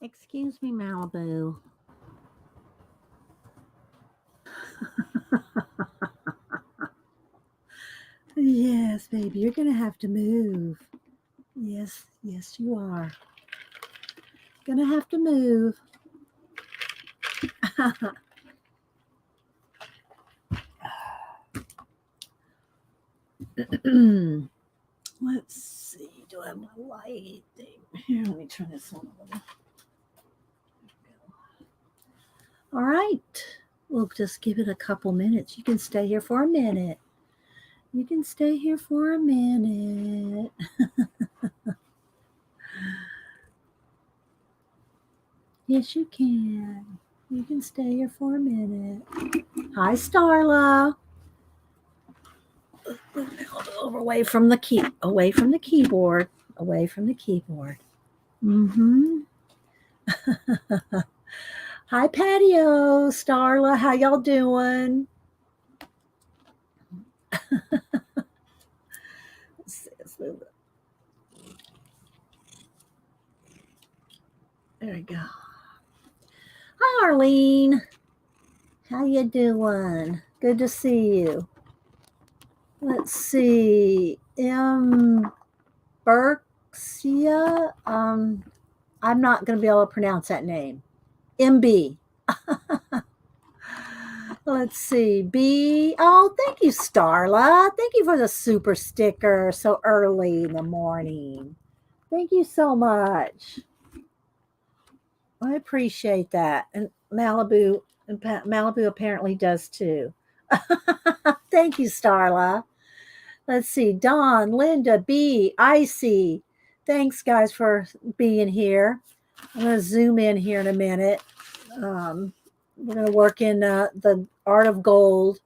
Excuse me, Malibu. Yes, baby, you're going to have to move. Yes, yes, you are. Going to have to move. Let's see. Do I have my light thing? Here, let me turn this on a little. All right. We'll just give it a couple minutes. You can stay here for a minute. You can stay here for a minute. Yes, you can. You can stay here for a minute. Hi, Starla. Away from the away from the keyboard, away from the keyboard. Mm-hmm. Hi, Patio, Starla. How y'all doing? Let's move it. There we go. Hi, Arlene. How you doing? Good to see you. Let's see. Berksia. I'm not going to be able to pronounce that name. MB. Let's see. B. Oh, thank you, Starla. Thank you for the super sticker so early in the morning. Thank you so much. I appreciate that. And Malibu apparently does too. Thank you, Starla. Let's see. Don, Linda, B, Icy. Thanks, guys, for being here. I'm going to zoom in here in a minute. We're going to work in the Art of Gold,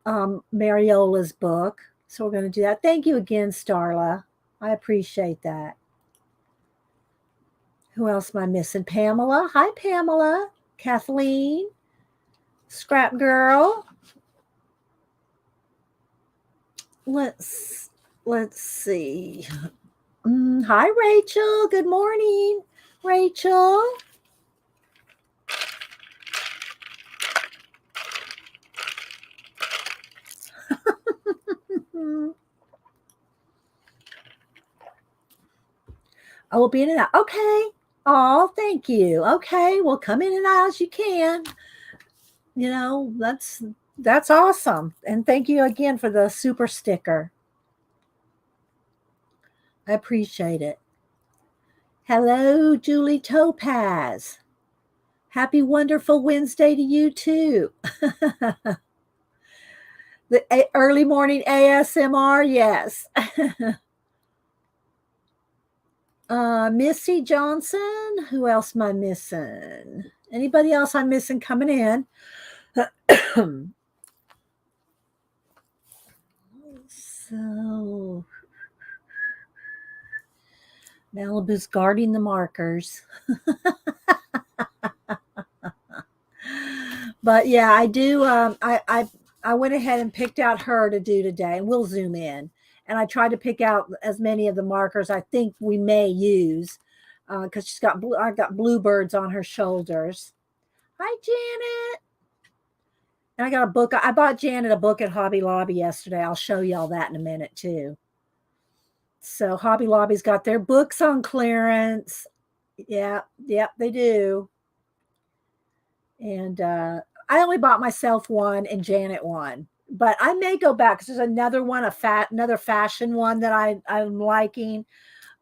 Mariola's book. So we're going to do that. Thank you again, Starla. I appreciate that. Who else am I missing? Pamela. Hi, Pamela. Kathleen. Scrap Girl. Let's see. Hi, Rachel. Good morning, Rachel. I will be in and out. Okay. Oh, thank you. Okay, well, come in and out as you can. You know, that's awesome. And thank you again for the super sticker. I appreciate it. Hello, Julie Topaz. Happy wonderful Wednesday to you too. The early morning ASMR, yes. Missy Johnson. Who else am I missing? Anybody else I'm missing coming in? So Malibu's guarding the markers. But yeah, I do. I went ahead and picked out her to do today, and we'll zoom in. And I tried to pick out as many of the markers I think we may use because she's got I got bluebirds on her shoulders. Hi, Janet. And I got a book. I bought Janet a book at Hobby Lobby yesterday. I'll show you all that in a minute too. So Hobby Lobby's got their books on clearance. Yeah, they do. And I only bought myself one and Janet one, but I may go back because there's another one, another fashion one that I'm liking,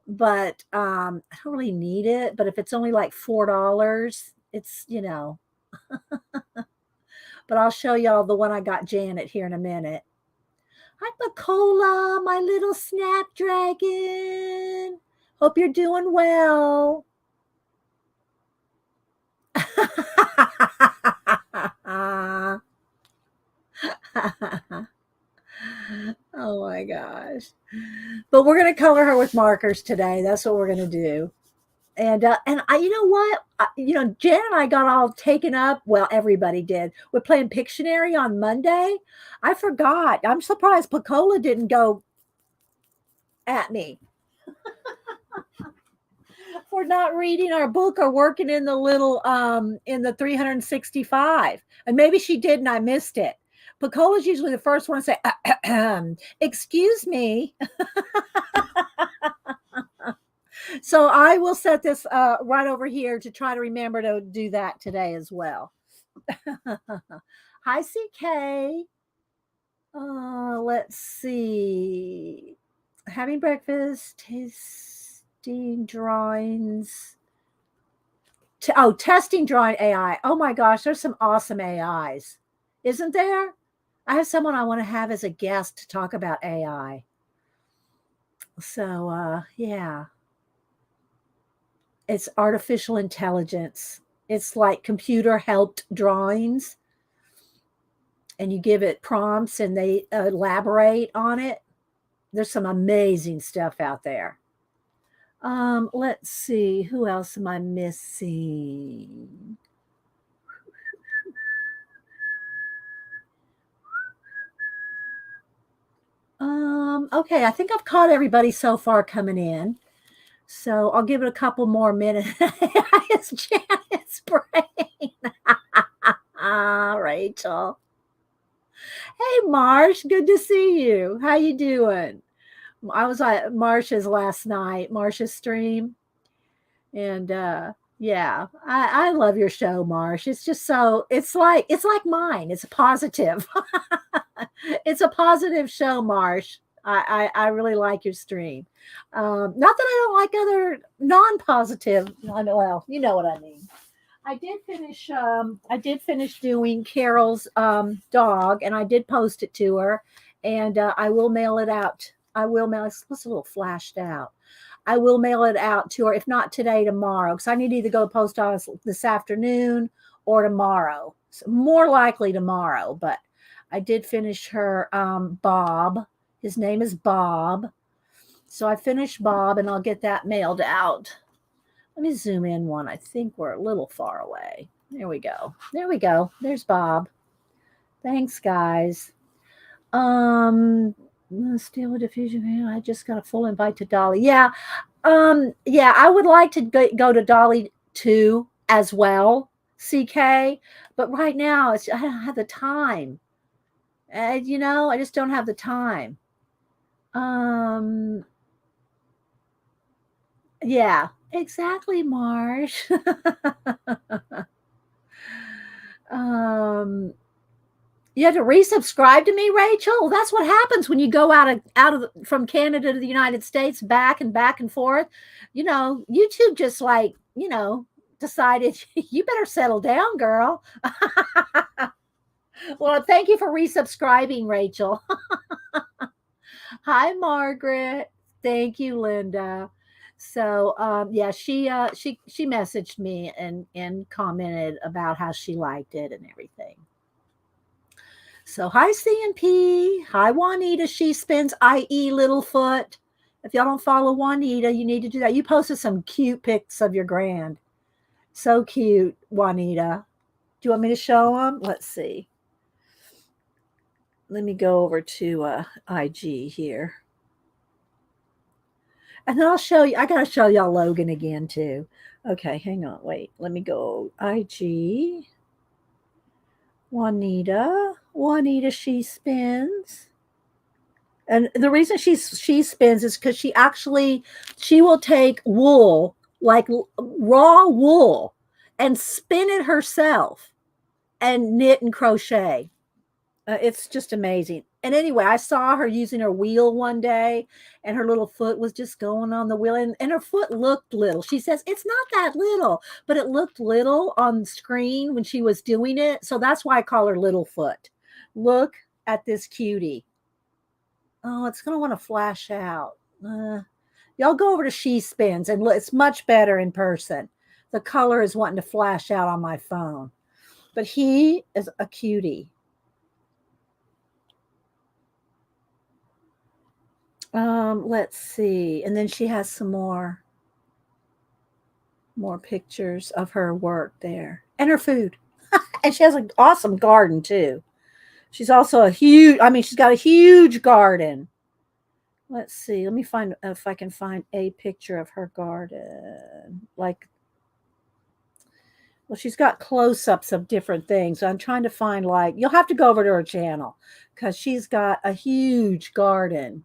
but I don't really need it. But if it's only like $4, it's But I'll show y'all the one I got Janet here in a minute. Hi, Macola, my little snapdragon. Hope you're doing well. Oh my gosh. But we're going to color her with markers today. That's what we're going to do. And you know what? Jen and I got all taken up. Well, everybody did. We're playing Pictionary on Monday. I forgot. I'm surprised Pacola didn't go at me we're not reading our book or working in the little in the 365. And maybe she did and I missed it. Picola's usually the first one to say, excuse me. So I will set this right over here to try to remember to do that today as well. Hi, CK. Let's see. Having breakfast, tasting drawings. Testing drawing AI. Oh my gosh, there's some awesome AIs, isn't there? I have someone I want to have as a guest to talk about AI. So, yeah, it's artificial intelligence. It's like computer helped drawings, and you give it prompts and they elaborate on it. There's some amazing stuff out there. Let's see, who else am I missing? Okay, I think I've caught everybody so far coming in. So I'll give it a couple more minutes. It's Janet's brain. Rachel. Hey, Marsh, good to see you. How you doing? I was at Marsh's last night, Marsh's stream, and yeah, I love your show, Marsh. It's just so it's like mine. It's a positive. It's a positive show, Marsh. I really like your stream. Not that I don't like other non-positive. Well, you know what I mean. I did finish. I did finish doing Carol's dog, and I did post it to her, and I will mail it out. I will mail. It's a little flashed out. I will mail it out to her, if not today, tomorrow, because I need to either go to the post office this afternoon or tomorrow. So more likely tomorrow, but I did finish her Bob. His name is Bob. So I finished Bob, and I'll get that mailed out. Let me zoom in one. I think we're a little far away. There we go. There we go. There's Bob. Thanks, guys. Steal a diffusion. I just got a full invite to Dolly. Yeah. Yeah, I would like to go to Dolly too as well, CK. But right now, I don't have the time. I just don't have the time. Um, yeah, exactly, Marsh. um, You have to resubscribe to me, Rachel. That's what happens when you go out of from Canada to the United States, back and forth. YouTube just decided you better settle down, girl. Well, thank you for resubscribing, Rachel. Hi, Margaret. Thank you, Linda. So, yeah, she messaged me and commented about how she liked it and everything. So, hi, CNP. Hi, Juanita. She spins, i.e., Littlefoot. If y'all don't follow Juanita, you need to do that. You posted some cute pics of your grand. So cute, Juanita. Do you want me to show them? Let's see. Let me go over to IG here. And then I'll show you. I got to show y'all Logan again, too. Okay, hang on. Wait. Let me go IG. Juanita, she spins. And the reason she spins is because she will take wool, like raw wool, and spin it herself and knit and crochet. It's just amazing. And anyway, I saw her using her wheel one day, and her little foot was just going on the wheel, and her foot looked little. She says it's not that little, but it looked little on the screen when she was doing it. So that's why I call her Littlefoot. Look at this cutie. Oh, it's going to want to flash out. Y'all go over to She Spins, and it's much better in person. The color is wanting to flash out on my phone. But he is a cutie. Let's see. And then she has some more pictures of her work there and her food. And she has an awesome garden too. She's also she's got a huge garden. Let's see. Let me find if I can find a picture of her garden. Like, well, she's got close-ups of different things. I'm trying to find like you'll have to go over to her channel because she's got a huge garden.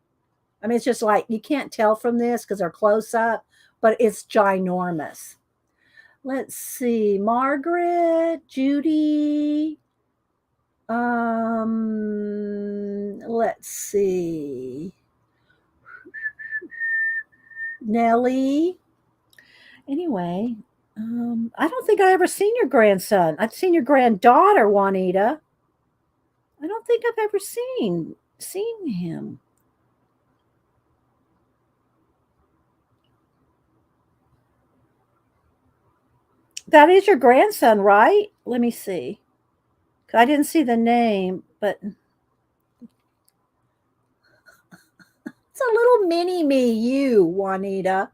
I mean, it's just like you can't tell from this because they're close up, but it's ginormous. Let's see. Margaret, Judy. Let's see. Nellie. Anyway, I don't think I ever seen your grandson. I've seen your granddaughter, Juanita. I don't think I've ever seen him. That is your grandson, right? Let me see. I didn't see the name, but it's a little mini me, you, Juanita.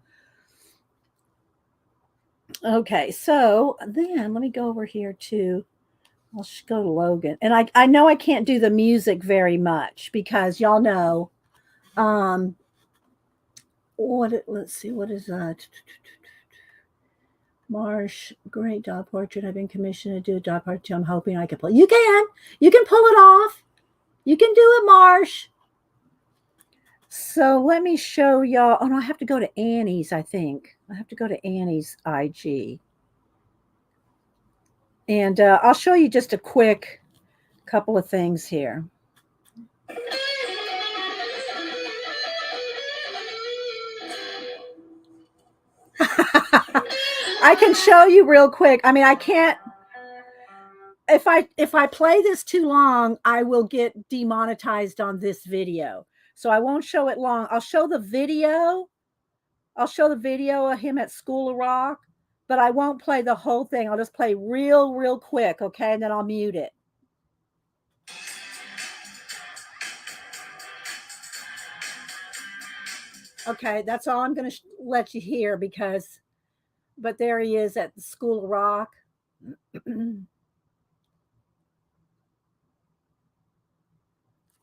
Okay, so then let me go over here to I'll go to Logan. And I know I can't do the music very much because y'all know let's see, what is that? Marsh, great dog portrait. I've been commissioned to do a dog portrait. I'm hoping I can pull. You can. You can pull it off. You can do it, Marsh. So let me show y'all. Oh no, I have to go to Annie's, I think. I have to go to Annie's IG. And I'll show you just a quick couple of things here. I can show you real quick. I mean, I can't if I play this too long, I will get demonetized on this video. So I won't show it long. I'll show the video. I'll show the video of him at School of Rock, but I won't play the whole thing. I'll just play real quick, okay? And then I'll mute it. Okay, that's all I'm going to let you hear because but there he is at the School of Rock.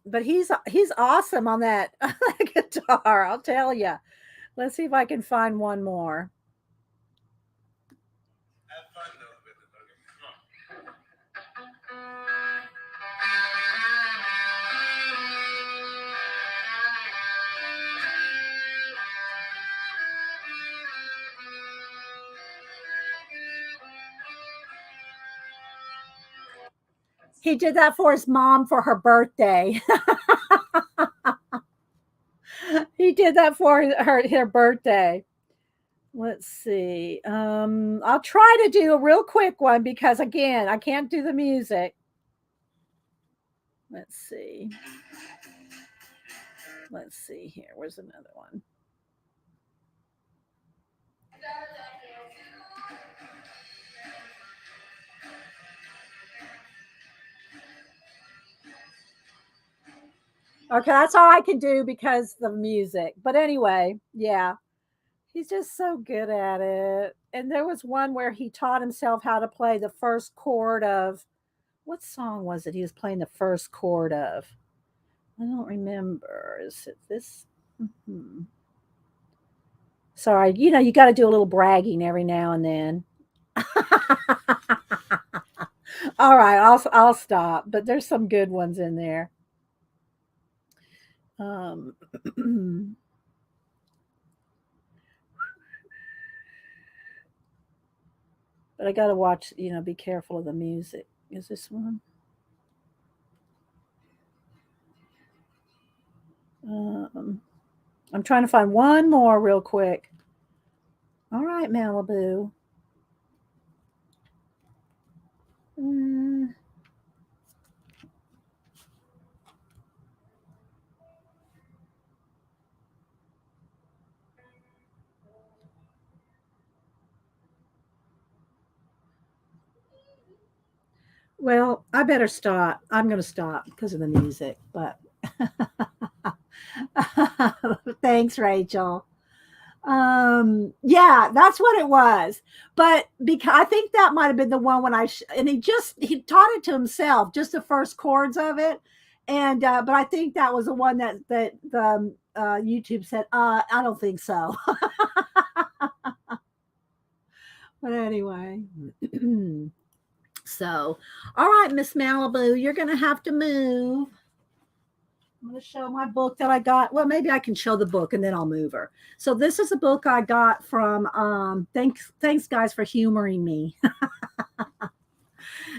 But he's awesome on that guitar, I'll tell you. Let's see if I can find one more. He did that for his mom for her birthday. He did that for her birthday. Let's see. I'll try to do a real quick one because again, I can't do the music. Let's see. Let's see here. Where's another one? Okay, that's all I can do because the music. But anyway, yeah. He's just so good at it. And there was one where he taught himself how to play the first chord of what song was it he was playing the first chord of? I don't remember. Is it this? Mm-hmm. Sorry, you got to do a little bragging every now and then. All right, I'll stop. But there's some good ones in there. But I got to watch. Be careful of the music. Is this one? I'm trying to find one more real quick. All right, Malibu. Well, I better stop. I'm going to stop because of the music, but thanks, Rachel. Yeah, that's what it was. But because I think that might have been the one when and he taught it to himself, just the first chords of it. And but I think that was the one that YouTube said, I don't think so. But anyway. So, all right, Miss Malibu, you're going to have to move. I'm going to show my book that I got. Well, maybe I can show the book and then I'll move her. So this is a book I got from, thanks guys for humoring me.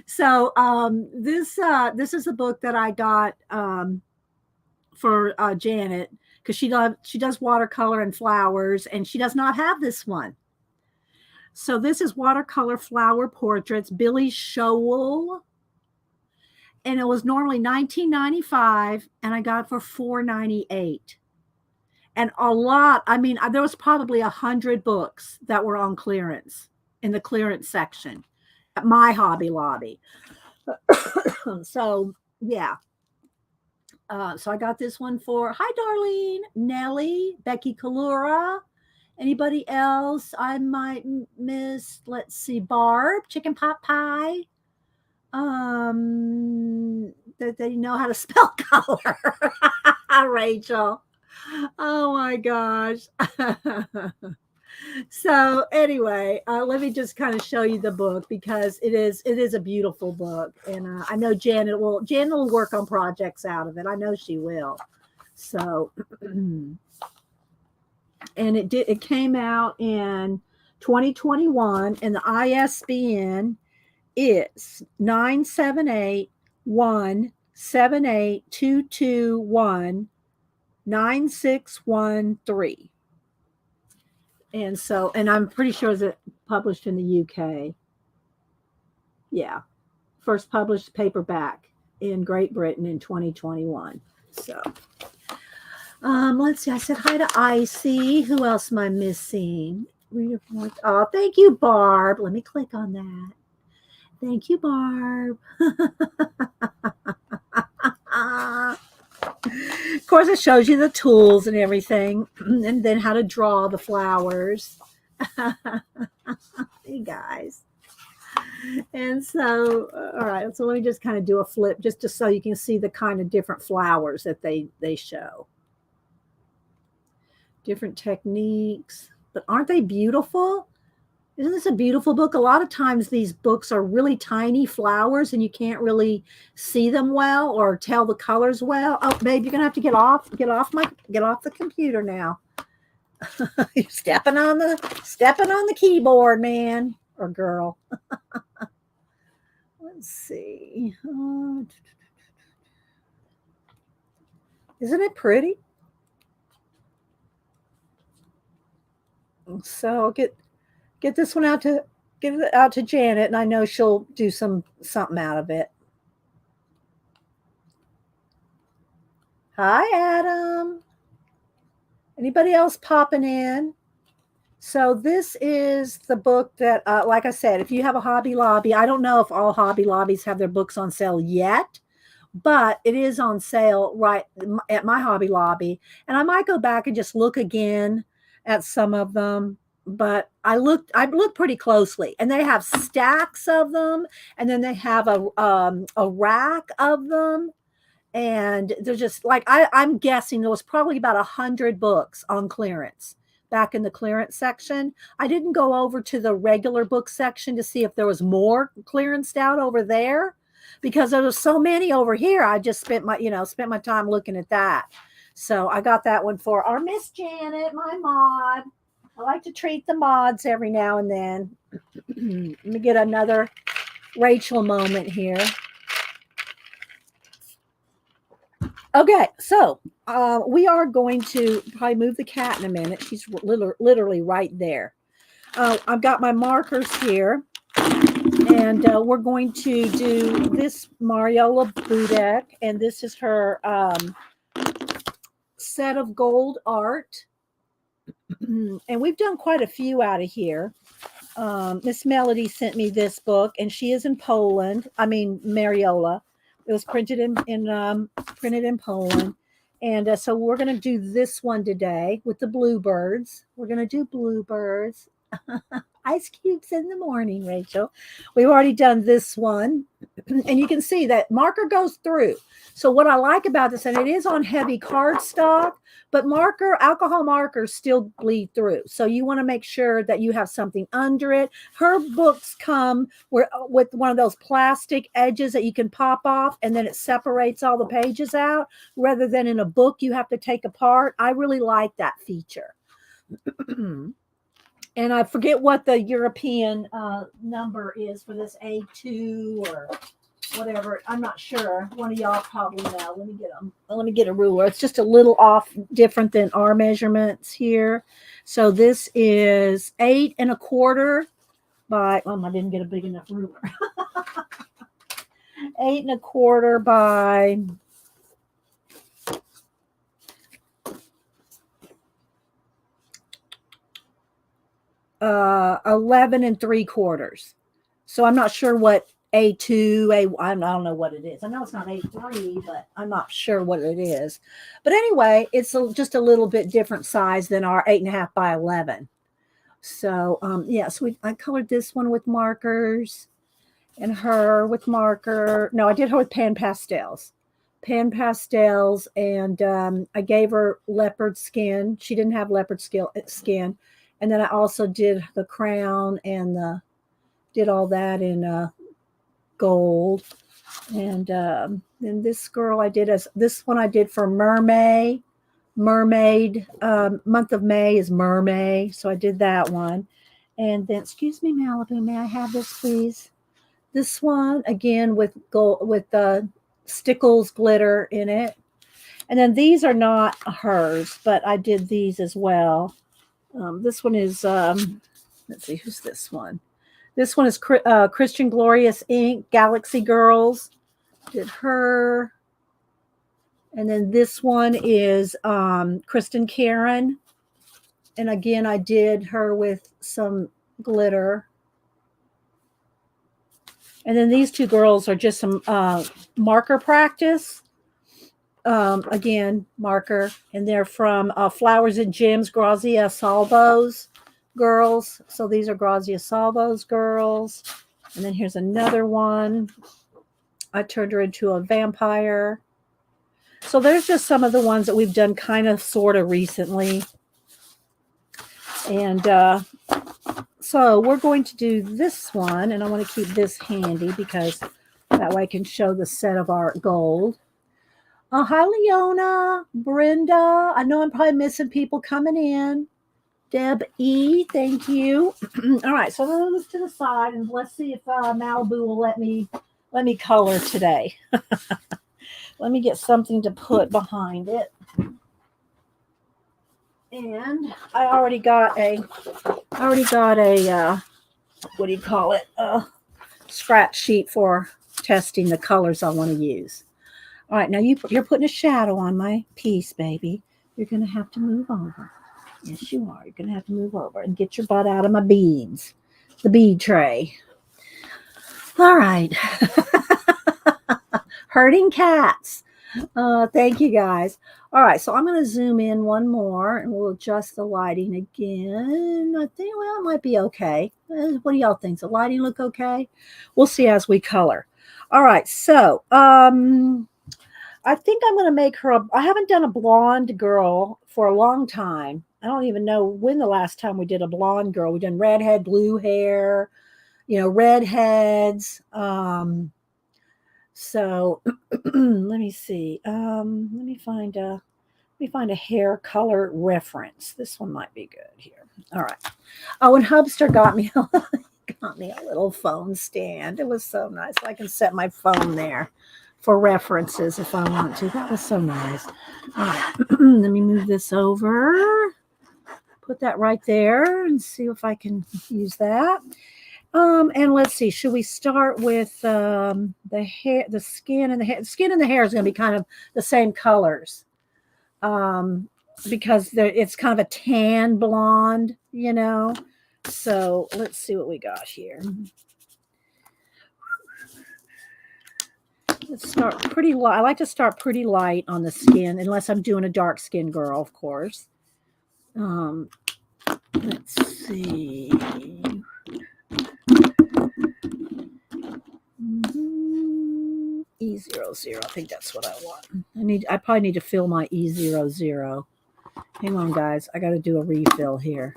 So this is a book that I got for Janet, because she does watercolor and flowers, and she does not have this one. So this is Watercolor Flower Portraits, Billy Showell. And it was normally $19.95, and I got it for $4.98. And a lot, I mean, there was probably 100 books that were on clearance in the clearance section at my Hobby Lobby. So, yeah. So I got this one for, hi, Darlene, Nellie, Becky Kalura. Anybody else I might miss? Let's see, Barb, Chicken Pot Pie. That they know how to spell color. Rachel. Oh my gosh. So anyway, let me just kind of show you the book, because it is a beautiful book, and I know Janet will work on projects out of it. I know she will. So, and it came out in 2021, and the ISBN is 978-178-221-9613. And so, and I'm pretty sure it's published in the UK. Yeah. First published paperback in Great Britain in 2021. So, let's see. I said hi to Icy. Who else am I missing? Oh, thank you, Barb. Let me click on that. Thank you, Barb. Of course, it shows you the tools and everything, and then how to draw the flowers. Hey, guys. And so, all right, so let me just kind of do a flip just so you can see the kind of different flowers that they show. Different techniques. But aren't they beautiful? Isn't this a beautiful book? A lot of times these books are really tiny flowers and you can't really see them well or tell the colors well. Oh, babe, you're gonna have to get off the computer now. You're stepping on the keyboard, man or girl. Let's see. Isn't it pretty? So I'll get this one out to Janet, and I know she'll do something out of it. Hi, Adam. Anybody else popping in? So this is the book that, like I said, if you have a Hobby Lobby, I don't know if all Hobby Lobbies have their books on sale yet, but it is on sale right at my Hobby Lobby. And I might go back and just look again at some of them. But I looked pretty closely, and they have stacks of them, and then they have a rack of them, and they're just like, I'm guessing there was probably about 100 books on clearance back in the clearance section. I didn't go over to the regular book section to see if there was more clearanced out over there, because there was so many over here. I just spent my time looking at that. So I got that one for our Miss Janet, my mod. I like to treat the mods every now and then. Let me get another Rachel moment here. Okay, so we are going to probably move the cat in a minute. She's literally right there. I've got my markers here, and we're going to do this Mariola Budek, and this is her set of gold art. And we've done quite a few out of here. Miss Melody sent me this book, and she is in Poland. I mean, Mariola. It was printed in Poland. And so we're going to do this one today with the bluebirds. We're going to do bluebirds. Ice cubes in the morning, Rachel. We've already done this one. And you can see that marker goes through. So what I like about this, and it is on heavy cardstock, but alcohol markers still bleed through. So you want to make sure that you have something under it. Her books come with one of those plastic edges that you can pop off, and then it separates all the pages out, rather than in a book you have to take apart. I really like that feature. And I forget what the European number is for this A2 or whatever. I'm not sure. One of y'all probably know. Let me get a ruler. It's just a little off, different than our measurements here. So this is 8 1/4 by. I didn't get a big enough ruler. 8 1/4 by. 11 3/4. So I'm not sure what A2, I don't know what it is. I know it's not A3, but I'm not sure what it is. But anyway, it's just a little bit different size than our 8 1/2 by 11. So so I colored this one with markers, and her with marker. No, I did her with pan pastels, and I gave her leopard skin. She didn't have leopard skin. And then I also did the crown and did all that in gold. And then this girl this one I did for mermaid. Month of May is mermaid. So I did that one. And then, excuse me, Malibu, may I have this, please? This one, again, with gold, with Stickles glitter in it. And then these are not hers, but I did these as well. This one is, let's see, who's this one? This one is Christian Glorious Inc., Galaxy Girls. Did her. And then this one is Kristen Karen. And again, I did her with some glitter. And then these two girls are just some marker practice. Again, marker, and they're from Flowers and Gems, Grazia Salvo's girls. So these are Grazia Salvo's girls. And then here's another one. I turned her into a vampire. So there's just some of the ones that we've done kind of sort of recently. And so we're going to do this one, and I want to keep this handy because that way I can show the set of our gold. Hi, Leona, Brenda. I know I'm probably missing people coming in. Deb E, thank you. All right, so I'm going to move to the side, and let's see if Malibu will let me color today. Let me get something to put behind it. And I already got a what do you call it? Scratch sheet for testing the colors I want to use. All right, now you're putting a shadow on my piece, baby. You're going to have to move over. Yes, you are. You're going to have to move over and get your butt out of my beads, the bead tray. All right. Herding cats. Thank you, guys. All right, so I'm going to zoom in one more, and we'll adjust the lighting again. I think, well, it might be okay. What do y'all think? Does the lighting look okay? We'll see as we color. All right, so I think I'm going to make her I haven't done a blonde girl for a long time. I don't even know when the last time we did a blonde girl. We've done redhead, blue hair, redheads. So let me see. Let me find a hair color reference. This one might be good here. All right. Oh, and Hubster got me a little phone stand. It was so nice. I can set my phone there for references if I want to. That was so nice. All right. Let me move this over. Put that right there and see if I can use that. And let's see, should we start with the hair, the skin and the hair? The skin and the hair is going to be kind of the same colors because it's kind of a tan blonde, So let's see what we got here. Let's start pretty light. I like to start pretty light on the skin, unless I'm doing a dark skin girl, of course. Let's see. E00. I think that's what I want. I probably need to fill my E00. Hang on, guys. I got to do a refill here.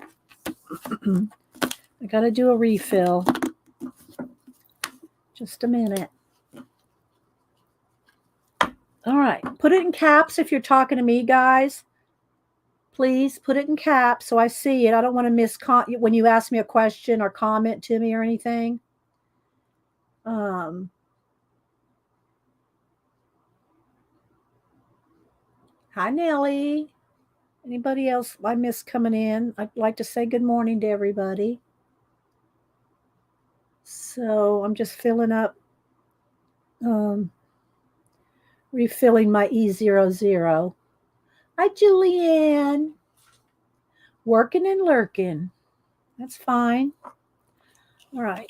I got to do a refill. Just a minute. All right. Put it in caps if you're talking to me, guys. Please put it in caps so I see it. I don't want to miss when you ask me a question or comment to me or anything. Hi, Nellie. Anybody else I miss coming in? I'd like to say good morning to everybody. So I'm just filling up, refilling my E00. Hi, Julianne. Working and lurking. That's fine. All right.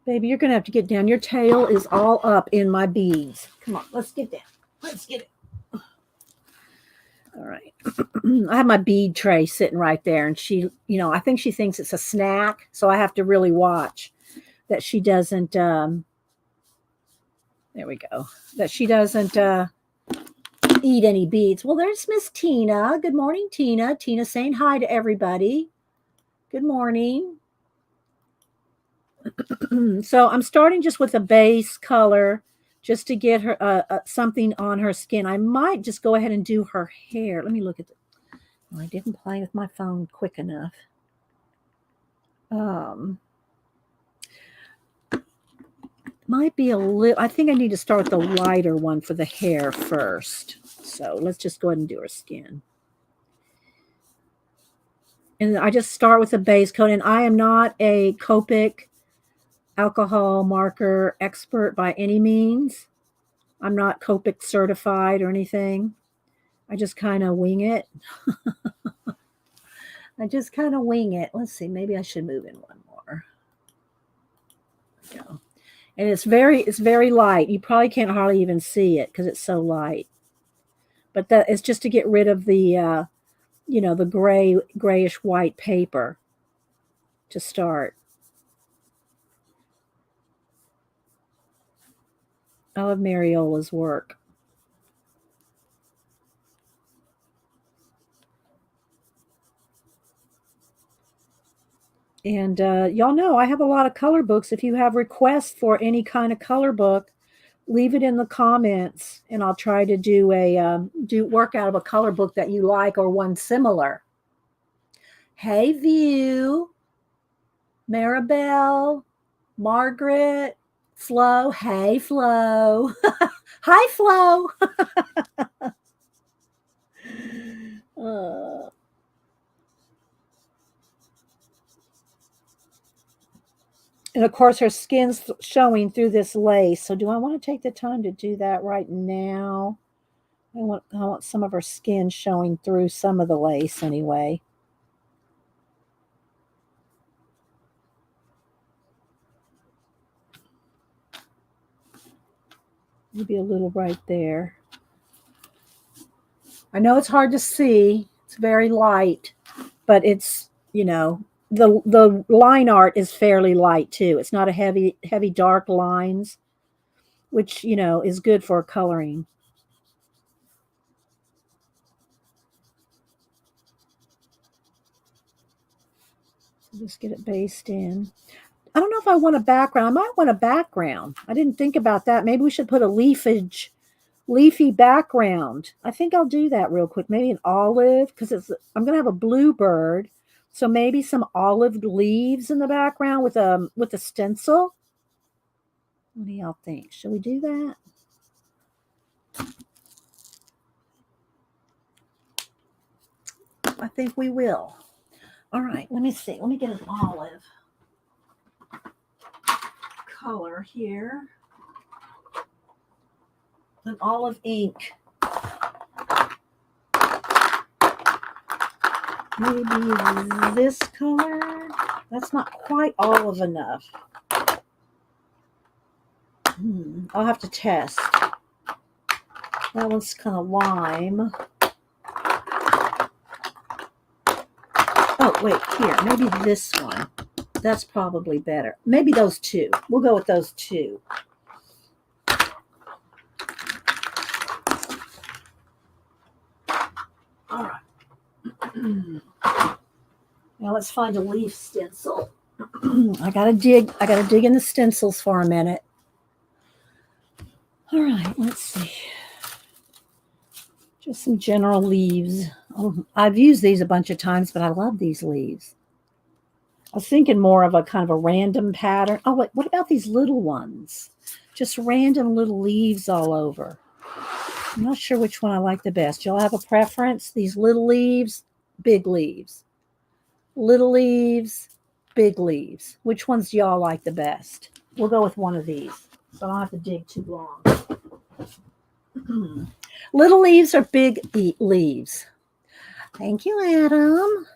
Baby, you're going to have to get down. Your tail is all up in my beads. Come on, let's get down. Let's get it. All right. I have my bead tray sitting right there. And she, I think she thinks it's a snack. So I have to really watch that she doesn't, there we go, that she doesn't eat any beads. Well, there's Miss Tina. Good morning, Tina. Tina saying hi to everybody. Good morning. So I'm starting just with a base color just to get her something on her skin. I might just go ahead and do her hair. Let me look at it. I didn't play with my phone quick enough. Might be a little, I think I need to start with the lighter one for the hair first. So let's just go ahead and do her skin. And I just start with a base coat. And I am not a Copic alcohol marker expert by any means. I'm not Copic certified or anything. I just kind of wing it. Let's see, maybe I should move in one more. There we go. And it's very light. You probably can't hardly even see it because it's so light. But that is just to get rid of the the grayish white paper to start. I love Mariola's work. And y'all know I have a lot of color books. If you have requests for any kind of color book, leave it in the comments, and I'll try to do work out of a color book that you like or one similar. Hey, View, Maribel, Margaret, Flo. Hey, Flo. Hi, Flo. And of course, her skin's showing through this lace. So do I want to take the time to do that right now? I want some of her skin showing through some of the lace anyway. Maybe a little right there. I know it's hard to see. It's very light, but it's, the line art is fairly light too. It's not a heavy dark lines, which, is good for coloring. So just get it based in. I don't know if I want a background. I might want a background. I didn't think about that. Maybe we should put a leafy background. I think I'll do that real quick. Maybe an olive, because I'm going to have a bluebird. So maybe some olive leaves in the background with a stencil. What do y'all think? Should we do that? I think we will. All right, let me see. Let me get an olive color here. An olive ink. Maybe this color. That's not quite olive enough. I'll have to test. That one's kind of lime. Oh, wait, here. Maybe this one. That's probably better. Maybe those two. We'll go with those two. All right. Now let's find a leaf stencil. I gotta dig in the stencils for a minute. All right, let's see. Just some general leaves. Oh, I've used these a bunch of times, but I love these leaves. I was thinking more of a kind of a random pattern. Oh, wait, what about these little ones? Just random little leaves all over. I'm not sure which one I like the best. Y'all have a preference? These little leaves, big leaves. Little leaves, big leaves. Which ones do y'all like the best? We'll go with one of these, so I don't have to dig too long. Little leaves or big leaves? Thank you, Adam.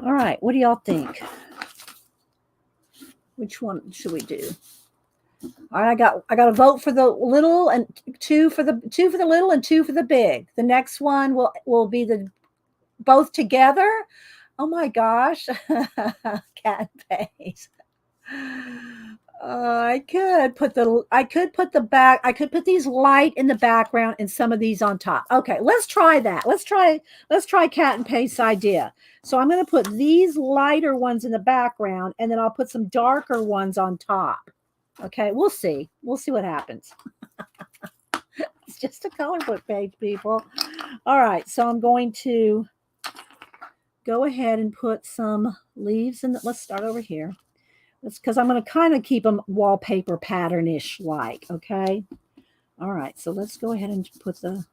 All right, what do y'all think? Which one should we do? All right, I got a vote for the little and two for the little and two for the big. The next one will be the both together. Oh my gosh, cat face. I could put these light in the background and some of these on top. Okay, let's try that. Let's try cat and paste idea. So I'm going to put these lighter ones in the background and then I'll put some darker ones on top. Okay, we'll see. We'll see what happens. It's just a color book page, people. All right, so I'm going to go ahead and put some leaves in. Let's start over here. That's because I'm going to kind of keep them wallpaper pattern-ish like, okay? All right, so let's go ahead and put the...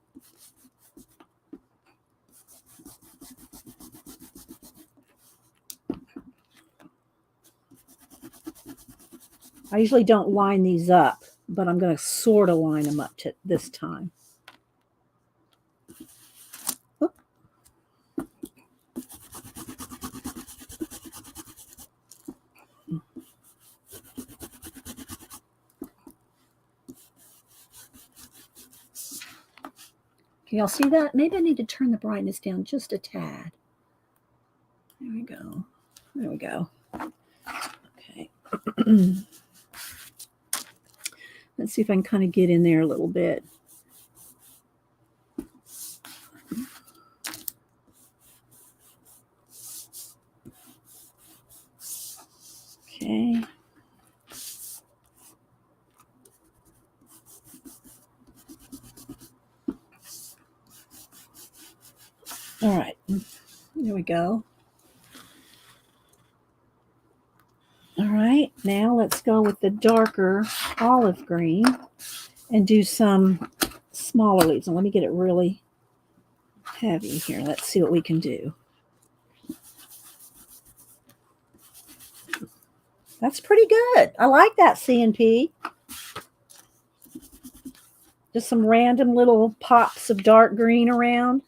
I usually don't line these up, but I'm going to sort of line them up to this time. Oop. Can y'all see that? Maybe I need to turn the brightness down just a tad. There we go. There we go. Okay. Let's see if I can kind of get in there a little bit. Okay. All right. There we go. All right, now let's go with the darker olive green and do some smaller leaves. And let me get it really heavy here. Let's see what we can do. That's pretty good. I like that CNP. Just some random little pops of dark green around.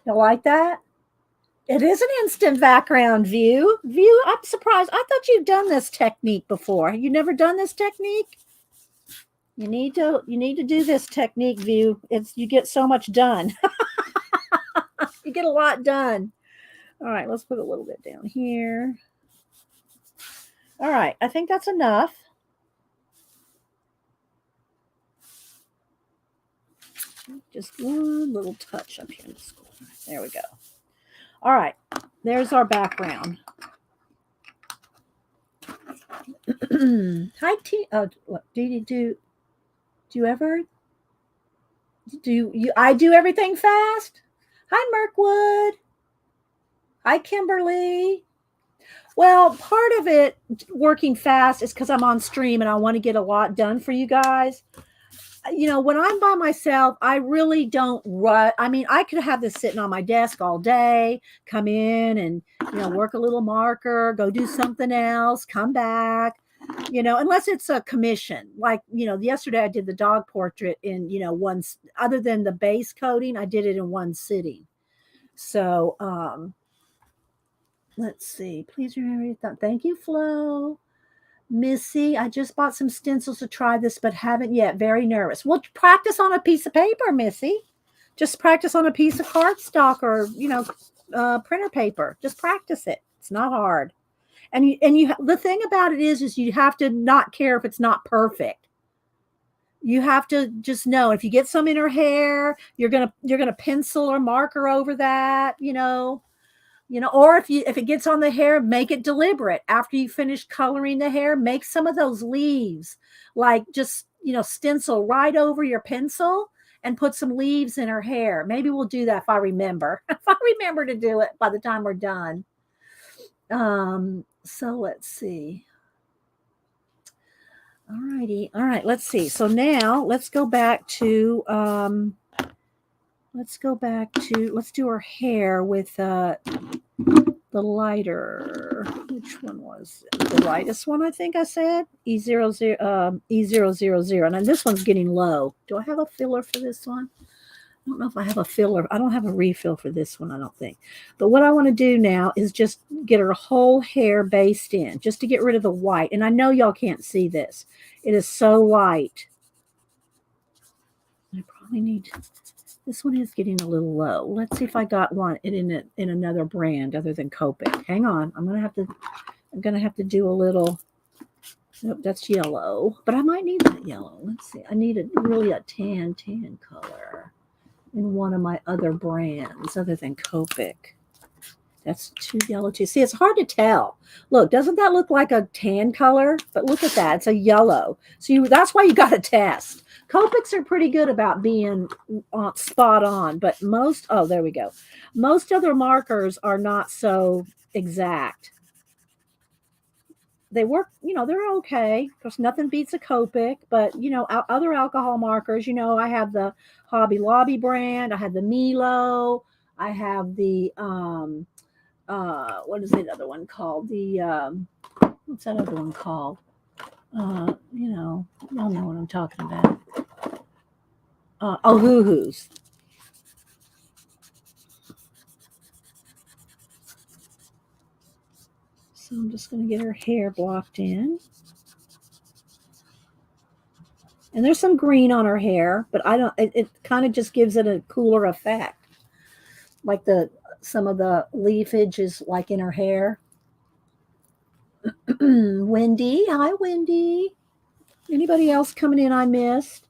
You like that? It is an instant background view. I'm surprised. I thought you've done this technique before. You never done this technique? You need to do this technique, view. You get so much done. You get a lot done. All right, let's put a little bit down here. All right, I think that's enough. Just one little touch up here in this corner. There we go. All right, there's our background. Hi, T. What do you ever do? I do everything fast. Hi, Mirkwood. Hi, Kimberly. Well, part of it working fast is because I'm on stream and I want to get a lot done for you guys. You know, when I'm by myself, I really don't rush. I mean, I could have this sitting on my desk all day, come in and, work a little marker, go do something else, come back, unless it's a commission. Like, yesterday I did the dog portrait in, other than the base coating, I did it in one sitting. So, let's see. Please remember your thought. Thank you, Flo. Missy, I just bought some stencils to try this, but haven't yet. Very nervous. Well, practice on a piece of paper, Missy. Just practice on a piece of cardstock or, printer paper. Just practice it. It's not hard. The thing about it is you have to not care if it's not perfect. You have to just know if you get some in her hair, you're gonna pencil or marker over that, or if it gets on the hair, make it deliberate. After you finish coloring the hair, make some of those leaves, like just stencil right over your pencil and put some leaves in her hair. Maybe we'll do that if I remember. If I remember to do it by the time we're done. So let's see. All righty. All right, let's see. So now let's go back to let's do her hair with the lighter. Which one was it? The lightest one? I think I said E00 E000. And then this one's getting low. Do I have a filler for this one? I don't know if I have a filler. I don't have a refill for this one, I don't think. But what I want to do now is just get her whole hair based in, just to get rid of the white. And I know y'all can't see this. It is so light. I probably need, this one is getting a little low. Let's see if I got one in another brand other than Copic. Hang on. I'm going to have to do a little, nope, that's yellow. But I might need that yellow. Let's see. I need really a tan color in one of my other brands other than Copic. That's too yellow too. See, it's hard to tell. Look, doesn't that look like a tan color? But look at that. It's a yellow. So that's why you got to test. Copics are pretty good about being spot on, but there we go. Most other markers are not so exact. They work, they're okay. Of course, nothing beats a Copic, but, other alcohol markers, I have the Hobby Lobby brand. I have the Milo. I have the, what is the other one called? What's that other one called? Y'all know what I'm talking about. Hoo-Hoos. So I'm just going to get her hair blocked in. And there's some green on her hair, but it kind of just gives it a cooler effect. Like some of the leafage is like in her hair. Wendy. Hi, Wendy. Anybody else coming in I missed?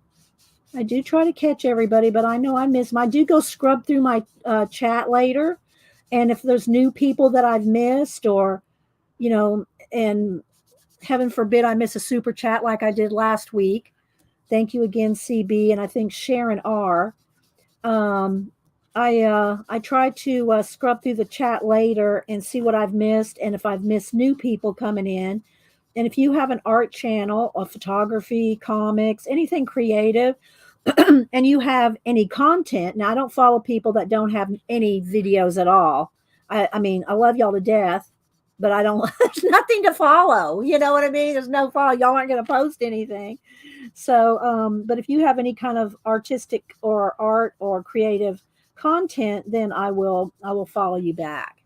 I do try to catch everybody, but I know I miss them. I do go scrub through my chat later. And if there's new people that I've missed or, and heaven forbid I miss a super chat like I did last week. Thank you again, CB. And I think Sharon R. I try to scrub through the chat later and see what I've missed. And if I've missed new people coming in. And if you have an art channel, a photography, comics, anything creative, and you have any content, now I don't follow people that don't have any videos at all. I mean, I love y'all to death, but I don't, there's nothing to follow. You know what I mean? There's no follow. Y'all aren't going to post anything. So, but if you have any kind of artistic or art or creative content, then I will follow you back.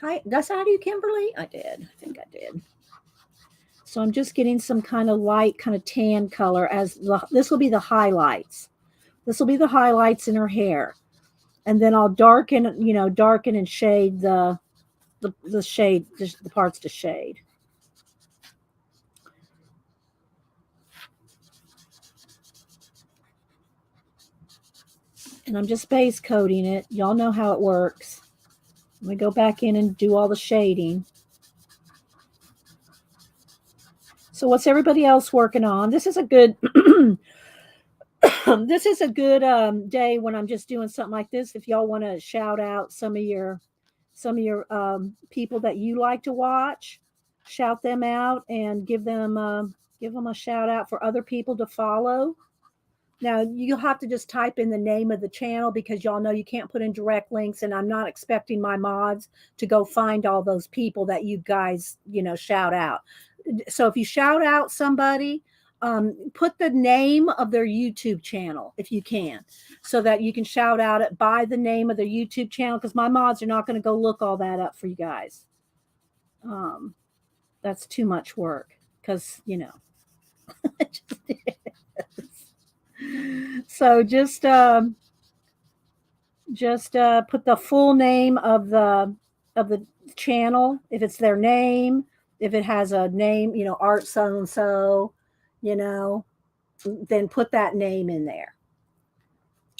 Hi, did I say hi to you, Kimberly? I did. I think I did. So I'm just getting some kind of light, kind of tan color this will be the highlights. This will be the highlights in her hair. And then I'll darken and shade the shade, the parts to shade. And I'm just base coating it. Y'all know how it works. Let me go back in and do all the shading. So what's everybody else working on? This is a good this is a good day when I'm just doing something like this. If y'all want to shout out some of your people that you like to watch, shout them out and give them a shout out for other people to follow. Now, you'll have to just type in the name of the channel because y'all know you can't put in direct links, and I'm not expecting my mods to go find all those people that you guys, shout out. So if you shout out somebody, put the name of their YouTube channel if you can, so that you can shout out it by the name of their YouTube channel, because my mods are not going to go look all that up for you guys. That's too much work because, it just is. So just put the full name of the channel, if it's their name, if it has a name, art so and so, you know, then put that name in there.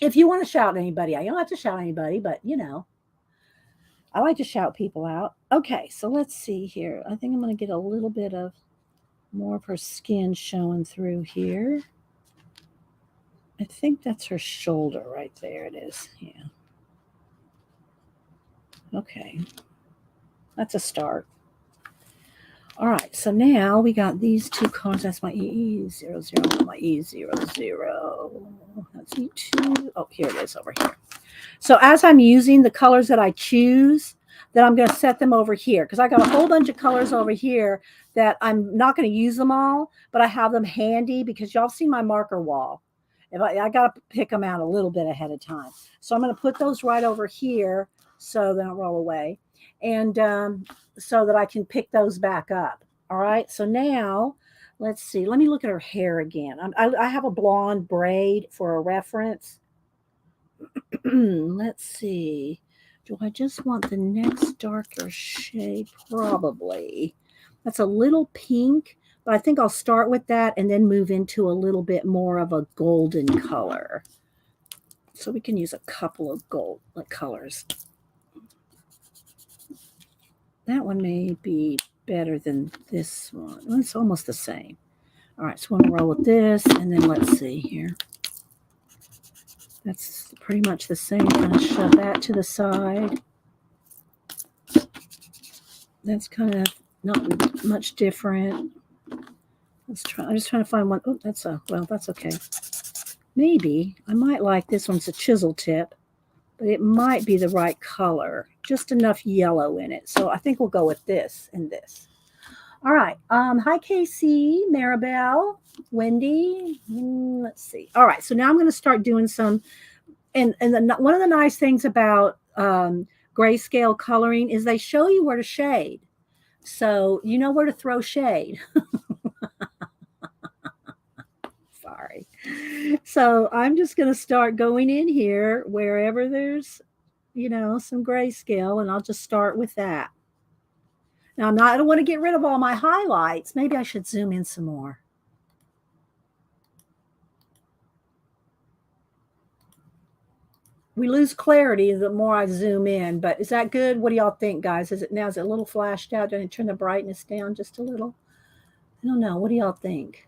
If you want to shout anybody out, you don't have to shout anybody, but I like to shout people out. Okay, so let's see here. I think I'm going to get a little bit of more of her skin showing through here. I think that's her shoulder right there. It is. Yeah. Okay. That's a start. All right, so now we got these two cards. That's my E00, my E00. That's E2. Oh, here it is over here. So as I'm using the colors that I choose, then I'm going to set them over here because I got a whole bunch of colors over here that I'm not going to use them all, but I have them handy because y'all seen my marker wall. If I got to pick them out a little bit ahead of time. So I'm going to put those right over here so they don't roll away. And so that I can pick those back up. All right. So now let's see. Let me look at her hair again. I have a blonde braid for a reference. Let's see. Do I just want the next darker shade? Probably. That's a little pink, but I think I'll start with that and then move into a little bit more of a golden color. So we can use a couple of gold colors. That one may be better than this one. Well, it's almost the same. All right, so I'm going to roll with this, and then let's see here. That's pretty much the same. Kind of shove that to the side. That's kind of not much different. Let's try. I'm just trying to find one. Oh, that's okay. Maybe I might like this one's a chisel tip, but it might be the right color. Just enough yellow in it. So I think we'll go with this and this. All right. Hi, Casey, Maribel, Wendy. Let's see. All right. So now I'm going to start doing some. And one of the nice things about grayscale coloring is they show you where to shade. So you know where to throw shade. Sorry. So I'm just going to start going in here wherever there's, some grayscale, and I'll just start with that. Now, I don't want to get rid of all my highlights. Maybe I should zoom in some more. We lose clarity the more I zoom in, but is that good? What do y'all think, guys? Is it a little flashed out? Do I turn the brightness down just a little? I don't know. What do y'all think?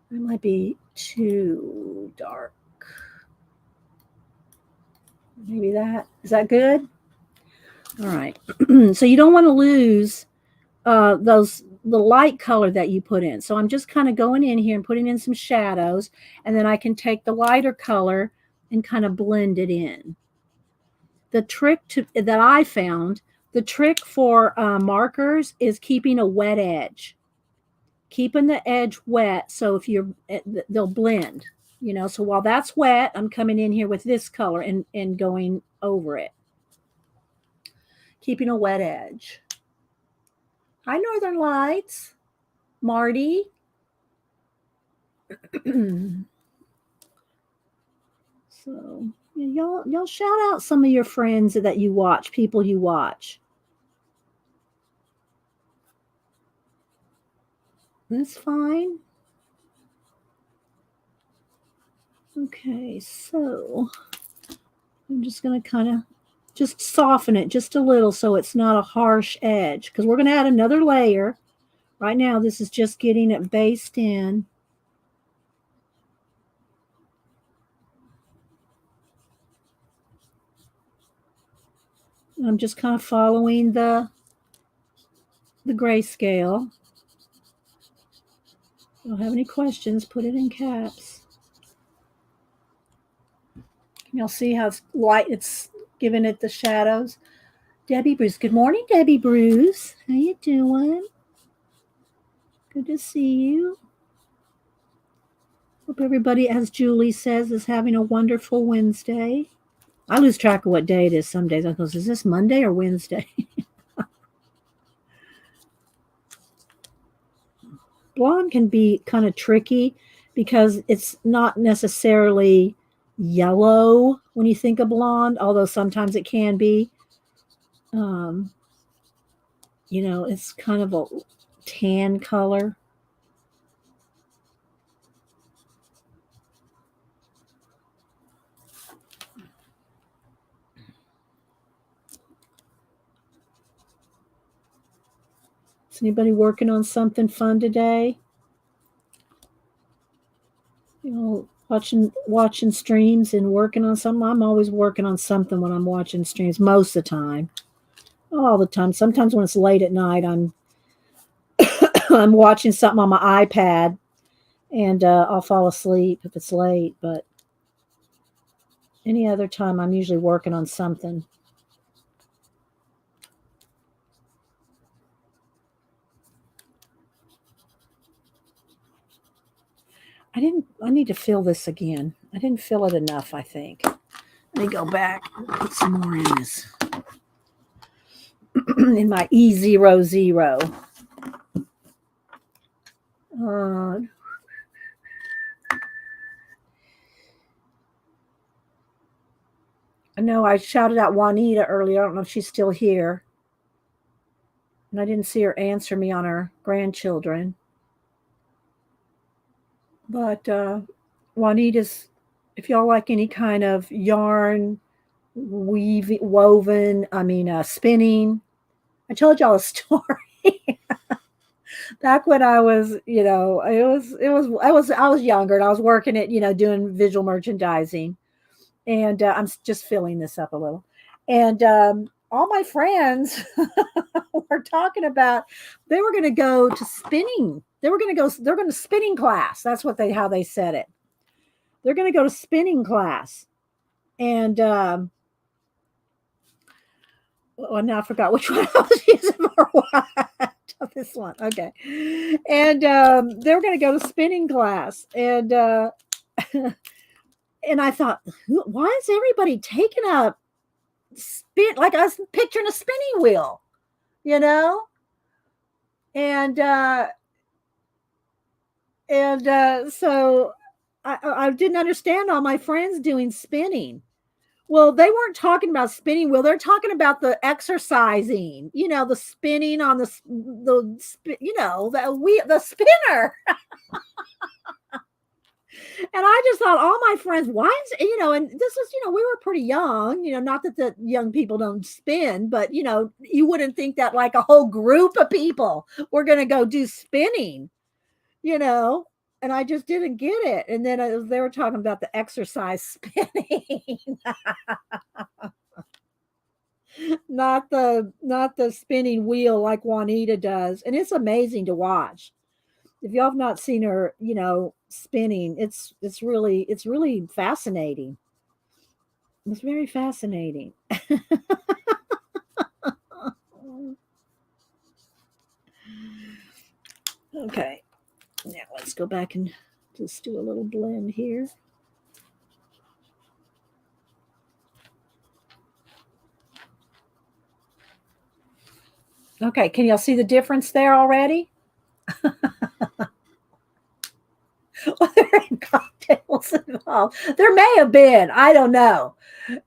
It might be too dark. Maybe that. Is that good? All right. So you don't want to lose the light color that you put in. So I'm just kind of going in here and putting in some shadows, and then I can take the lighter color and kind of blend it in. The trick that I found, the trick for markers is keeping a wet edge. Keeping the edge wet, so they'll blend. So while that's wet, I'm coming in here with this color and going over it. Keeping a wet edge. Hi, Northern Lights. Marty. So y'all shout out some of your friends that you watch, people you watch. That's fine. Okay, so I'm just going to kind of just soften it just a little so it's not a harsh edge, because we're going to add another layer. Right now, this is just getting it based in. I'm just kind of following the grayscale. If you don't have any questions, put it in caps. Can y'all see how light it's giving it the shadows? Debbie Bruce. Good morning, Debbie Bruce. How you doing? Good to see you. Hope everybody, as Julie says, is having a wonderful Wednesday. I lose track of what day it is some days. I go, is this Monday or Wednesday? Blonde can be kind of tricky because it's not necessarily yellow when you think of blonde, although sometimes it can be. Um, it's kind of a tan color. Is anybody working on something fun today? Watching streams and working on something. I'm always working on something when I'm watching streams most of the time. All the time. Sometimes when it's late at night, I'm I'm watching something on my iPad, and I'll fall asleep if it's late. But any other time, I'm usually working on something. I need to fill this again. I didn't fill it enough, I think. Let me go back and put some more in this. In my E00. Uh, I know I shouted out Juanita earlier. I don't know if she's still here. And I didn't see her answer me on her grandchildren. But Juanita's, if y'all like any kind of yarn, spinning. I told y'all a story. Back when I was, I was younger and I was working at, doing visual merchandising. And I'm just filling this up a little. And all my friends were talking about they were going to go to spinning. They're going to spinning class. That's how they said it. They're going to go to spinning class. And now I forgot which one I was using for what. This one. Okay. And they were going to go to spinning class. And and I thought, why is everybody taking a spin, like I was picturing a spinning wheel, you know? And so I didn't understand all my friends doing spinning. Well, they weren't talking about spinning wheel. They're talking about the exercising, the spinning on the spinner. And I just thought, all my friends, why is, and this was, we were pretty young, not that the young people don't spin, but, you wouldn't think that like a whole group of people were going to go do spinning, you know, and I just didn't get it. And then they were talking about the exercise spinning, not the spinning wheel like Juanita does. And it's amazing to watch. If y'all have not seen her, spinning, it's really fascinating. It's very fascinating. Okay, now let's go back and just do a little blend here. Okay, can y'all see the difference there already? Well, there are cocktails involved. There may have been, I don't know.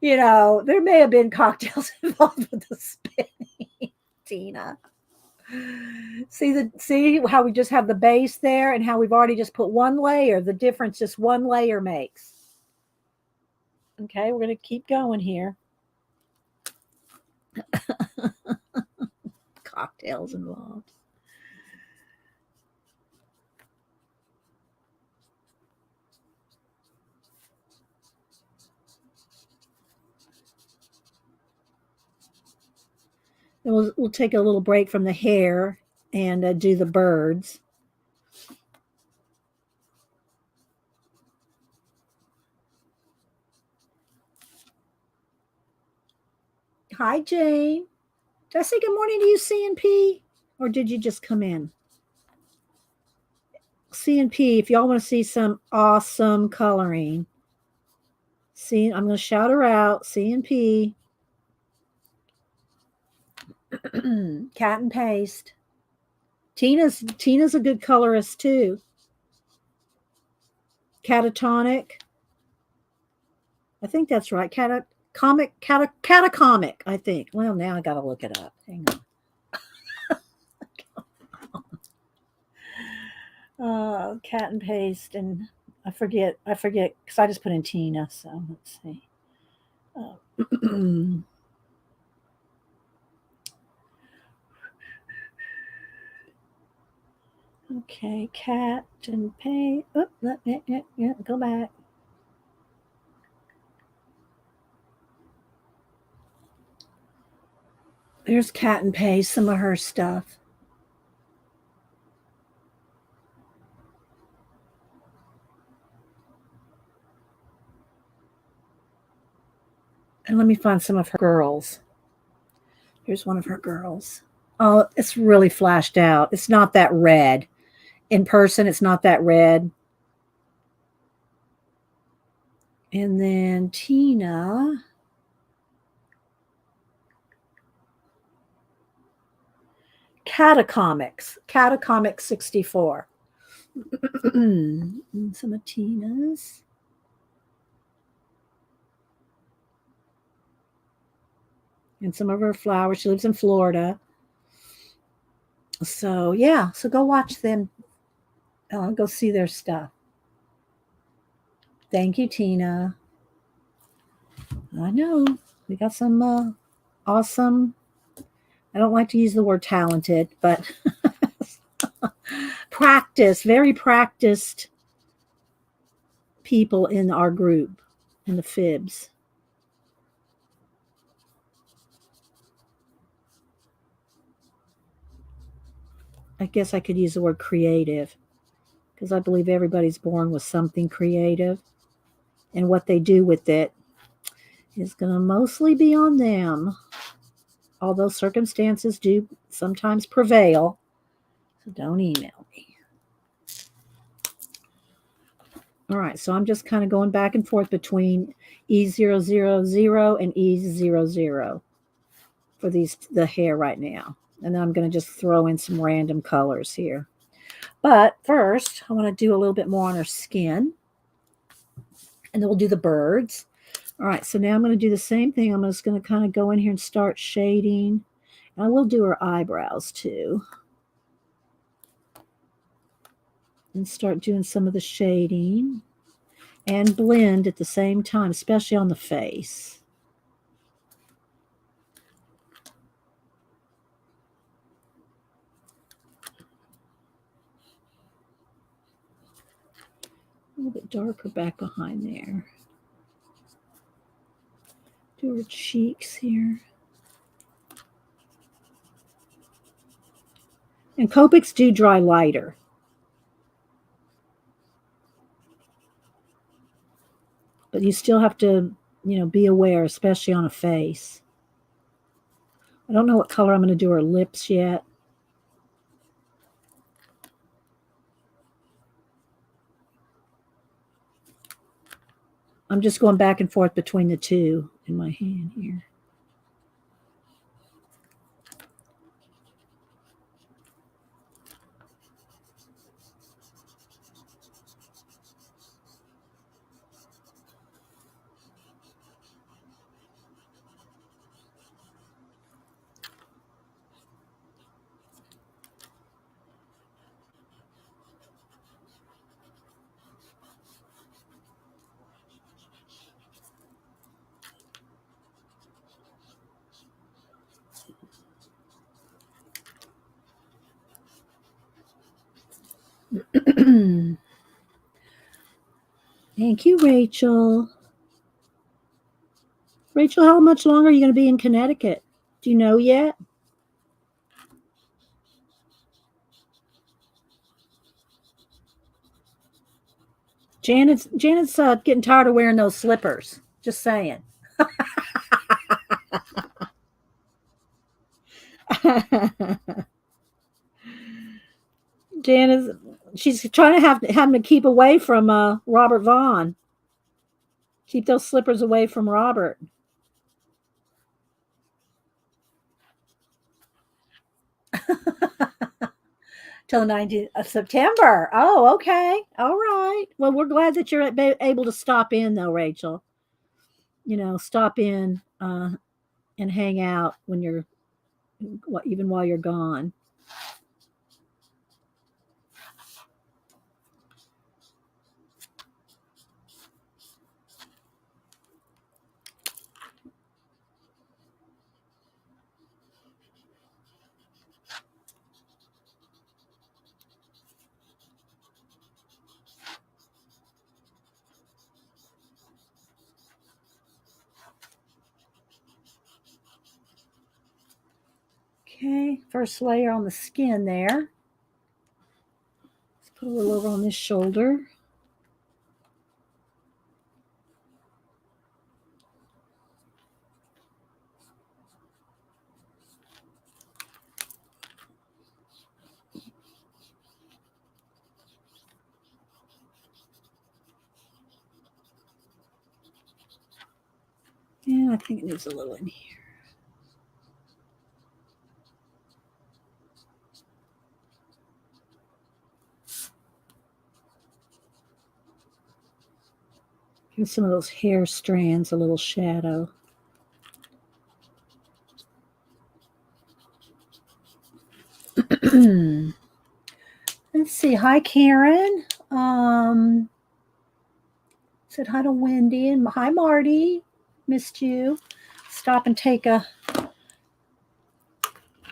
There may have been cocktails involved with the spinning, Tina. See how we just have the base there and how we've already just put one layer, the difference just one layer makes. Okay, we're going to keep going here. Cocktails involved. And we'll take a little break from the hair and do the birds. Hi, Jane. Did I say good morning to you, CNP? Or did you just come in? CNP, if y'all want to see some awesome coloring, see, I'm going to shout her out, CNP. Cat and paste. Tina's a good colorist too. Catatonic. I think that's right. Catacomic, I think. Well, now I got to look it up. Hang on. Cat and paste, and I forget because I just put in Tina. So let's see. Okay, cat and paste. Oh, yeah, go back. There's cat and paste. Some of her stuff. And let me find some of her girls. Here's one of her girls. Oh, it's really flashed out. It's not that red. In person, it's not that red. And then Tina. Catacomics 64. And some of Tina's. And some of her flowers. She lives in Florida. So, yeah. So go watch them. Go see their stuff. Thank you, Tina. I know. We got some awesome. I don't like to use the word talented, but very practiced people in our group, in the Fibs. I guess I could use the word creative because I believe everybody's born with something creative, and what they do with it is going to mostly be on them, although circumstances do sometimes prevail. So don't email me. All right, so I'm just kind of going back and forth between E000 and E00 for the hair right now. And then I'm going to just throw in some random colors here. But first, I want to do a little bit more on her skin. And then we'll do the birds. All right, so now I'm going to do the same thing. I'm just going to kind of go in here and start shading. And I will do her eyebrows too. And start doing some of the shading. And blend at the same time, especially on the face. A little bit darker back behind there. Do her cheeks here. And Copics do dry lighter. But you still have to, be aware, especially on a face. I don't know what color I'm going to do her lips yet. I'm just going back and forth between the two in my hand here. Thank you, Rachel. Rachel, how much longer are you going to be in Connecticut? Do you know yet? Janet's getting tired of wearing those slippers. Just saying. She's trying to have him to keep away from Robert Vaughn. Keep those slippers away from Robert. Till the 19th of September. Oh, okay. All right. Well, we're glad that you're able to stop in, though, Rachel. Stop in and hang out when you're, even while you're gone. Okay, first layer on the skin there. Let's put a little over on this shoulder. Yeah, I think it needs a little in here. Give some of those hair strands a little shadow. Let's see. Hi, Karen. Said hi to Wendy and hi, Marty. Missed you. Stop and take a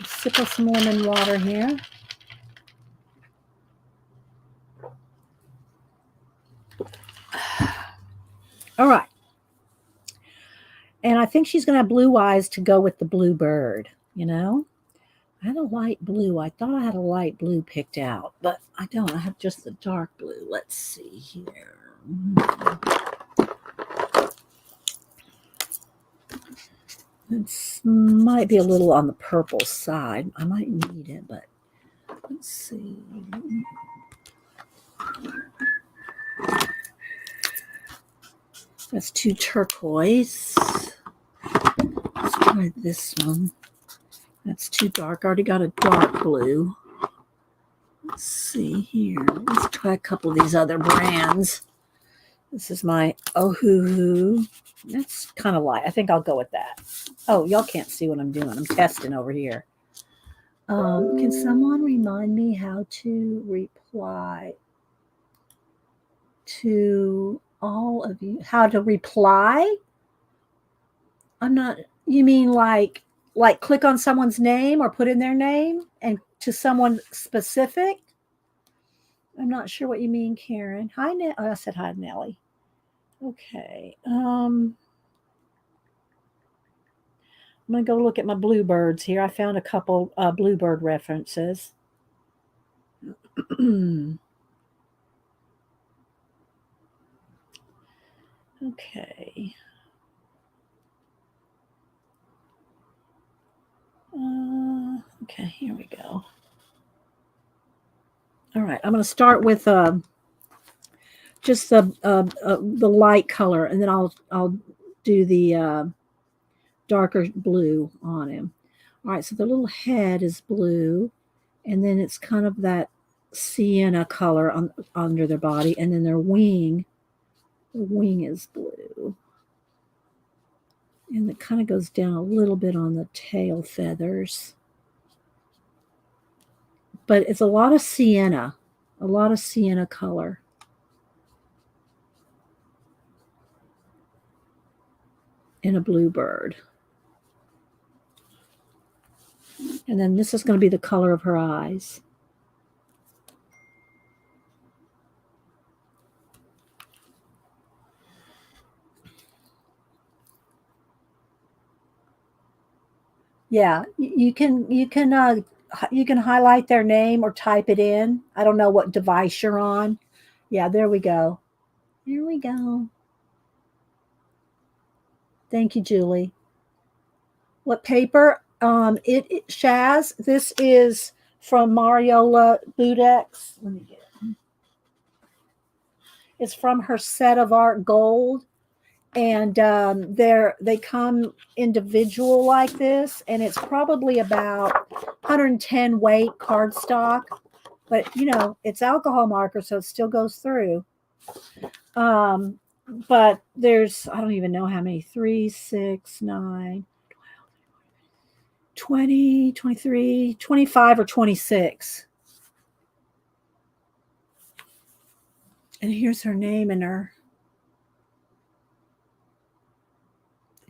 sip of some lemon water here. All right. And I think she's going to have blue eyes to go with the blue bird, I had a light blue. I thought I had a light blue picked out, but I don't. I have just the dark blue. Let's see here. It might be a little on the purple side. I might need it, but let's see. That's too turquoise. Let's try this one. That's too dark. I already got a dark blue. Let's see here. Let's try a couple of these other brands. This is my Ohuhu. That's kind of light. I think I'll go with that. Oh, y'all can't see what I'm doing. I'm testing over here. Can someone remind me how to reply to all of you? How to reply? I'm not. You mean like click on someone's name or put in their name and to someone specific? I'm not sure what you mean, Karen. Hi, oh, I said hi, Nellie. Okay. I'm going to go look at my bluebirds here. I found a couple bluebird references. Okay. Okay, here we go. All right, I'm going to start with just the light color, and then I'll do the darker blue on him. All right, so the little head is blue, and then it's kind of that sienna color under their body, and then their wing. The wing is blue. And it kind of goes down a little bit on the tail feathers. But it's a lot of sienna color. In a bluebird. And then this is going to be the color of her eyes. Yeah, you can highlight their name or type it in. I don't know what device you're on. Yeah, there we go. Here we go. Thank you, Julie. What paper? Shaz, this is from Mariola Budek. Let me get it. It's from her Set of Art Gold. And they come individual like this, and it's probably about 110 weight cardstock. But you know, it's alcohol marker, so it still goes through. Um, but there's, I don't even know how many, 3, 6, 9, 20, 23, 25, or 26. And here's her name and her,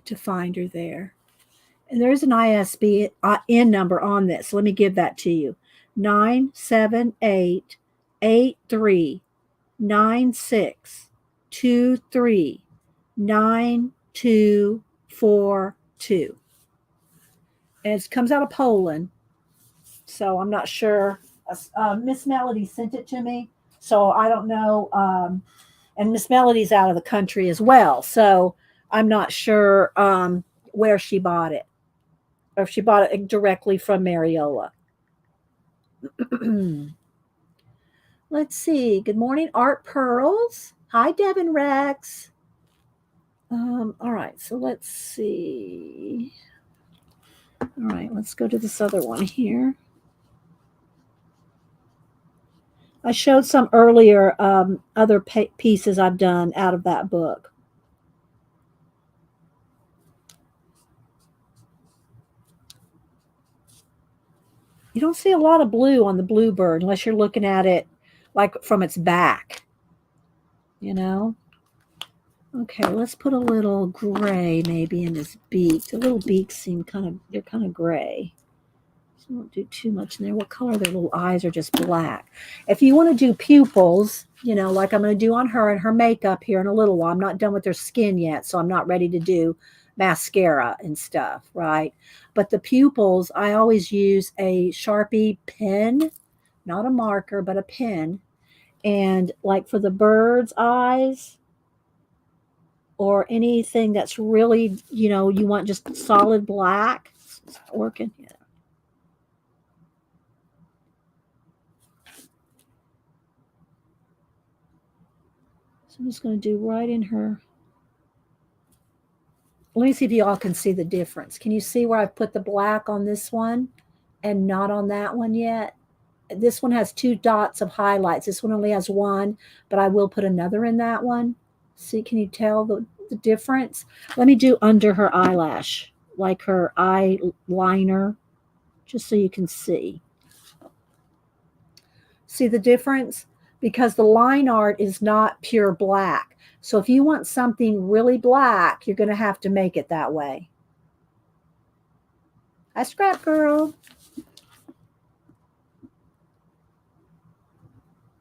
to find her there. And there's an ISBN number on this. Let me give that to you. 978-83-96-23-9242. And it comes out of Poland. So I'm not sure. Miss Melody sent it to me. So I don't know. And Miss Melody's out of the country as well. So I'm not sure where she bought it, or if she bought it directly from Mariola. Let's see. Good morning, Art Pearls. Hi, Devin Rex. All right, so let's see. All right, let's go to this other one here. I showed some earlier other pieces I've done out of that book. You don't see a lot of blue on the bluebird unless you're looking at it like from its back, you know? Okay, let's put a little gray maybe in his beak. The little beaks seem they're kind of gray. So don't do too much in there. What color? Their little eyes are just black. If you want to do pupils, you know, like I'm going to do on her and her makeup here in a little while. I'm not done with their skin yet, so I'm not ready to do mascara and stuff, right? But the pupils, I always use a Sharpie pen, not a marker, but a pen. And like for the bird's eyes, or anything that's really, you know, you want just solid black. It's working. Yeah. So I'm just going to do right in her. Let me see if you all can see the difference. Can you see where I've put the black on this one and not on that one yet? This one has 2 dots of highlights. This one only has 1, but I will put another in that one. See, can you tell the difference? Let me do under her eyelash, like her eyeliner, just so you can see. See the difference? Because the line art is not pure black. So if you want something really black, you're going to have to make it that way. Hi, Scrap Girl.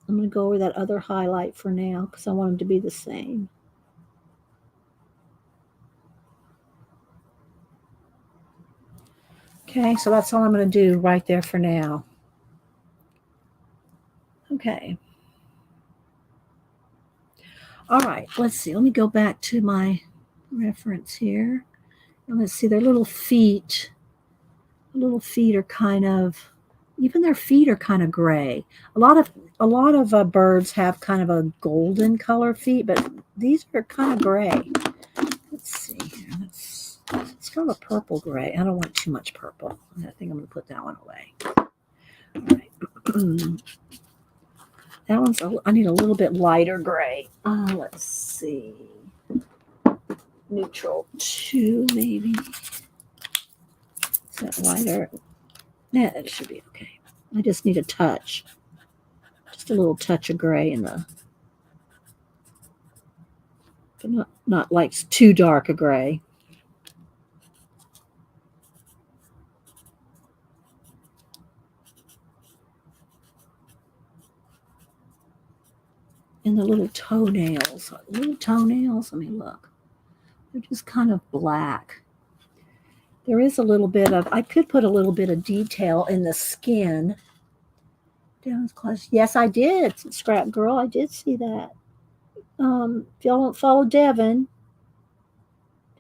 I'm going to go over that other highlight for now because I want them to be the same. Okay, so that's all I'm going to do right there for now. Okay. All right, let's see. Let me go back to my reference here. And let's see, their little feet. Little feet are kind of, even their feet are kind of gray. A lot of birds have kind of a golden color feet, but these are kind of gray. Let's see here. It's kind of a purple gray. I don't want too much purple. I think I'm going to put that one away. All right. That one's, I need a little bit lighter gray. Let's see. Neutral 2, maybe. Is that lighter? Yeah, that should be okay. I just need a touch. Just a little touch of gray in the, but not like too dark a gray. And the little toenails. Let me look. They're just kind of black. There is a little bit of, I could put a little bit of detail in the skin. Down close. Yes, I did, Scrap Girl. I did see that. If y'all don't follow Devin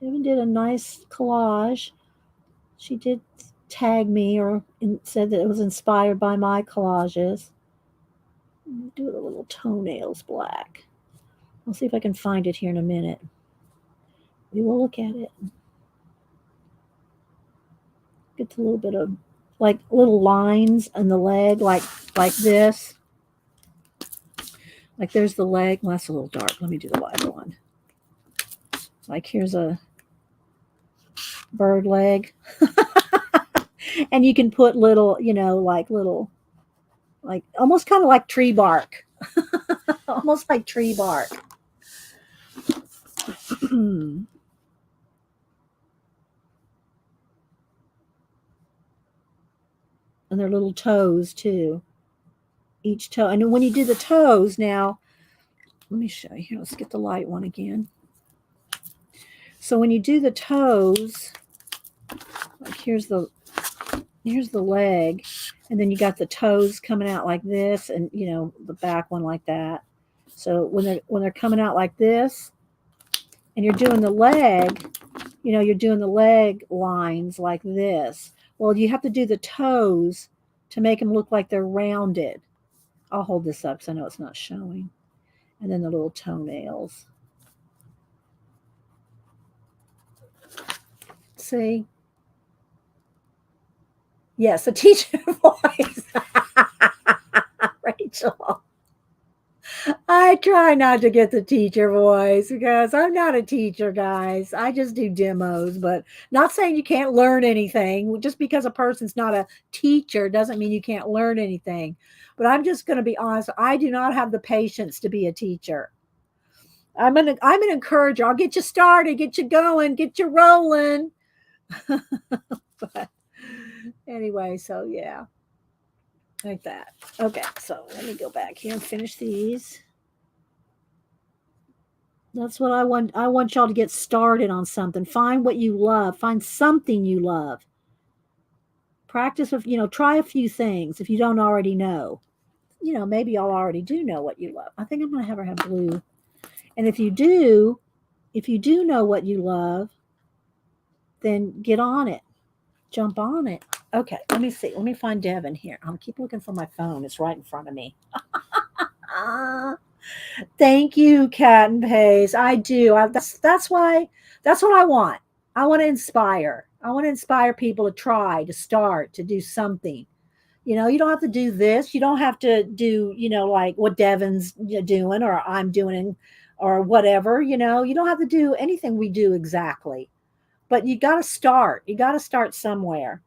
did a nice collage. She did tag me or said that it was inspired by my collages. Do the little toenails black. I'll see if I can find it here in a minute. We will look at it. Get a little bit of like little lines on the leg, like like this. Like there's the leg. Well, that's a little dark. Let me do the lighter one. Like here's a bird leg. And you can put little, like little, like almost kind of like tree bark. Almost like tree bark. And their little toes too. Each toe. And when you do the toes now, let me show you here. Let's get the light one again. So when you do the toes, like here's the leg, and then you got the toes coming out like this, and the back one like that. So when they're coming out like this, and you're doing the leg, you're doing the leg lines like this. Well, you have to do the toes to make them look like they're rounded. I'll hold this up because I know it's not showing. And then the little toenails. See? Yes, a teacher voice. Rachel. I try not to get the teacher voice because I'm not a teacher, guys. I just do demos, but not saying you can't learn anything. Just because a person's not a teacher doesn't mean you can't learn anything. But I'm just going to be honest. I do not have the patience to be a teacher. I'm an encourager. I'll get you started, get you going, get you rolling. But anyway, so yeah. Like that. Okay, so let me go back here and finish these. That's what I want. I want y'all to get started on something. Find what you love. Find something you love. Practice with, try a few things if you don't already know. Maybe y'all already do know what you love. I think I'm going to have her have blue. And if you do know what you love, then get on it. Jump on it. Okay, let me see. Let me find Devin here. I'll keep looking for my phone. It's right in front of me. Thank you, Cat and Pace. I do. That's what I want. I want to inspire. I want to inspire people to try, to start, to do something. You don't have to do this. You don't have to do, like what Devin's doing or I'm doing or whatever. You don't have to do anything we do exactly. But you got to start. You got to start somewhere.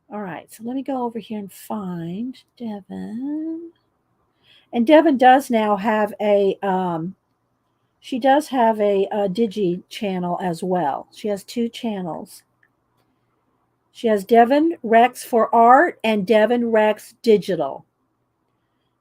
All right. So let me go over here and find Devin. And Devin does now have she does have a Digi channel as well. She has 2 channels. She has Devin Rex for art and Devin Rex digital.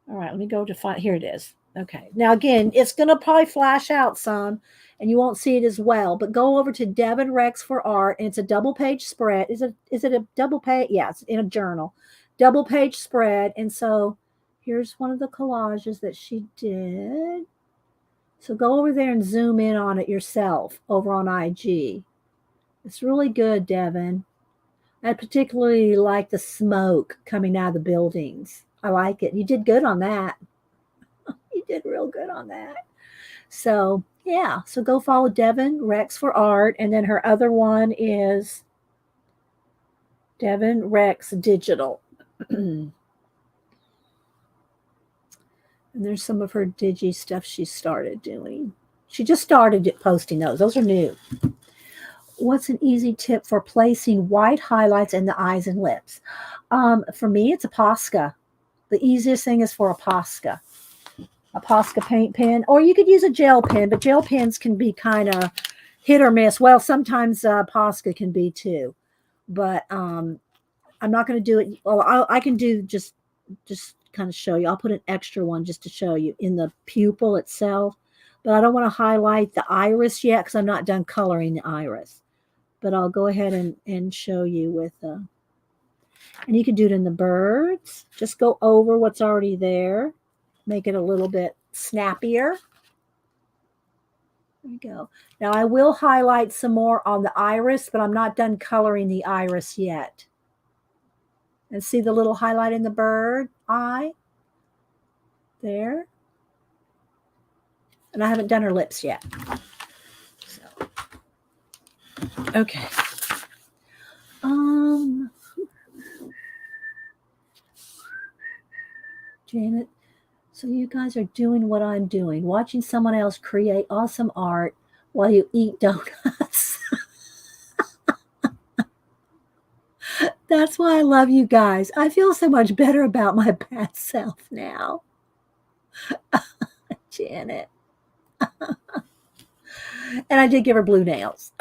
All right, let me go to find. Here it is. Okay. Now again, it's going to probably flash out some, and you won't see it as well. But go over to Devin Rex for art, and it's a double page spread. Is it a double page? Yeah, it's in a journal, double page spread. And so here's one of the collages that she did. So go over there and zoom in on it yourself over on IG. It's really good, Devin. I particularly like the smoke coming out of the buildings. I like it. You did good on that. You did real good on that. So, yeah. So go follow Devin Rex for art. And then her other one is Devin Rex Digital. And there's some of her digi stuff she started doing. She just started posting those. Those are new. What's an easy tip for placing white highlights in the eyes and lips? For me, it's a Posca. The easiest thing is for a Posca paint pen, or you could use a gel pen, but gel pens can be kind of hit or miss. Well, sometimes Posca can be too, but I'm not going to do it. Well, I can do just kind of show you. I'll put an extra one just to show you in the pupil itself, but I don't want to highlight the iris yet because I'm not done coloring the iris. But I'll go ahead and show you with, and you can do it in the birds. Just go over what's already there. Make it a little bit snappier. There we go. Now I will highlight some more on the iris, but I'm not done coloring the iris yet. And see the little highlight in the bird eye? There. And I haven't done her lips yet. So. Okay. Janet, so you guys are doing what I'm doing, watching someone else create awesome art while you eat donuts. That's why I love you guys. I feel so much better about my bad self now. Janet. And I did give her blue nails.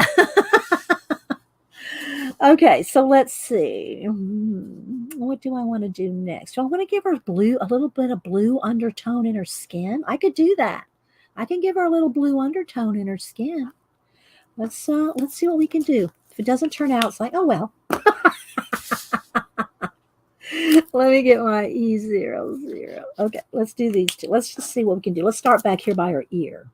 Okay, so let's see. What do I want to do next? Do I want to give her blue, a little bit of blue undertone in her skin? I could do that. I can give her a little blue undertone in her skin. Let's see what we can do. If it doesn't turn out, it's like, oh well. Let me get my E00. Okay, let's do these two. Let's just see what we can do. Let's start back here by her ear.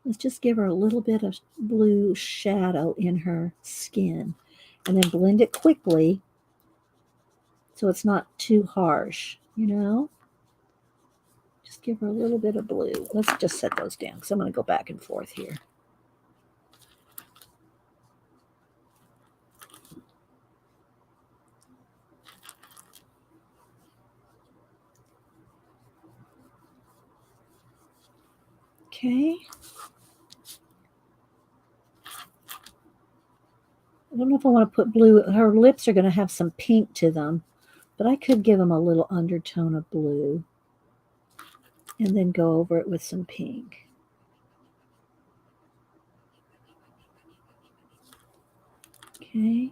Let's just give her a little bit of blue shadow in her skin and then blend it quickly so it's not too harsh, you know? Just give her a little bit of blue. Let's just set those down because I'm going to go back and forth here. Okay. I don't know if I want to put blue. Her lips are going to have some pink to them, but I could give them a little undertone of blue and then go over it with some pink. Okay.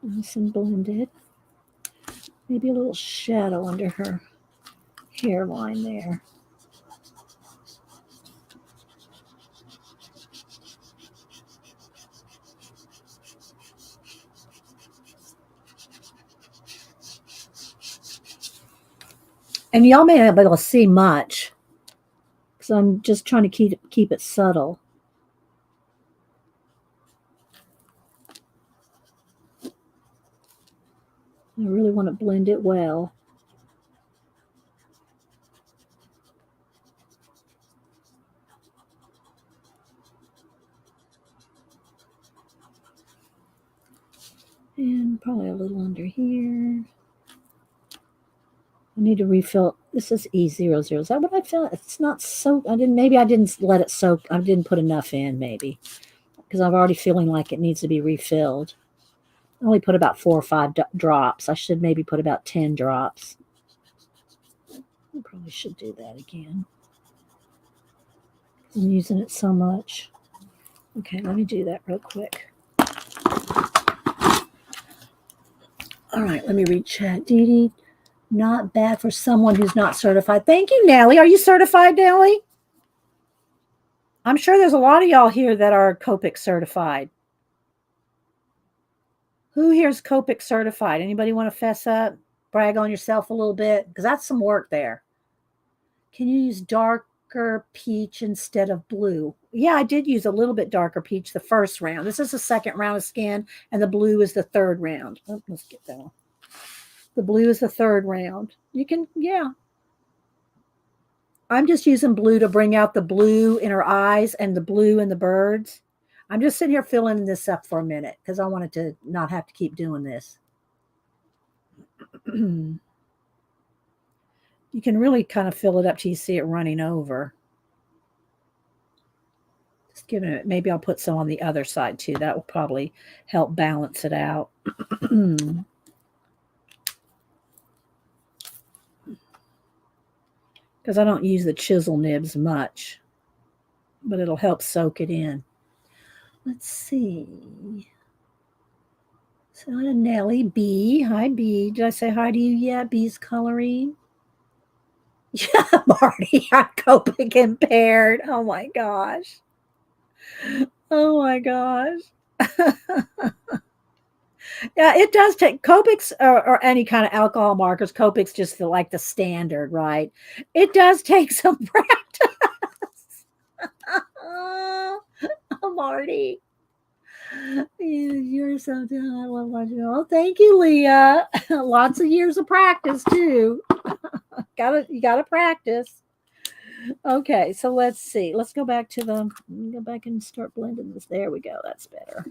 Nice and blended. Maybe a little shadow under her hairline there. And y'all may not be able to see much because I'm just trying to keep it subtle. I really want to blend it well. And probably a little under here. I need to refill. This is E00. Is that what I felt? It's not soaked. Maybe I didn't let it soak. I didn't put enough in, maybe. Because I'm already feeling like it needs to be refilled. I only put about 4 or 5 drops. I should maybe put about 10 drops. I probably should do that again. I'm using it so much. Okay, let me do that real quick. All right, let me read chat. Dee Dee, not bad for someone who's not certified. Thank you, Nellie. Are you certified, Nellie? I'm sure there's a lot of y'all here that are Copic certified. Who here is Copic certified? Anybody want to fess up? Brag on yourself a little bit? Because that's some work there. Can you use darker peach instead of blue? Yeah, I did use a little bit darker peach the first round. This is the second round of skin, and the blue is the third round. Oh, let's get that one. The blue is the third round. You can, yeah. I'm just using blue to bring out the blue in her eyes and the blue in the birds. I'm just sitting here filling this up for a minute because I wanted to not have to keep doing this. You can really kind of fill it up till you see it running over. Just giving it, maybe I'll put some on the other side too. That will probably help balance it out. Because I don't use the chisel nibs much, but it'll help soak it in. Let's see. So Nellie B. Hi, B. Did I say hi to you yet? B's coloring. Yeah, Marty, I'm Copic impaired. Oh my gosh. Oh my gosh. Yeah, it does take Copics or any kind of alcohol markers. Copic's just like the standard, right? It does take some practice. Oh, Marty. You're so good. I love watching you. Oh, thank you, Leah. Lots of years of practice too. You gotta practice. Okay, so let's see. Let's go back to the, go back and start blending this. There we go. That's better.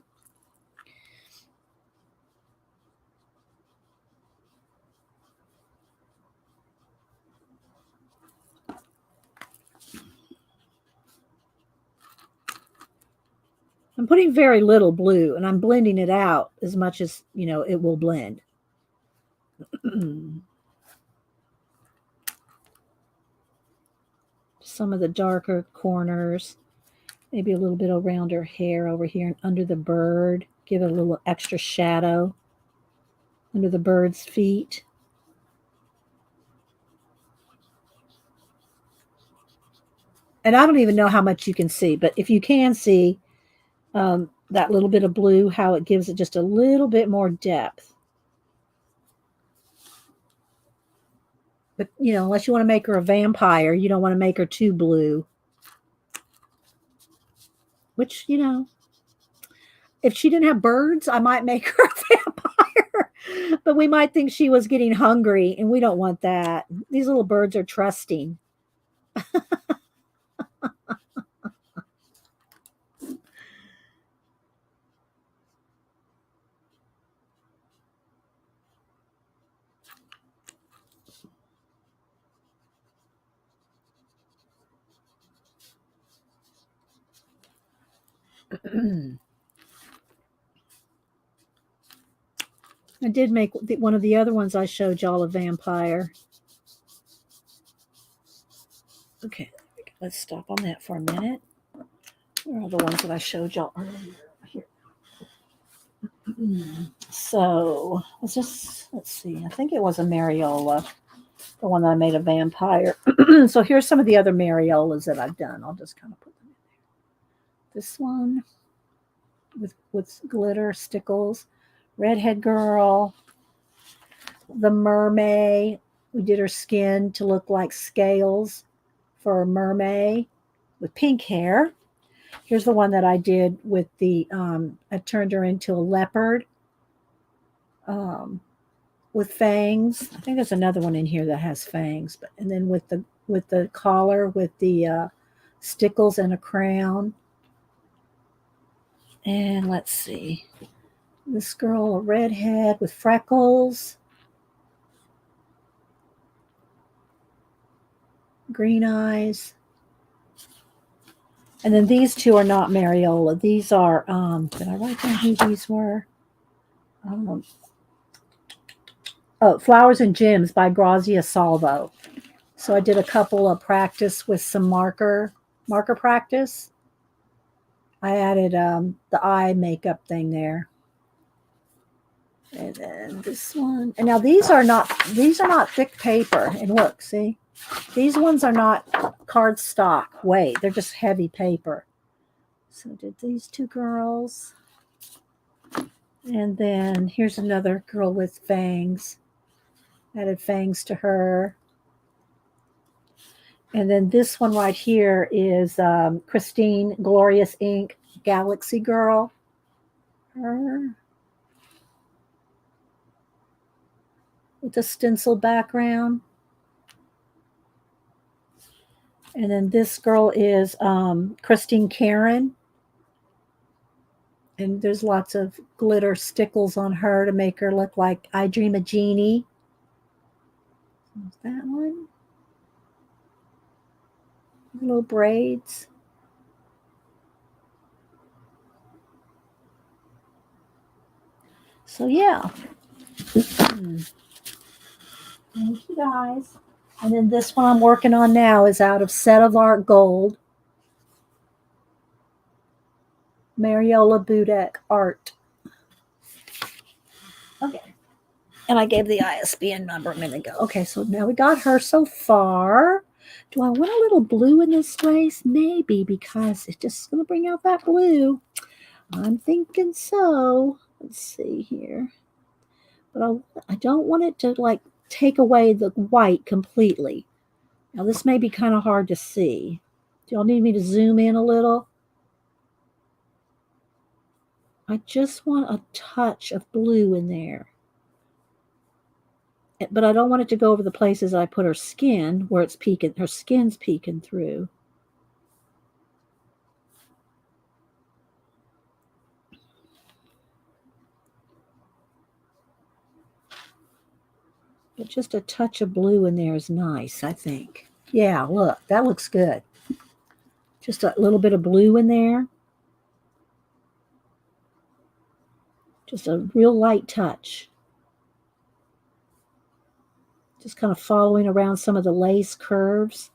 I'm putting very little blue and I'm blending it out as much as, it will blend. Some of the darker corners, maybe a little bit around her hair over here and under the bird. Give it a little extra shadow under the bird's feet. And I don't even know how much you can see, but if you can see that little bit of blue, how it gives it just a little bit more depth. But, unless you want to make her a vampire, you don't want to make her too blue. Which, if she didn't have birds, I might make her a vampire. But we might think she was getting hungry, and we don't want that. These little birds are trusting. I did make one of the other ones I showed y'all a vampire. Okay, let's stop on that for a minute. Where are the ones that I showed y'all earlier? Here. So let's see. I think it was a Mariola, the one that I made a vampire. So here's some of the other Mariolas that I've done. I'll just kind of put them in there. This one with glitter stickles, redhead girl, the mermaid. We did her skin to look like scales for a mermaid with pink hair. Here's the one that I did with the, I turned her into a leopard with fangs. I think there's another one in here that has fangs, but and then with the collar with the stickles and a crown. And let's see, this girl, a redhead with freckles, green eyes. And then these two are not Mariola. These are, did I write down who these were? Flowers and Gems by Grazia Salvo. So I did a couple of practice with some marker practice. I added the eye makeup thing there. And then this one. And now these are not thick paper. And look, see? These ones are not cardstock weight. They're just heavy paper. So I did these two girls. And then here's another girl with fangs. Added fangs to her. And then this one right here is Christine Glorious Ink Galaxy Girl. Her. With a stencil background. And then this girl is Christine Karen. And there's lots of glitter stickles on her to make her look like I Dream a Genie. That one. Little braids. So yeah. Thank you guys. And then this one I'm working on now is out of Set of Art Gold. Mariola Budek Art. Okay. And I gave the ISBN number a minute ago. Okay, so now we got her so far. Do I want a little blue in this place? Maybe, because it's just going to bring out that blue. I'm thinking so. Let's see here. But I don't want it to like take away the white completely. Now this may be kind of hard to see. Do y'all need me to zoom in a little? I just want a touch of blue in there. but I don't want it to go over the places I put her skin where it's peeking, her skin's peeking through. But just a touch of blue in there is nice, I think. Yeah, look, that looks good. Just a little bit of blue in there. Just a real light touch. Just kind of following around some of the lace curves.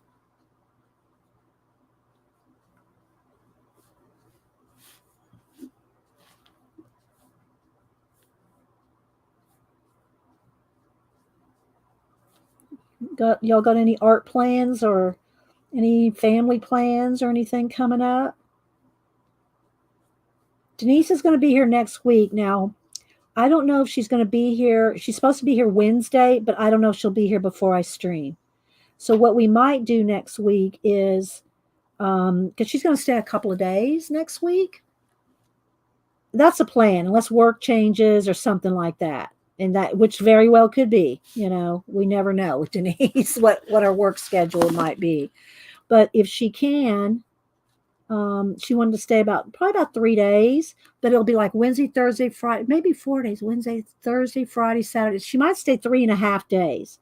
Y'all got any art plans or any family plans or anything coming up? Denise is going to be here next week. Now, I don't know if she's going to be here. She's supposed to be here Wednesday, but I don't know if she'll be here before I stream. So what we might do next week is, because she's going to stay a couple of days next week. That's a plan, unless work changes or something like that. And that, which very well could be, we never know with Denise what her work schedule might be. But if she can, she wanted to stay probably about 3 days, but it'll be like Wednesday, Thursday, Friday, maybe 4 days, Wednesday, Thursday, Friday, Saturday. She might stay 3.5 days,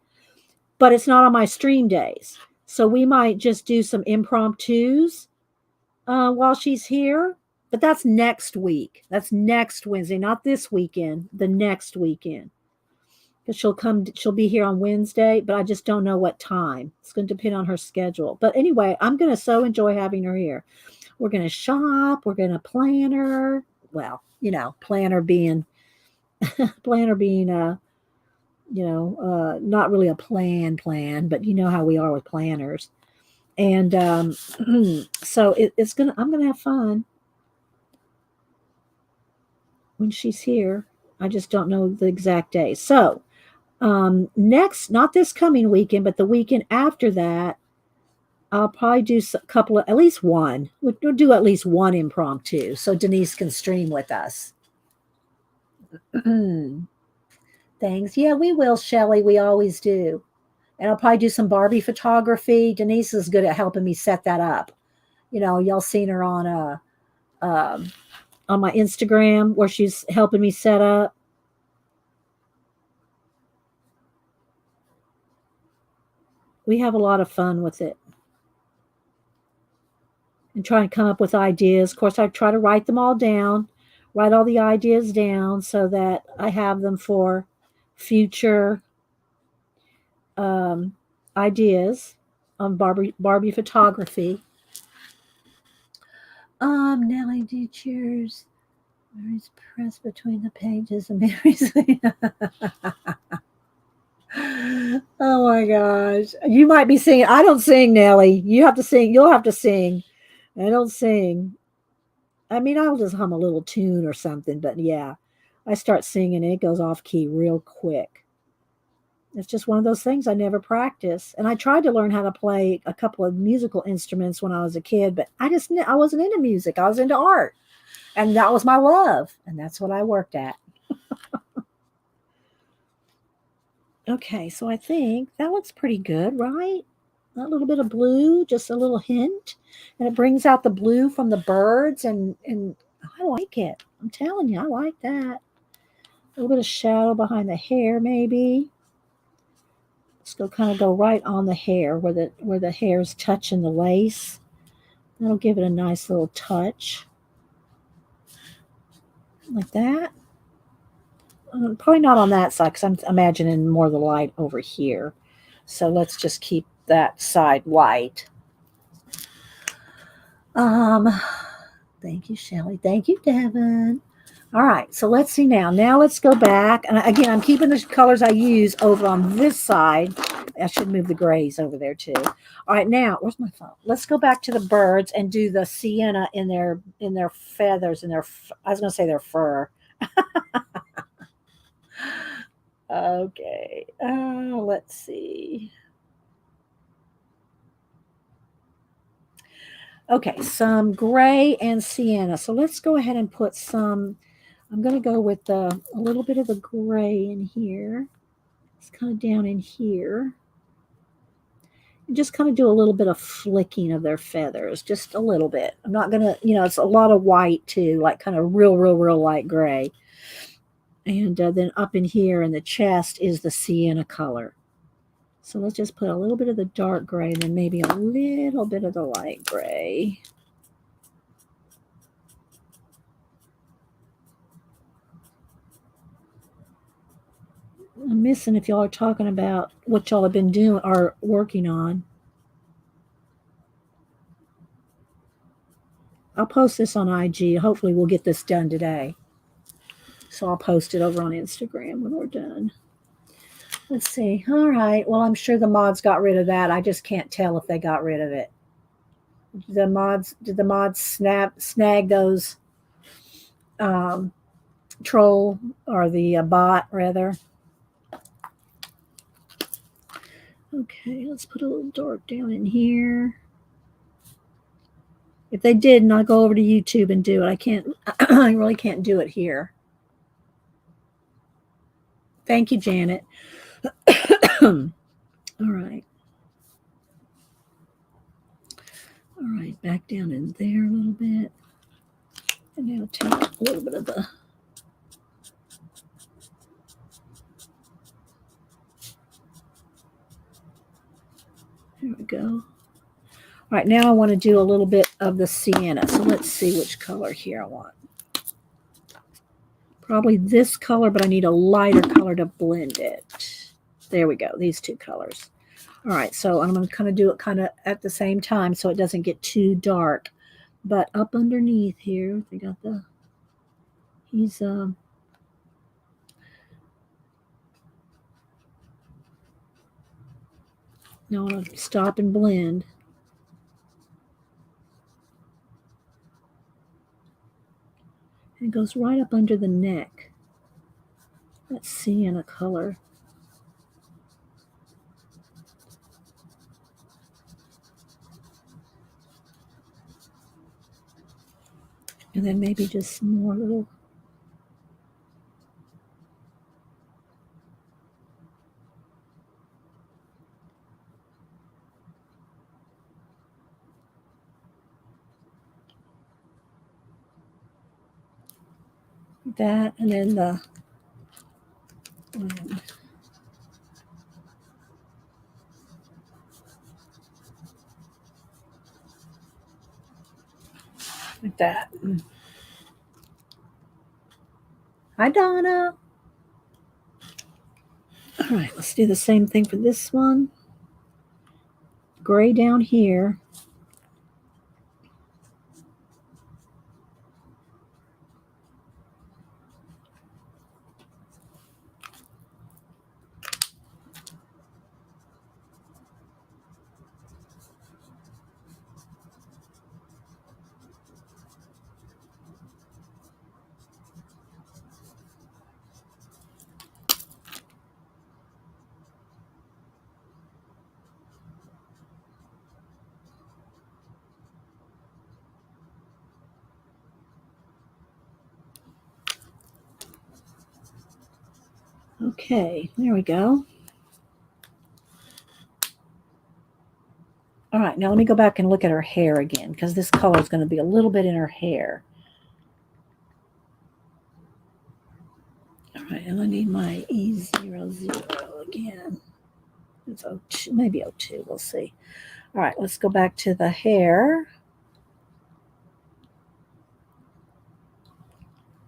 but it's not on my stream days. So we might just do some impromptus while she's here. But that's next week. That's next Wednesday, not this weekend, the next weekend. Because she'll be here on Wednesday, but I just don't know what time. It's going to depend on her schedule. But anyway, I'm going to so enjoy having her here. We're going to shop. We're going to plan her. Well, planner being, not really a plan, but you know how we are with planners. And so I'm going to have fun when she's here. I just don't know the exact day. So next, not this coming weekend, but the weekend after that, I'll probably do a couple of, at least one. We'll do at least one impromptu so Denise can stream with us. Thanks. Yeah, we will, Shelly. We always do. And I'll probably do some Barbie photography. Denise is good at helping me set that up. Y'all seen her on my Instagram where she's helping me set up. We have a lot of fun with it. And try and come up with ideas. Of course, I try to write them all down, write all the ideas down so that I have them for future ideas on Barbie photography. Nellie, do cheers. Mary's press between the pages and Mary's. Oh my gosh. You might be singing. I don't sing, Nellie. You have to sing. You'll have to sing. I don't sing. I mean, I'll just hum a little tune or something, but yeah, I start singing and it goes off key real quick. It's just one of those things I never practice. And I tried to learn how to play a couple of musical instruments when I was a kid, but I wasn't into music. I was into art. And that was my love. And that's what I worked at. Okay, so I think that looks pretty good, right? A little bit of blue, just a little hint. And it brings out the blue from the birds. And I like it. I'm telling you, I like that. A little bit of shadow behind the hair, maybe. Let's kind of go right on the hair where the hair is touching the lace. That'll give it a nice little touch. Like that. Probably not on that side because I'm imagining more of the light over here. So let's just keep that side white. Thank you, Shelly. Thank you, Devin. All right, so let's see now. Now let's go back. And again, I'm keeping the colors I use over on this side. I should move the grays over there too. All right, now, where's my phone? Let's go back to the birds and do the sienna in their feathers, I was going to say their fur. Okay, let's see. Okay, some gray and sienna. So let's go ahead and put some, I'm going to go with a little bit of the gray in here. It's kind of down in here. And just kind of do a little bit of flicking of their feathers, just a little bit. I'm not going to, it's a lot of white too, like kind of real light gray. And then up in here in the chest is the sienna color. So let's just put a little bit of the dark gray and then maybe a little bit of the light gray. I'm missing if y'all are talking about what y'all have been doing or working on. I'll post this on IG. Hopefully we'll get this done today. So I'll post it over on Instagram when we're done. Let's see. All right. Well, I'm sure the mods got rid of that. I just can't tell if they got rid of it. Did the mods snag those troll or the bot rather? Okay, let's put a little dark down in here. If they didn't, I'll go over to YouTube and do it. I can't. I really can't do it here. Thank you, Janet. All right. All right, back down in there a little bit. And now take a little bit of the there we go. All right, now I want to do a little bit of the sienna. So let's see which color here I want. Probably this color, but I need a lighter color to blend it. There we go, these two colors. All right, so I'm going to kind of do it kind of at the same time so it doesn't get too dark. But up underneath here, they got the, he's, now I want to stop and blend. It goes right up under the neck. That sienna color. And then maybe just some more little. That, and then the. Like that. Hi, Donna. All right, let's do the same thing for this one. Gray down here. Okay, there we go. All right, now let me go back and look at her hair again because this color is going to be a little bit in her hair. All right, and I need my E00 again. It's 02, maybe 02, we'll see. All right, let's go back to the hair.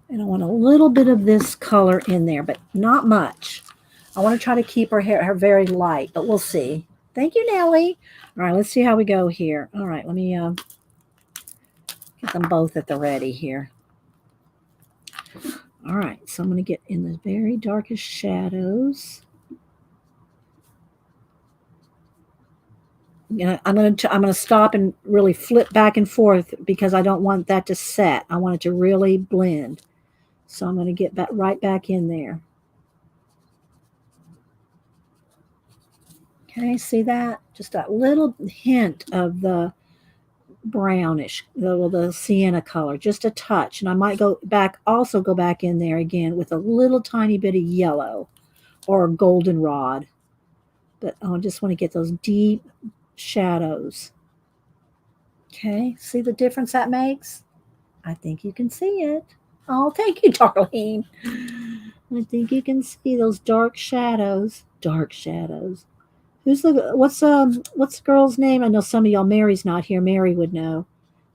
And I want a little bit of this color in there, but not much. I want to try to keep her hair very light, but we'll see. Thank you, Nellie. All right, let's see how we go here. All right, let me get them both at the ready here. All right, so I'm going to get in the very darkest shadows. I'm going to stop and really flip back and forth because I don't want that to set. I want it to really blend. So I'm going to get right back in there. Okay, see that? Just that little hint of the brownish, the sienna color, just a touch. And I might also go back in there again with a little tiny bit of yellow. or goldenrod. But I just want to get those deep shadows. Okay, see the difference that makes? I think you can see it. Oh, thank you, Darlene. I think you can see those dark shadows. Dark shadows. What's the girl's name? I know some of y'all. Mary's not here. Mary would know.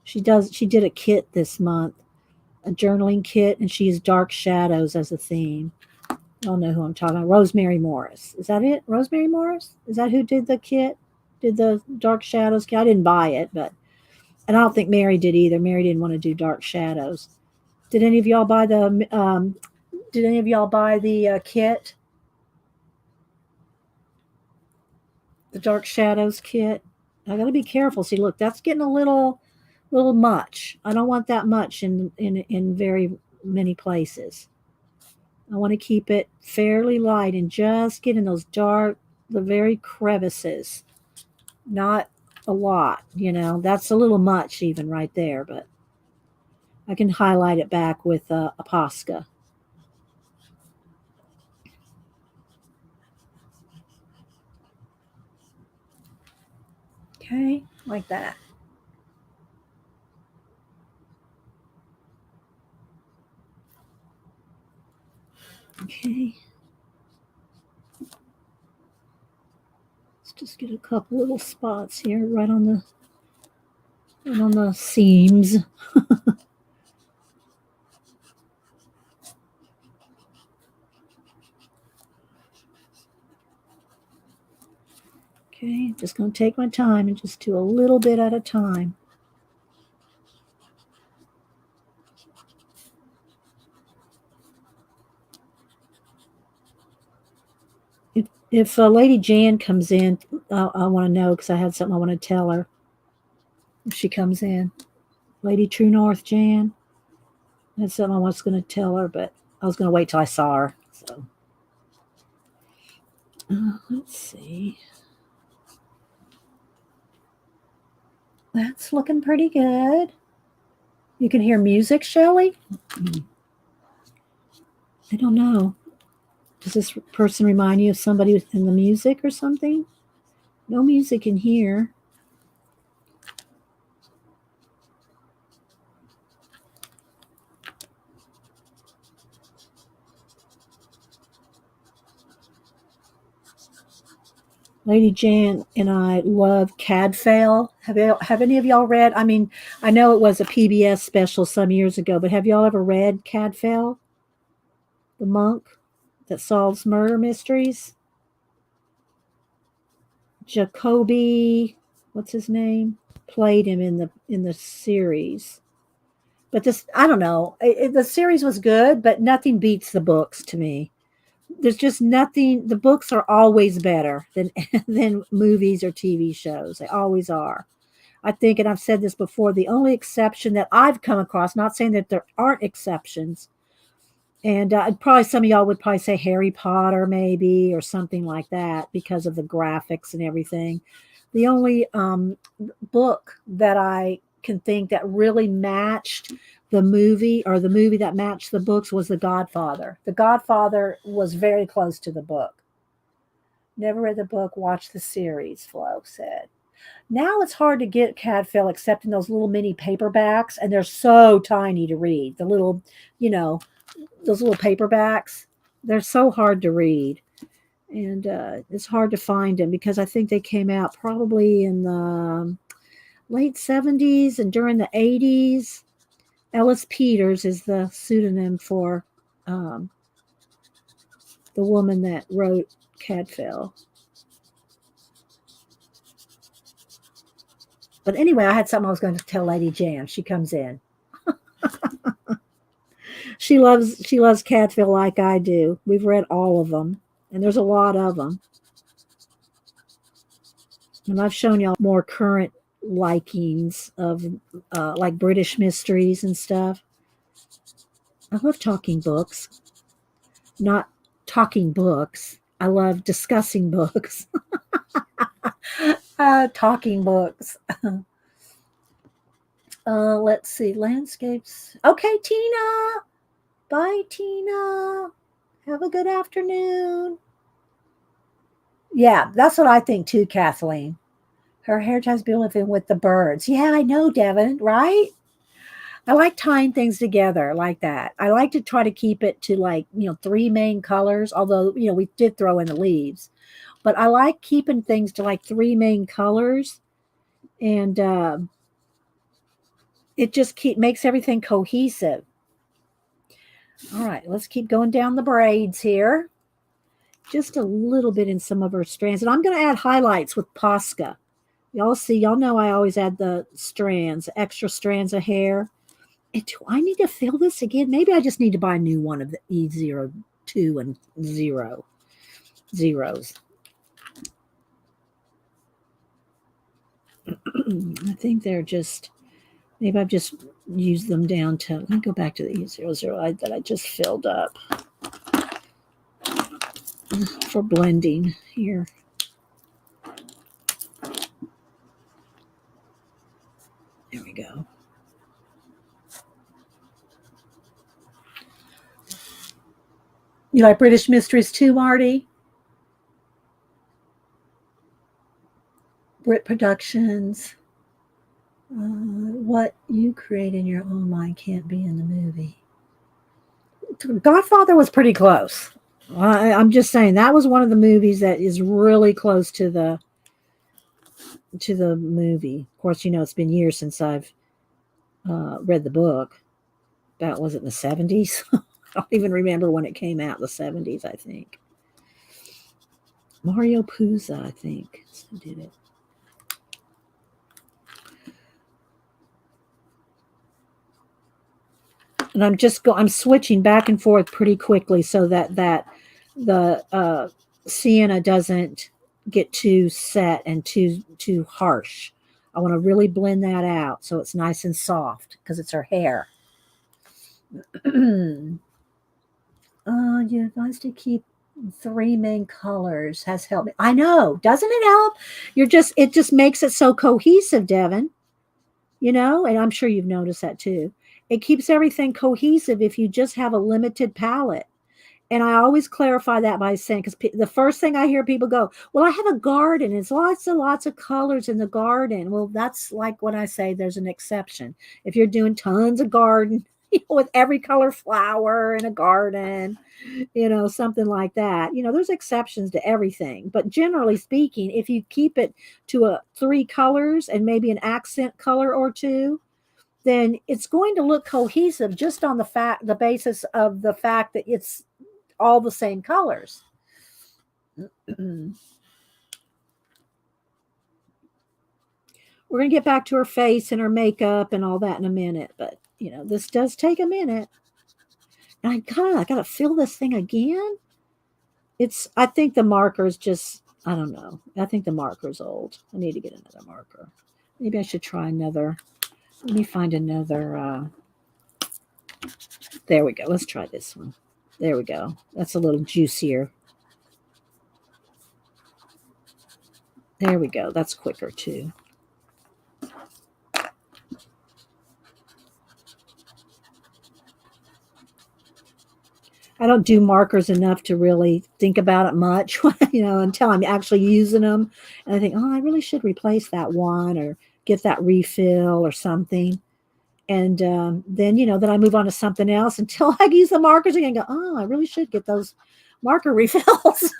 She did a kit this month, a journaling kit, and she used dark shadows as a theme. Y'all know who I'm talking about. Rosemary Morris. Is that it? Rosemary Morris? Is that who did the kit? Did the dark shadows kit? I didn't buy it, but and I don't think Mary did either. Mary didn't want to do dark shadows. Did any of y'all buy the kit? The dark shadows kit? I got to be careful. See, look, that's getting a little much. I don't want that much in very many places. I want to keep it fairly light and just get in those dark, the very crevices. Not a lot, That's a little much even right there, but I can highlight it back with a Posca. Okay, like that. Okay. Let's just get a couple little spots here right on the seams. Okay, just going to take my time and just do a little bit at a time. If Lady Jan comes in, I want to know because I had something I want to tell her. If she comes in, Lady True North Jan, I had something I was going to tell her, but I was going to wait till I saw her. So let's see. That's looking pretty good. You can hear music, Shelley? I don't know. Does this person remind you of somebody in the music or something? No music in here. Lady Jan and I love Cadfael. Have any of y'all read? I mean, I know it was a PBS special some years ago, but have y'all ever read Cadfael, the monk that solves murder mysteries? Jacoby, what's his name? Played him in the series. But this, I don't know. The series was good, but nothing beats the books to me. There's just nothing. The books are always better than than movies or TV shows. They always are. I think, and I've said this before, the only exception that I've come across, not saying that there aren't exceptions, and probably some of y'all would probably say Harry Potter, maybe, or something like that because of the graphics and everything. The only book that I can think that really matched the movie or the movie that matched the books was The Godfather. The Godfather was very close to the book. Never read the book, watched the series, Flo said. Now it's hard to get Cadfael except in those little mini paperbacks, and they're so tiny to read. The little, you know, those little paperbacks, they're so hard to read. And it's hard to find them because I think they came out probably in the late 70s and during the 80s. Ellis Peters is the pseudonym for um, the woman that wrote Cadfael. But anyway, I had something I was going to tell Lady Jan. She comes in. She loves Cadfael like I do. We've read all of them, and there's a lot of them. And I've shown y'all more current likings of like British mysteries and stuff. I love talking books, not talking books. I love discussing books. Talking books. Let's see. Landscapes. Okay, Tina. Bye, Tina. Have a good afternoon. Yeah, that's what I think too, Kathleen. Her hair ties be living with the birds. Yeah, I know, Devin, right? I like tying things together like that. I like to try to keep it to like, three main colors, although, we did throw in the leaves. But I like keeping things to like three main colors, and it just makes everything cohesive. All right, let's keep going down the braids here. Just a little bit in some of her strands. And I'm going to add highlights with Posca. Y'all know I always add the strands, extra strands of hair. And do I need to fill this again? Maybe I just need to buy a new one of the E02 and zeros. I think they're just, maybe I've just used them down to, let me go back to the E00 that I just filled up for blending here. There we go. You like British Mysteries too, Marty? Brit Productions. What you create in your own mind can't be in the movie. Godfather was pretty close. I'm just saying that was one of the movies that is really close to the movie. Of course, it's been years since I've read the book. That was it in the 70s. I don't even remember when it came out. The 70s, I think. Mario Puzo, I think, did it. And I'm switching back and forth pretty quickly so that the sienna doesn't get too set and too harsh. I want to really blend that out so it's nice and soft because it's her hair. You guys to keep three main colors has helped me. I know, doesn't it help? It just makes it so cohesive, Devin. And I'm sure you've noticed that too. It keeps everything cohesive if you just have a limited palette. And I always clarify that by saying, because the first thing I hear people go, well, I have a garden. It's lots of colors in the garden. Well, that's like when I say there's an exception. If you're doing tons of garden, with every color flower in a garden, something like that. There's exceptions to everything. But generally speaking, if you keep it to three colors and maybe an accent color or two, then it's going to look cohesive just on the basis of the fact that it's all the same colors. We're going to get back to her face and her makeup and all that in a minute, but this does take a minute. And I gotta fill this thing again. I think the marker's just, I don't know. I think the marker's old. I need to get another marker. Maybe I should try another. Let me find another. There we go. Let's try this one. There we go. That's a little juicier. There we go. That's quicker too. I don't do markers enough to really think about it much, until I'm actually using them. And I think, oh, I really should replace that one or get that refill or something. And then, then I move on to something else until I use the markers again and go, oh, I really should get those marker refills.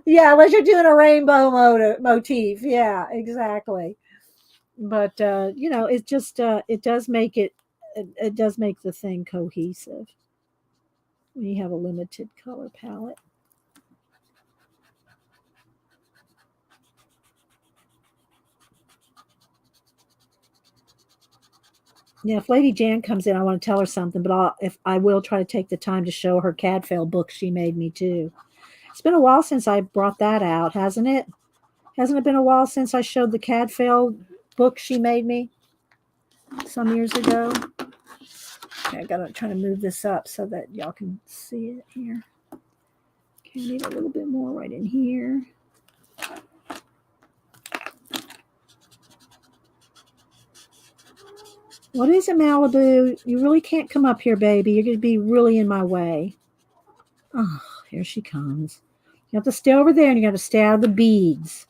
Yeah, unless you're doing a rainbow motif. Yeah, exactly. But, it just, it does make it does make the thing cohesive when you have a limited color palette. Yeah, if Lady Jan comes in, I want to tell her something, but I will try to take the time to show her Cadfael book she made me too. It's been a while since I brought that out, hasn't it? Hasn't it been a while since I showed the Cadfael book she made me some years ago? Okay, I gotta try to move this up so that y'all can see it here. Okay, I need a little bit more right in here. What is it, Malibu? You really can't come up here, baby. You're going to be really in my way. Oh, here she comes. You have to stay over there and you have to stay out of the beads.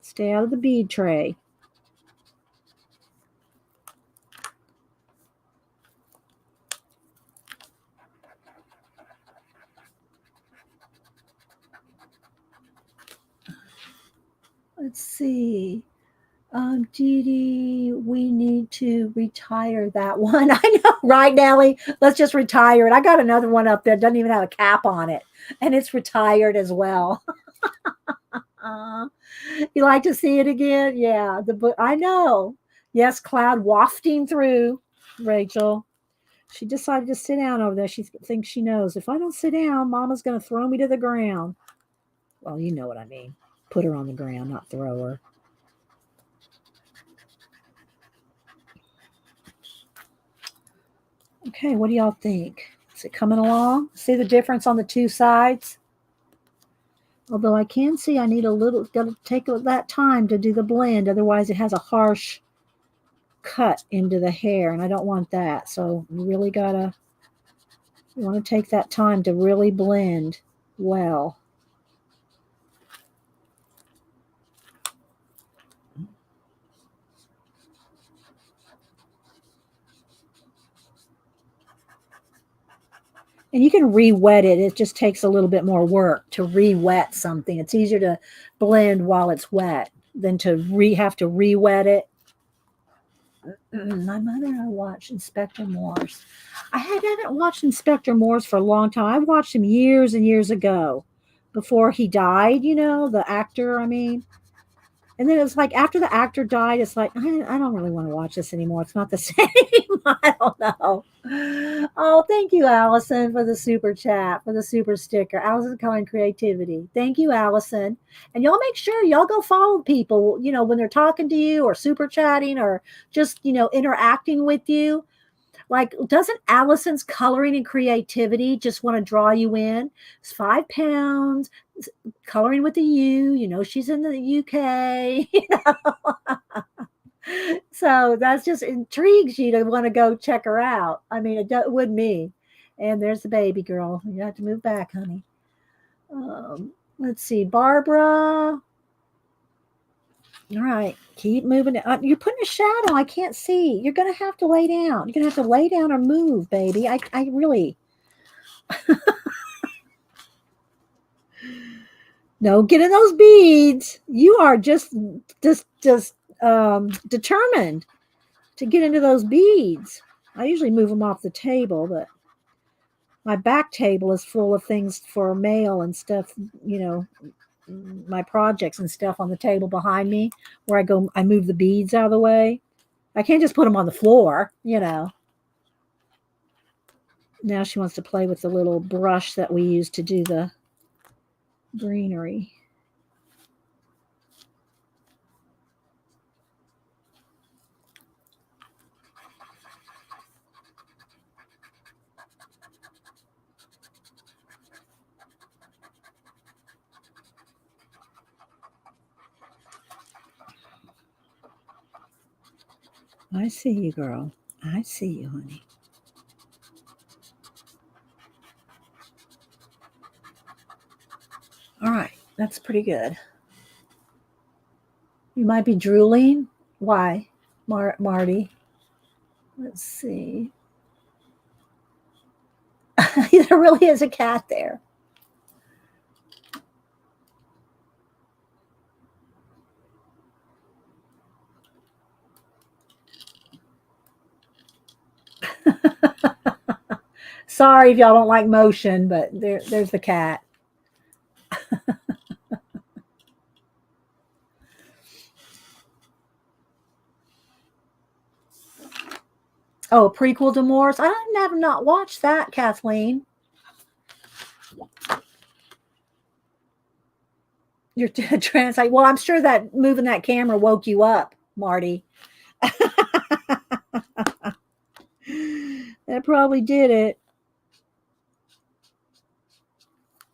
Stay out of the bead tray. Let's see. Dee Dee, we need to retire that one. I know, right, Nellie? Let's just retire it. I got another one up there. Doesn't even have a cap on it, and it's retired as well. uh, you like to see it again? Yeah, the book. I know. Yes, cloud wafting through. Rachel, she decided to sit down over there. She thinks she knows. If I don't sit down, Mama's going to throw me to the ground. Well, you know what I mean. Put her on the ground, not throw her. Okay, what do y'all think? Is it coming along? See the difference on the two sides? Although I can see I need a little, got to take that time to do the blend. Otherwise, it has a harsh cut into the hair, and I don't want that. So you really you want to take that time to really blend well. And you can re-wet it. It just takes a little bit more work to re-wet something. It's easier to blend while it's wet than to have to re-wet it. My mother and I watched Inspector Morse. I haven't watched Inspector Morse for a long time. I watched him years and years ago before he died, the actor, I mean. And then it's like after the actor died, it's like, I don't really want to watch this anymore. It's not the same. I don't know. Oh, thank you, Allison, for the super chat, for the super sticker. Allison calling creativity. Thank you, Allison. And y'all make sure y'all go follow people, when they're talking to you or super chatting or just, interacting with you. Like, doesn't Allison's coloring and creativity just want to draw you in? It's 5 pounds, coloring with a U. She's in the UK. So that's just intrigues you to want to go check her out. I mean, it would me. And there's the baby girl. You have to move back, honey. Let's see, Barbara. All right, keep moving. You're putting a shadow. I can't see. You're going to have to lay down. You're going to have to lay down or move, baby. I really. No, get in those beads. You are just determined to get into those beads. I usually move them off the table, but my back table is full of things for mail and stuff, my projects and stuff on the table behind me where I move the beads out of the way. I can't just put them on the floor. Now she wants to play with the little brush that we use to do the greenery. I see you, girl. I see you, honey. All right, that's pretty good. You might be drooling. Why, Marty? Let's see. There really is a cat there. Sorry if y'all don't like motion, but there's the cat. Oh, a prequel to Morse. I have not watched that, Kathleen. You're translate. Well, I'm sure that moving that camera woke you up, Marty. That probably did it.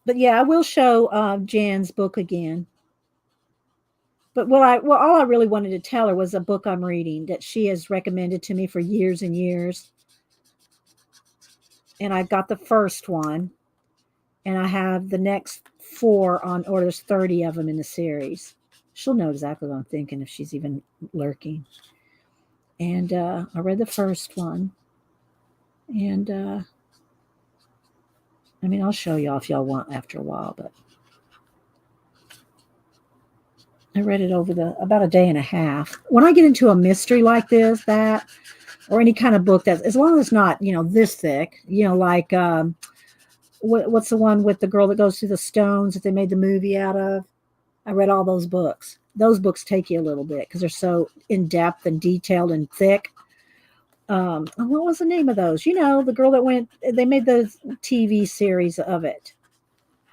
But yeah, I will show Jan's book again. But all I really wanted to tell her was a book I'm reading that she has recommended to me for years and years. And I got the first one, and I have the next 4 on, or there's 30 of them in the series. She'll know exactly what I'm thinking if she's even lurking. And I read the first one. And I mean, I'll show y'all if y'all want after a while, but I read it over about a day and a half. When I get into a mystery like this, or any kind of book that, as long as it's not, this thick, like what's the one with the girl that goes through the stones that they made the movie out of? I read all those books. Those books take you a little bit because they're so in depth and detailed and thick. What was the name of those? The girl that they made the TV series of it,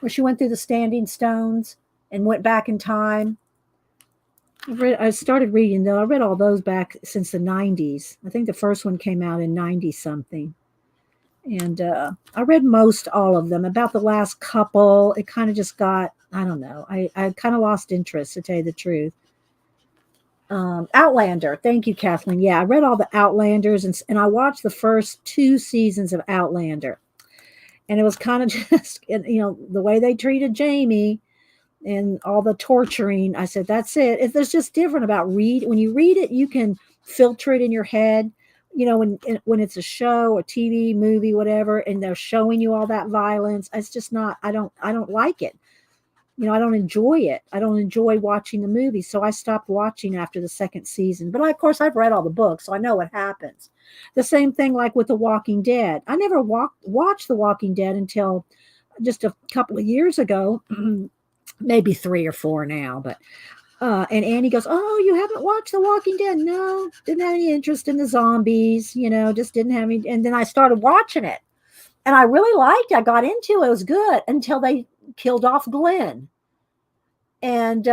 where she went through the standing stones and went back in time. I started reading, though. I read all those back since the 90s. I think the first one came out in 90 something. And I read most all of them. About the last couple, it kind of just got, I don't know. I kind of lost interest, to tell you the truth. Outlander. Thank you, Kathleen. Yeah, I read all the Outlanders, and I watched the first 2 seasons of Outlander. And it was kind of just, the way they treated Jamie and all the torturing. I said, that's it. If there's just different about when you read it, you can filter it in your head. When it's a show, a TV, movie, whatever, and they're showing you all that violence, it's just not, I don't like it. I don't enjoy it. I don't enjoy watching the movie. So I stopped watching after the second season. But of course, I've read all the books, so I know what happens. The same thing like with The Walking Dead. I never watched The Walking Dead until just a couple of years ago, maybe 3 or 4 now. But and Annie goes, "Oh, you haven't watched The Walking Dead?" No, didn't have any interest in the zombies. Just didn't have any. And then I started watching it, and I really liked it. I got into it. It was good until they killed off Glenn. And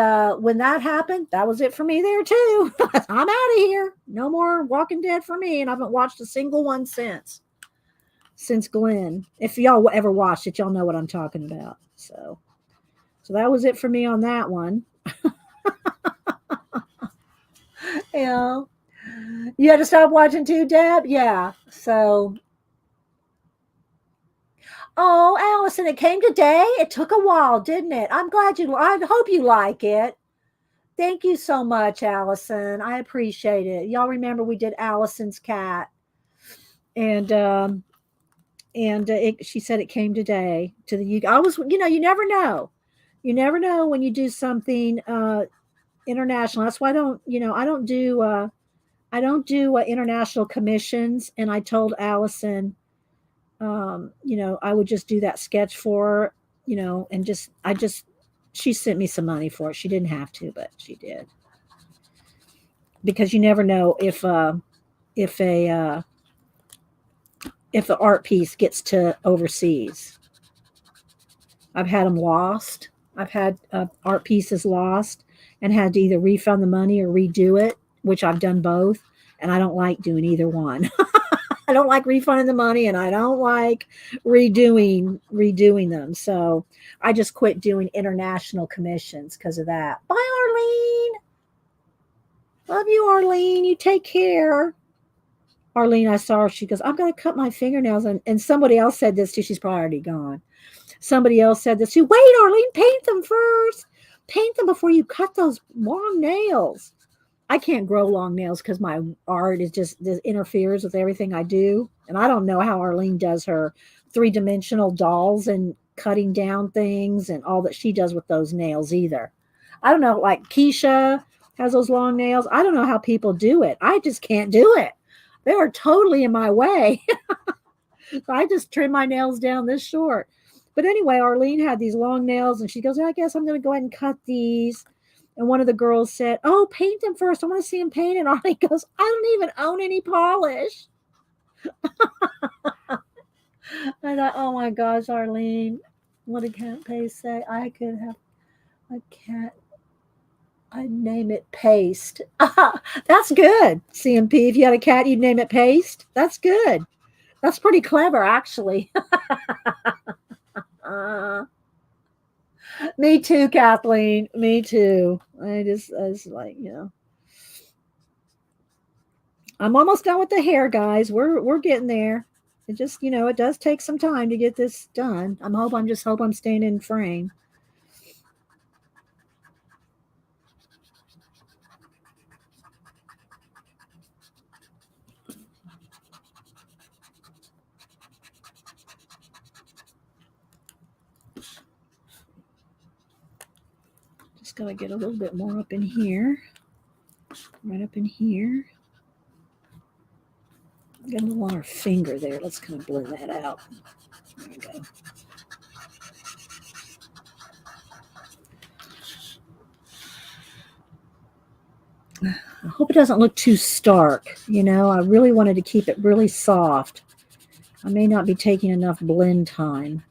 when that happened, that was it for me there too. I'm out of here. No more Walking Dead for me. And I haven't watched a single one since Glenn. If y'all ever watched it, y'all know what I'm talking about. So that was it for me on that one. Yeah. You had to stop watching too, Deb? Yeah. So. Oh, Allison, it came today. It took a while, didn't it? I hope you like it. Thank you so much, Allison. I appreciate it. Y'all remember we did Allison's cat, and she said it came today to the UK. You never know. You never know when you do something international. That's why I don't do international commissions. And I told Allison, I would just do that sketch for her, and she sent me some money for it. She didn't have to, but she did. Because you never know if an art piece gets to overseas. I've had them lost. I've had art pieces lost and had to either refund the money or redo it, which I've done both. And I don't like doing either one. I don't like refunding the money, and I don't like redoing them. So I just quit doing international commissions because of that. Bye, Arlene. Love you, Arlene. You take care. Arlene, I saw her. She goes, I'm going to cut my fingernails. And somebody else said this too. She's probably already gone. Somebody else said this too. Wait, Arlene, paint them first. Paint them before you cut those long nails. I can't grow long nails because my art interferes with everything I do. And I don't know how Arlene does her 3-dimensional dolls and cutting down things and all that she does with those nails either. I don't know, like Keisha has those long nails. I don't know how people do it. I just can't do it. They are totally in my way. So I just trim my nails down this short. But anyway, Arlene had these long nails, and she goes, I guess I'm going to go ahead and cut these. And one of the girls said, oh, paint them first. I want to see them paint. And Arlene goes, I don't even own any polish. I thought, oh my gosh, Arlene, what did Cat Paste say? I could have a cat. I'd name it Paste. That's good, CMP. If you had a cat, you'd name it Paste. That's good. That's pretty clever, actually. Me too, Kathleen. Me too. I was like, I'm almost done with the hair, guys. We're getting there. It just, it does take some time to get this done. I hope I'm staying in frame. Just got to get a little bit more up in here. Right up in here. Got a little on our finger there. Let's kind of blend that out. There we go. I hope it doesn't look too stark. You know, I really wanted to keep it really soft. I may not be taking enough blend time.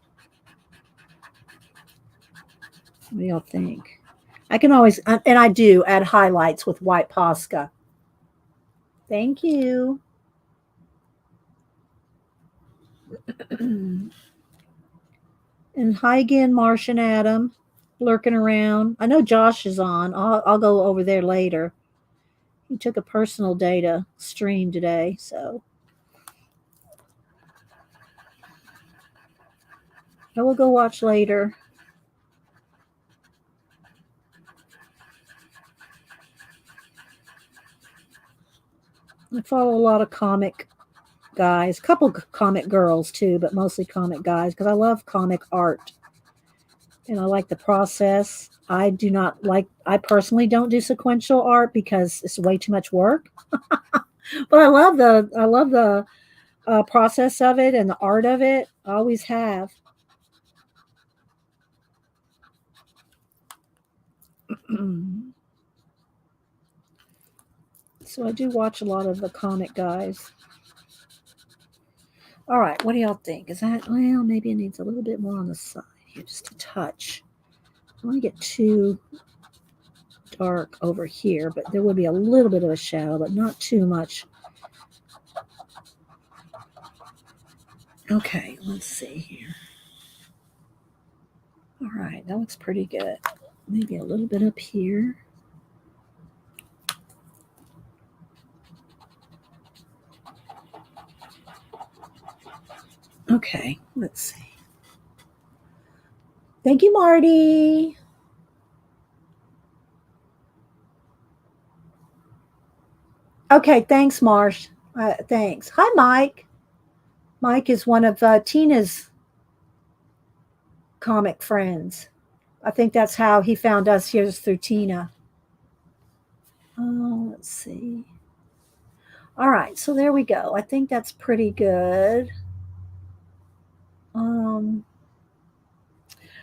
What do y'all think? I can always, and I do add highlights with white Posca. Thank you. And hi again, Marsh and Adam, lurking around. I know Josh is on. I'll go over there later. He took a personal data stream today, so I will go watch later. I follow a lot of comic guys, a couple comic girls too, but mostly comic guys because I love comic art and I like the process. I personally don't do sequential art because it's way too much work. But I love the process of it and the art of it. I always have. So I do watch a lot of the comic guys. All right, what do y'all think? Is that, well, maybe it needs a little bit more on the side here, just a touch. I don't want to get too dark over here, but there will be a little bit of a shadow, but not too much. Okay, let's see here. All right, that looks pretty good. Maybe a little bit up here. Okay, let's see. Thank you, Marty. Okay, thanks, Marsh. Thanks. Hi, Mike. Mike is one of Tina's comic friends. I think that's how he found us here, is through Tina. Oh, let's see. All right, so there we go. I think that's pretty good.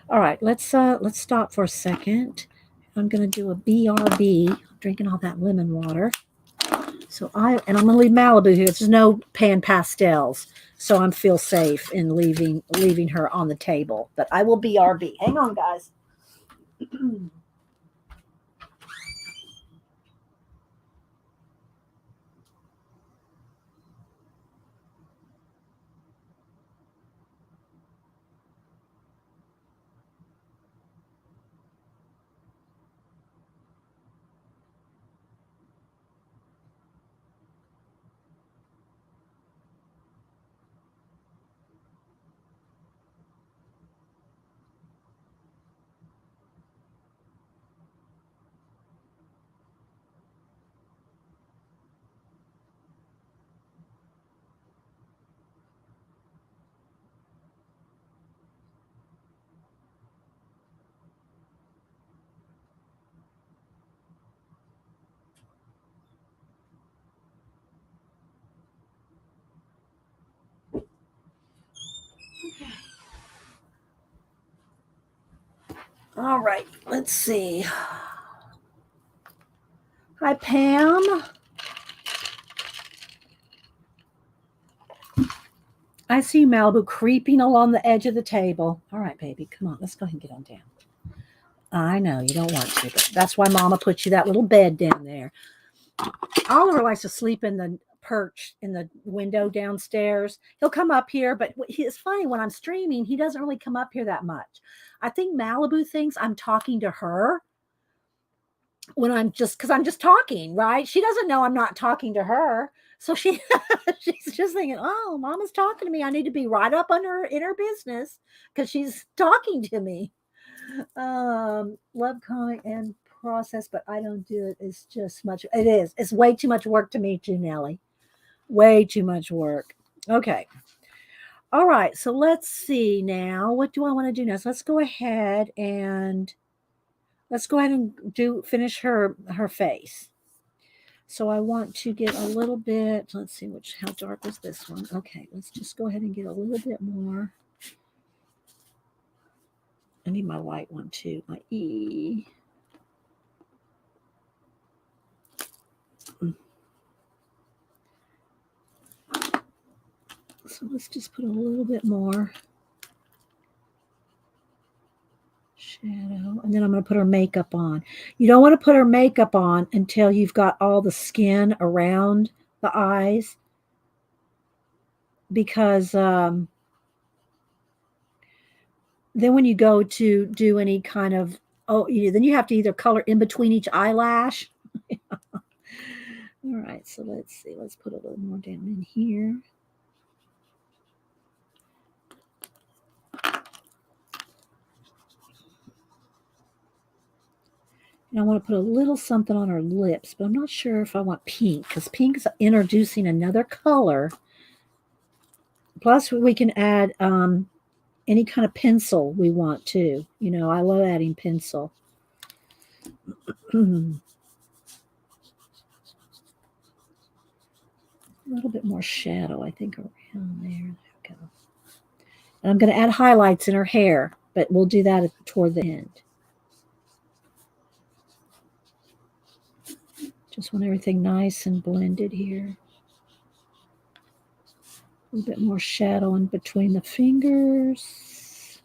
All right, let's stop for a second. I'm gonna do a BRB. I'm drinking all that lemon water. So I'm gonna leave Malibu here. There's no pan pastels, so I'm feel safe in leaving her on the table. But I will BRB. Hang on, guys. All right, let's see. Hi, Pam. I see Malibu creeping along the edge of the table. All right, baby, come on. Let's go ahead and get on down. I know you don't want to, but that's why Mama put you that little bed down there. Oliver likes to sleep in the perch in the window downstairs. He'll come up here, but it's funny when I'm streaming, he doesn't really come up here that much. I think Malibu thinks I'm talking to her when I'm just because I'm just talking, right? She doesn't know I'm not talking to her. So she's just thinking, oh, Mama's talking to me. I need to be right up on her in her business because she's talking to me. Love comic and process, but I don't do it. It's just much. It is. It's way too much work to me too, Nellie. Way too much work. Okay. All right. So let's see now. What do I want to do now? So let's go ahead and let's go ahead and finish her face. So I want to get a little bit, let's see how dark was this one. Okay, let's just go ahead and get a little bit more. I need my light one too, my E. So let's just put a little bit more shadow. And then I'm going to put her makeup on. You don't want to put her makeup on until you've got all the skin around the eyes, because then when you go to do any kind of, then you have to either color in between each eyelash. All right, so let's see. Let's put a little more down in here. And I want to put a little something on her lips, but I'm not sure if I want pink, because pink is introducing another color. Plus, we can add any kind of pencil we want to. You know, I love adding pencil. A little bit more shadow, I think, around there. There we go. And I'm going to add highlights in her hair, but we'll do that toward the end. Just want everything nice and blended here. A little bit more shadow in between the fingers.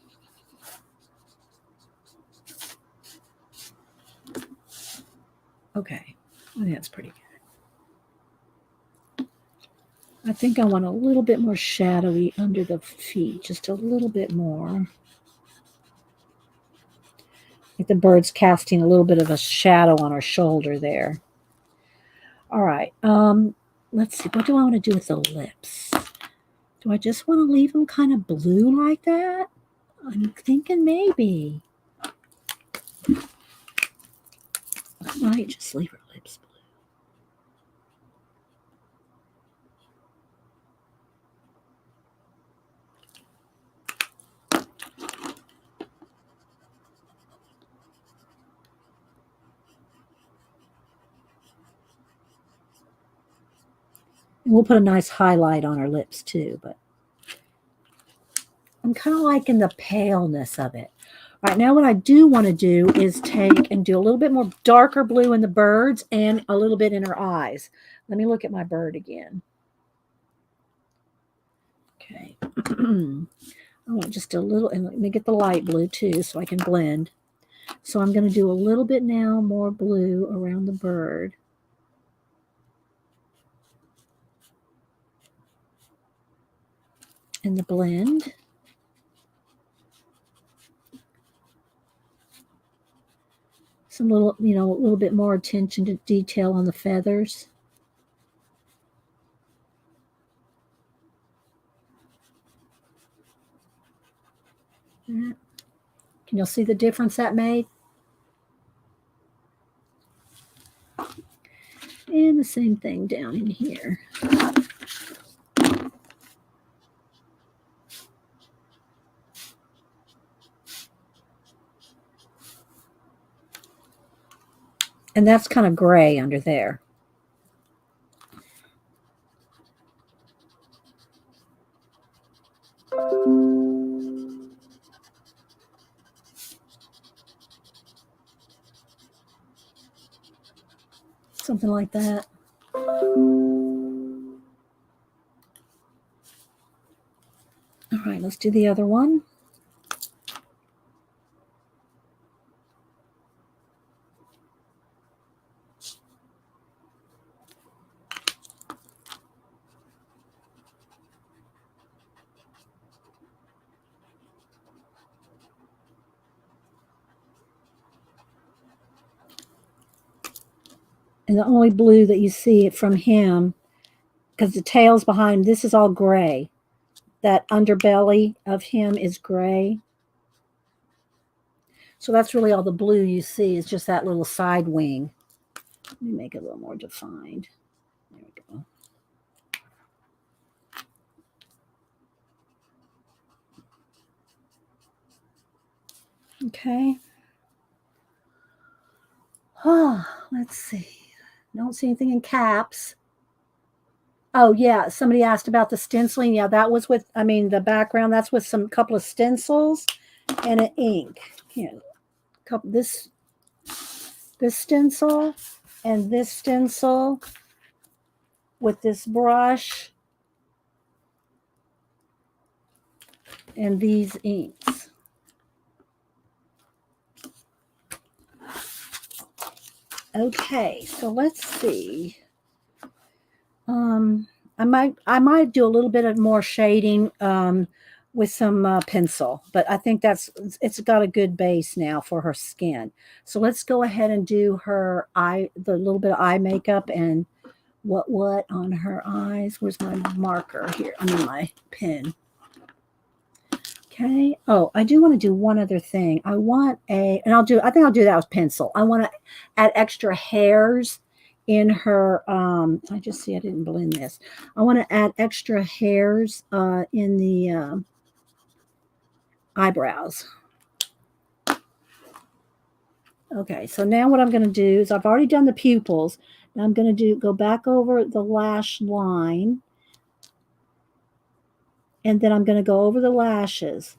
Okay, I think that's pretty good. I think I want a little bit more shadowy under the feet, just a little bit more. Like the bird's casting a little bit of a shadow on her shoulder there. All right, let's see. What do I want to do with the lips? Do I just want to leave them kind of blue like that? I'm thinking maybe. I might just leave her lips blue. And we'll put a nice highlight on her lips too, but I'm kind of liking the paleness of it. All right, now what I do want to do is take and do a little bit more darker blue in the birds and a little bit in her eyes. Let me look at my bird again. Okay. I want just a little, and let me get the light blue too so I can blend. So I'm going to do a little bit now more blue around the bird. In the blend. Some little, a little bit more attention to detail on the feathers. Can you see the difference that made? And the same thing down in here. And that's kind of gray under there. Something like that. All right, let's do the other one. And the only blue that you see from him, because the tail's behind him, this is all gray. That underbelly of him is gray. So that's really all the blue you see is just that little side wing. Let me make it a little more defined. There we go. Okay. Oh, let's see. Don't see anything in caps. Oh yeah, somebody asked about the stenciling. Yeah, that was with, I mean, the background, that's with some couple of stencils and an ink. Here, couple this stencil and this stencil with this brush and these inks. Okay, so let's see. I might do a little bit of more shading with some pencil, but I think it's got a good base now for her skin. So let's go ahead and do her eye, the little bit of eye makeup and what on her eyes. Where's my marker here? I mean my pen. Okay. Oh, I do want to do one other thing. I think I'll do that with pencil. I want to add extra hairs in her, I just see I didn't blend this. I want to add extra hairs in the eyebrows. Okay, so now what I'm going to do is I've already done the pupils. Now I'm going to go back over the lash line, and then I'm going to go over the lashes.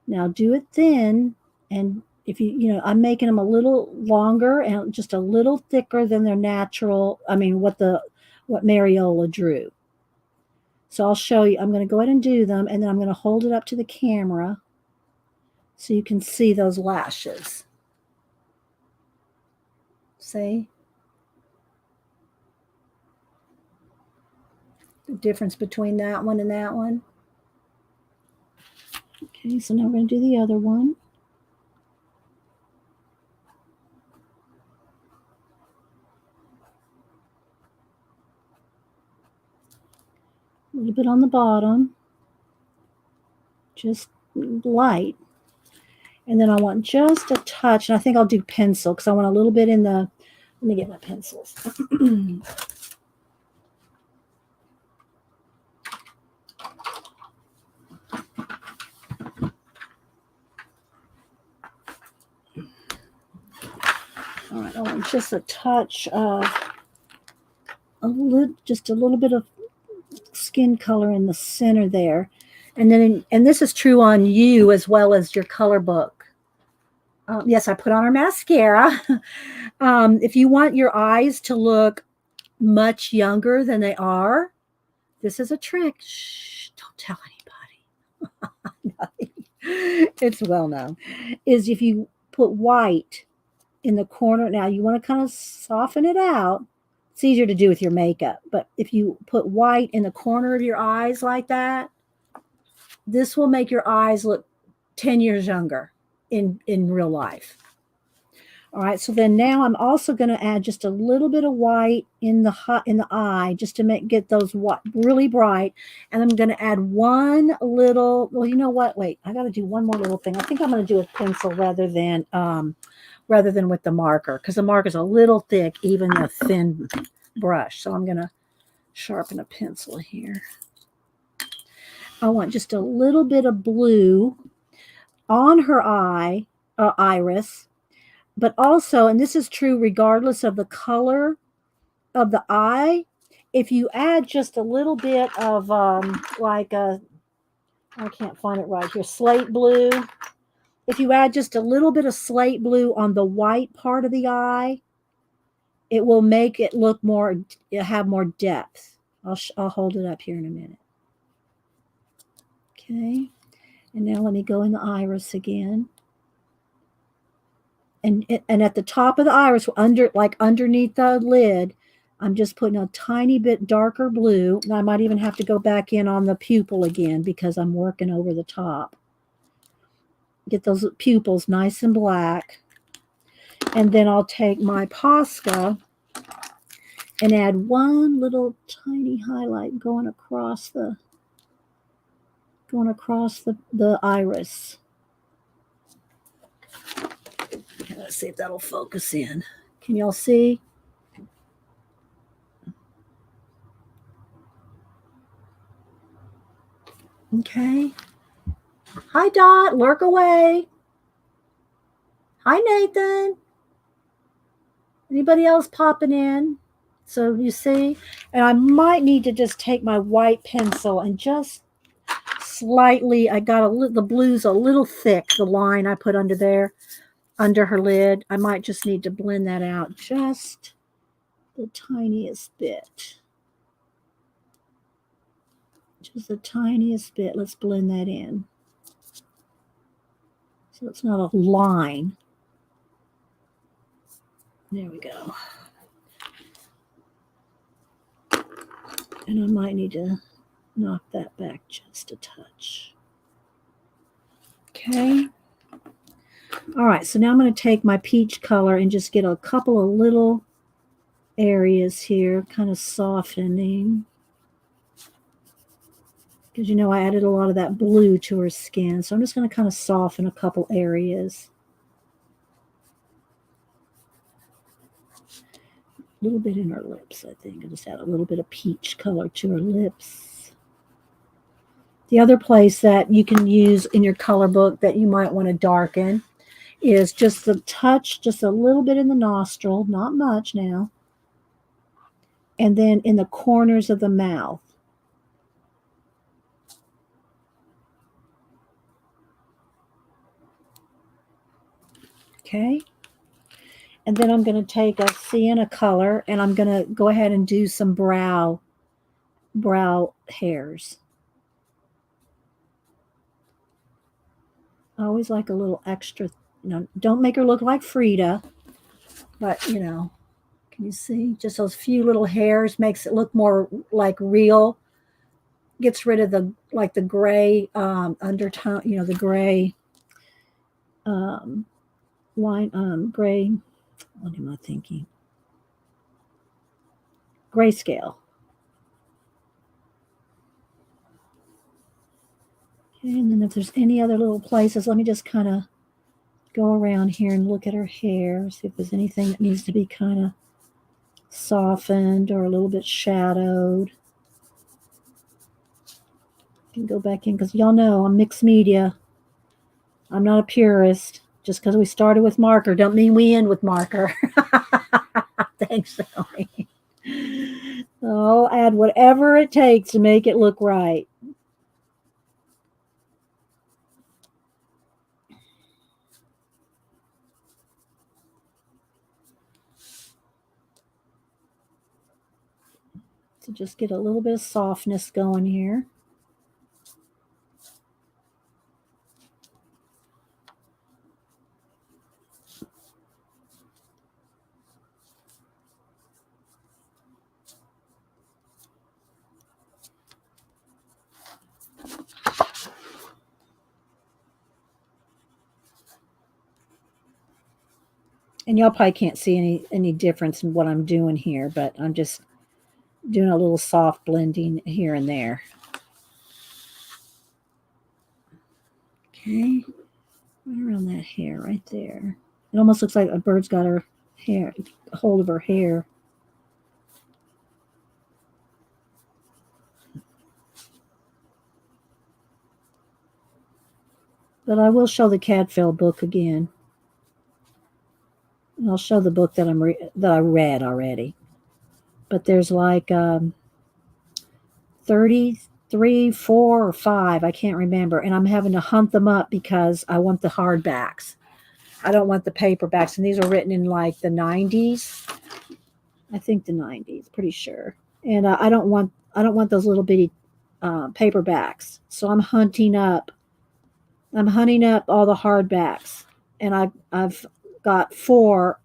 Now do it thin, and if I'm making them a little longer and just a little thicker than their natural, I mean, what Mariola drew. So I'll show you. I'm going to go ahead and do them, and then I'm going to hold it up to the camera so you can see those lashes. See? The difference between that one and that one. Okay, so now we're going to do the other one. A little bit on the bottom, just light. And then I want just a touch, and I think I'll do pencil because I want a little bit in the, let me get my pencils. All right, I want just a touch of just a little bit of skin color in the center there. And then, and this is true on you as well as your color book. Yes, I put on our mascara. If you want your eyes to look much younger than they are, this is a trick. Shh, don't tell anybody. It's well known. Is if you put white in the corner, now you want to kind of soften it out. It's easier to do with your makeup, but if you put white in the corner of your eyes like that, this will make your eyes look 10 years younger in real life. All right, so then now I'm also going to add just a little bit of white in the eye just to get those really bright. And I'm going to add one little, well, you know what? Wait, I got to do one more little thing. I think I'm going to do a pencil rather than with the marker, because the marker is a little thick, even a thin brush. So I'm going to sharpen a pencil here. I want just a little bit of blue on her iris, but also, and this is true regardless of the color of the eye, if you add just a little bit of I can't find it right here, slate blue. If you add just a little bit of slate blue on the white part of the eye, it will make it look have more depth. I'll hold it up here in a minute. Okay, and now let me go in the iris again. And at the top of the iris, underneath the lid, I'm just putting a tiny bit darker blue. And I might even have to go back in on the pupil again because I'm working over the top. Get those pupils nice and black. And then I'll take my Posca and add one little tiny highlight going across the iris. Let's see if that'll focus in. Can y'all see? Okay. Hi, Dot. Lurk away. Hi, Nathan. Anybody else popping in? So you see, and I might need to just take my white pencil and just slightly, I got the blue's a little thick, the line I put under there, under her lid. I might just need to blend that out just the tiniest bit. Just the tiniest bit. Let's blend that in. So it's not a line. There we go. And I might need to knock that back just a touch. Okay. All right, so now I'm going to take my peach color and just get a couple of little areas here, kind of softening. Because, you know, I added a lot of that blue to her skin. So I'm just going to kind of soften a couple areas. A little bit in her lips, I think. I'll just add a little bit of peach color to her lips. The other place that you can use in your color book that you might want to darken is just the touch, just a little bit in the nostril, not much now. And then in the corners of the mouth. Okay. And then I'm going to take a sienna color and I'm going to go ahead and do some brow hairs. I always like a little extra, you know, don't make her look like Frida, but you know, can you see? Just those few little hairs makes it look more like real. Gets rid of the like the gray undertone, you know, the gray line gray, what am I thinking? Grayscale. Okay, and then if there's any other little places, let me just kind of go around here and look at her hair, see if there's anything that needs to be kind of softened or a little bit shadowed. You can go back in because y'all know I'm mixed media. I'm not a purist. Just because we started with marker don't mean we end with marker. Thanks, Shelly. I'll add whatever it takes to make it look right. So just get a little bit of softness going here. And y'all probably can't see any difference in what I'm doing here, but I'm just doing a little soft blending here and there. Okay, right around that hair right there. It almost looks like a bird's got her hair, hold of her hair. But I will show the Cadfield book again. And I'll show the book that that I read already. But there's like 33, 4, or 5. I can't remember. And I'm having to hunt them up because I want the hardbacks. I don't want the paperbacks. And these are written in like the 90s. I think the 90s, pretty sure. And I don't want those little bitty paperbacks. So I'm hunting up all the hardbacks. And I've got 4,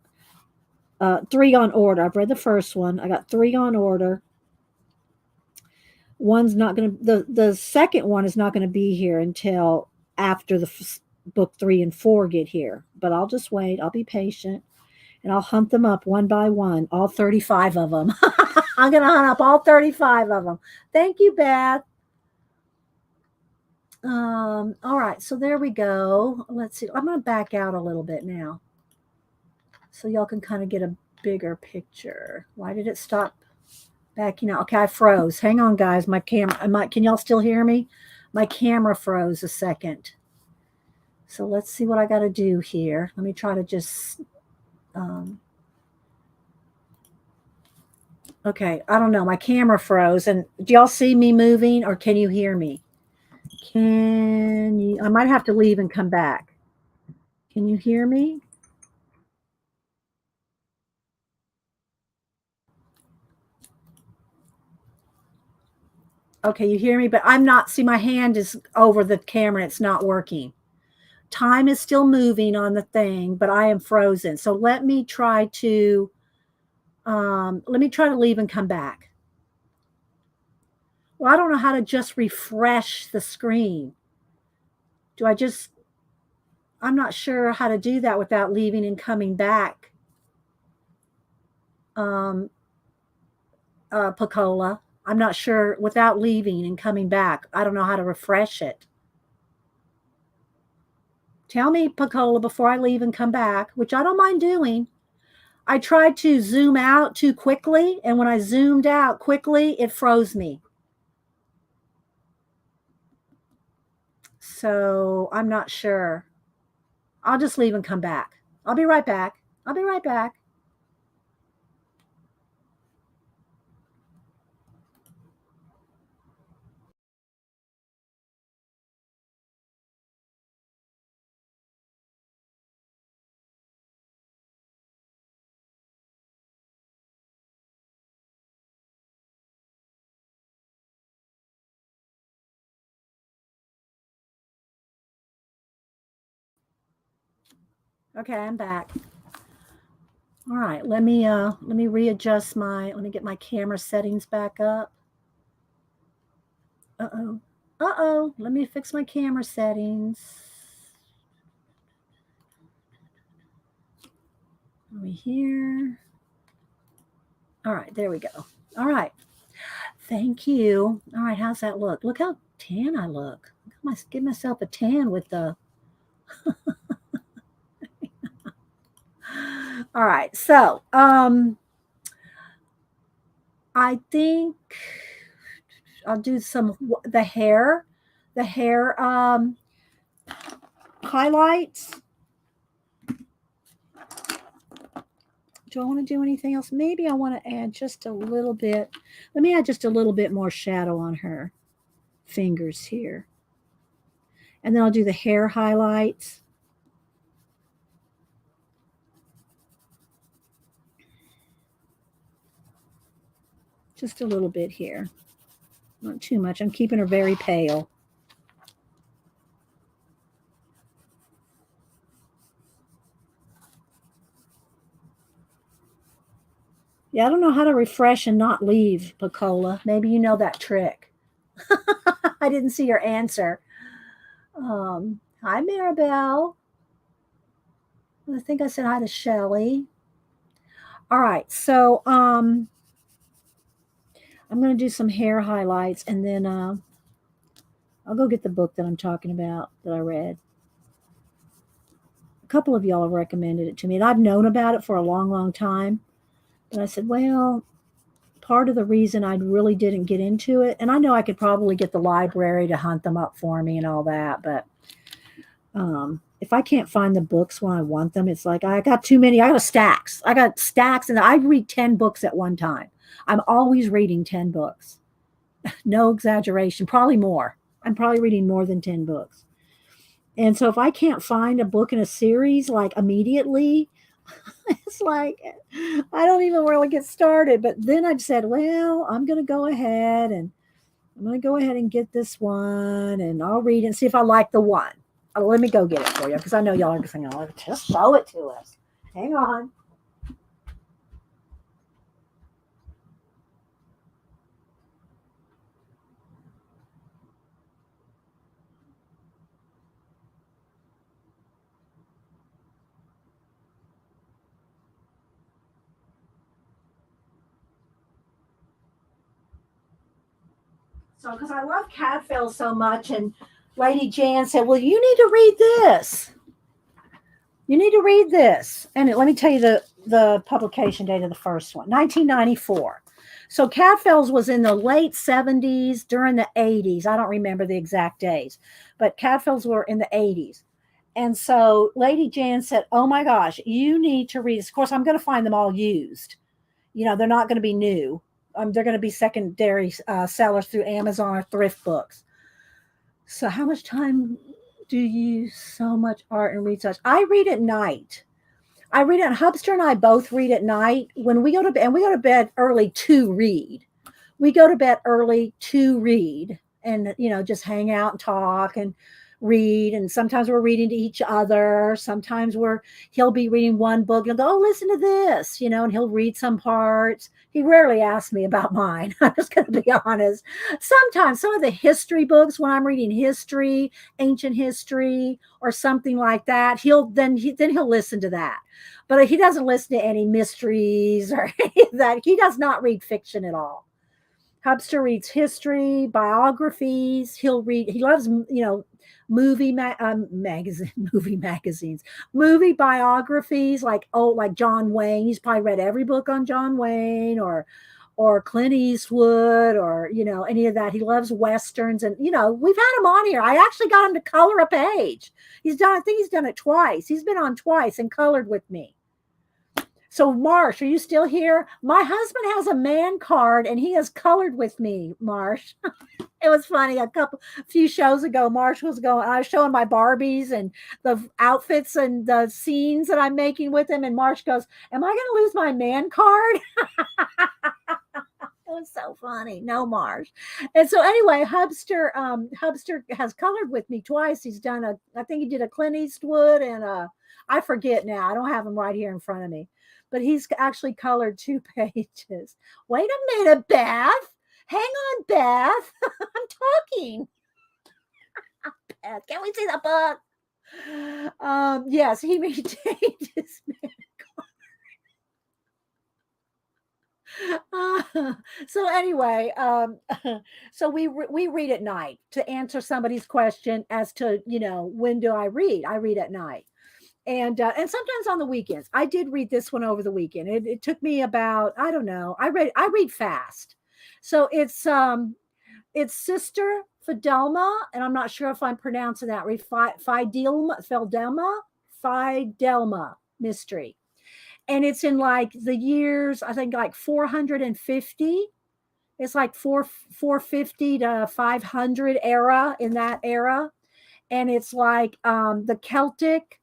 3 on order. I've read the first one. I got 3 on order. One's not going to, the second one is not going to be here until after the book 3 and 4 get here. But I'll just wait. I'll be patient. And I'll hunt them up one by one, all 35 of them. I'm going to hunt up all 35 of them. Thank you, Beth. All right, so there we go. Let's see. I'm going to back out a little bit now so y'all can kind of get a bigger picture. Why did it stop backing out? Okay, I froze. Hang on, guys. My camera, can y'all still hear me? My camera froze a second. So let's see what I got to do here. Let me try to just Okay, I don't know. My camera froze. And do y'all see me moving or can you hear me? Can you? I might have to leave and come back. Can you hear me? Okay, you hear me, but I'm not. See, my hand is over the camera. It's not working. Time is still moving on the thing, but I am frozen. So let me try to leave and come back. Well, I don't know how to just refresh the screen. Do I just I'm not sure how to do that without leaving and coming back. Um Pacola. I'm not sure without leaving and coming back. I don't know how to refresh it. Tell me, Pacola, before I leave and come back, which I don't mind doing. I tried to zoom out too quickly, and when I zoomed out quickly, it froze me. So I'm not sure. I'll just leave and come back. I'll be right back. I'll be right back. Okay, I'm back. All right, let me readjust let me get my camera settings back up. Uh-oh. Uh-oh. Let me fix my camera settings. Over here. All right, there we go. All right. Thank you. All right, how's that look? Look how tan I look. Give myself a tan with the. All right, so I think I'll do the hair highlights. Do I want to do anything else? Maybe I want to add just a little bit. Let me add just a little bit more shadow on her fingers here. And then I'll do the hair highlights. Just a little bit here. Not too much. I'm keeping her very pale. Yeah, I don't know how to refresh and not leave, Pacola. Maybe you know that trick. I didn't see your answer. Hi, Maribel. I think I said hi to Shelly. All right, so I'm going to do some hair highlights, and then I'll go get the book that I'm talking about that I read. A couple of y'all have recommended it to me, and I've known about it for a long, long time. But I said, well, part of the reason I really didn't get into it, and I know I could probably get the library to hunt them up for me and all that, but if I can't find the books when I want them, it's like I got too many. I got stacks. I got stacks, and I read 10 books at one time. I'm always reading 10 books. No exaggeration, probably more. I'm probably reading more than 10 books. And so if I can't find a book in a series like immediately, it's like I don't even really get started. But then I said, well, I'm going to go ahead and get this one and I'll read it and see if I like the one. Let me go get it for you because I know y'all are saying, oh, just show it to us. Hang on. So, because I love Cadfael so much, and Lady Jan said, well, you need to read this. You need to read this. And let me tell you the publication date of the first one, 1994. So Cadfael's was in the late 70s, during the 80s. I don't remember the exact days, but Cadfael's were in the 80s. And so Lady Jan said, oh my gosh, you need to read this. Of course, I'm going to find them all used. They're not going to be new. they're going to be secondary sellers through Amazon or thrift books. So how much time do you use so much art and research? I read at night. I read it. Hubster and I both read at night when we go to bed, and we go to bed early to read. We go to bed early to read and, just hang out and talk and read. And sometimes we're reading to each other. Sometimes he'll be reading one book and go, oh, listen to this, and he'll read some parts. He rarely asks me about mine. I'm just going to be honest. Sometimes some of the history books, when I'm reading history, ancient history, or something like that, he'll listen to that. But he doesn't listen to any mysteries or any of that. He does not read fiction at all. Hubster reads history, biographies. He loves, movie magazines, movie biographies, like John Wayne. He's probably read every book on John Wayne or Clint Eastwood or, any of that. He loves Westerns. And, we've had him on here. I actually got him to color a page. I think he's done it twice. He's been on twice and colored with me. So, Marsh, are you still here? My husband has a man card and he has colored with me, Marsh. It was funny. A few shows ago, Marsh was going, I was showing my Barbies and the outfits and the scenes that I'm making with him. And Marsh goes, am I going to lose my man card? It was so funny. No, Marsh. And so anyway, Hubster has colored with me twice. He's done I think he did a Clint Eastwood and I forget now. I don't have him right here in front of me. But he's actually colored 2 pages. Wait a minute, Beth. Hang on, Beth. I'm talking. Beth, can we see the book? Yes, he maintained his man card. So anyway, so we read at night to answer somebody's question as to, when do I read? I read at night. And sometimes on the weekends. I did read this one over the weekend. It took me about, I don't know. I read fast. So it's Sister Fidelma, and I'm not sure if I'm pronouncing that right. Fidelma mystery. And it's in like the years, I think like 450. It's like 450 to 500 era, in that era. And it's like the Celtic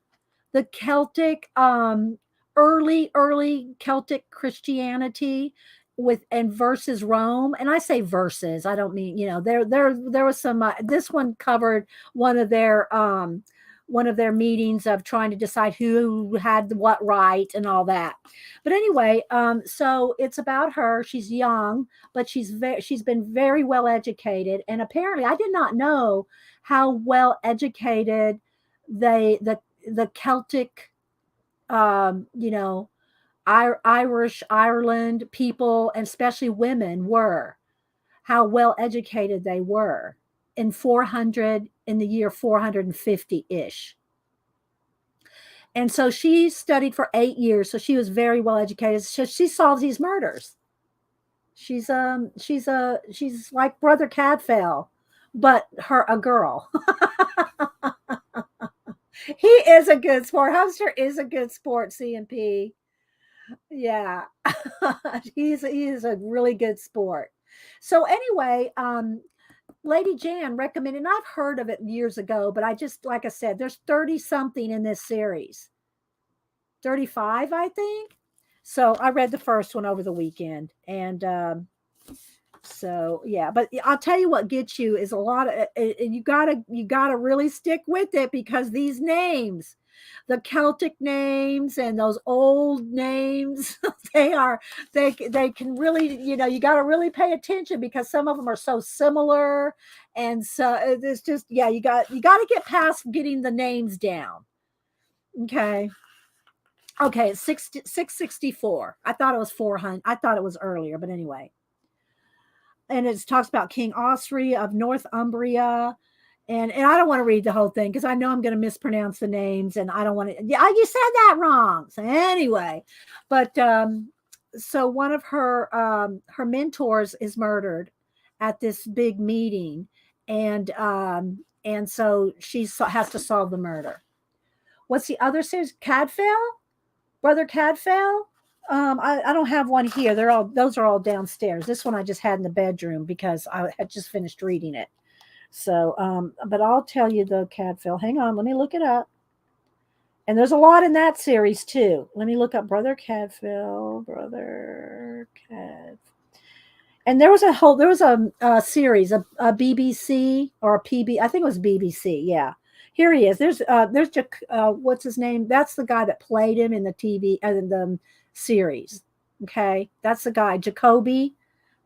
early Celtic Christianity versus Rome. And I say versus, I don't mean, there was some, this one covered one of their meetings of trying to decide who had what right and all that. But anyway, so it's about her. She's young, but she's been very well educated. And apparently I did not know how well educated the Celtic, Irish, Ireland people, and especially women were, how well educated they were in the year 450 ish. And so she studied for 8 years. So she was very well educated. So she solves these murders. She's like Brother Cadfael, but a girl. He is a good sport. Hubster is a good sport, CMP. Yeah. he is a really good sport. So anyway, Lady Jan recommended, and I've heard of it years ago, but like I said, there's 30 something in this series. 35, I think. So I read the first one over the weekend. And so yeah, but I'll tell you what gets you is a lot of you gotta really stick with it, because these names, the Celtic names and those old names, they can really, you got to really pay attention, because some of them are so similar. And so it's just, yeah, you got to get past getting the names down. Okay. Okay, it's 664. I thought it was 400. I thought it was earlier, but anyway. And it talks about King Osri of Northumbria. And I don't want to read the whole thing, because I know I'm going to mispronounce the names, and I don't want to. Yeah, you said that wrong. So anyway, but so one of her mentors is murdered at this big meeting, and so she has to solve the murder. What's the other series? Cadfael, Brother Cadfael. I don't have one here. Those are all downstairs. This one I just had in the bedroom because I had just finished reading it. So, but I'll tell you the Cadfael. Hang on, let me look it up. And there's a lot in that series too. Let me look up Brother Cadfael, Brother Cad. And there was a series, a BBC or a PB. I think it was BBC. Yeah, here he is. What's his name? That's the guy that played him in the TV in the series. Okay, that's the guy, Jacoby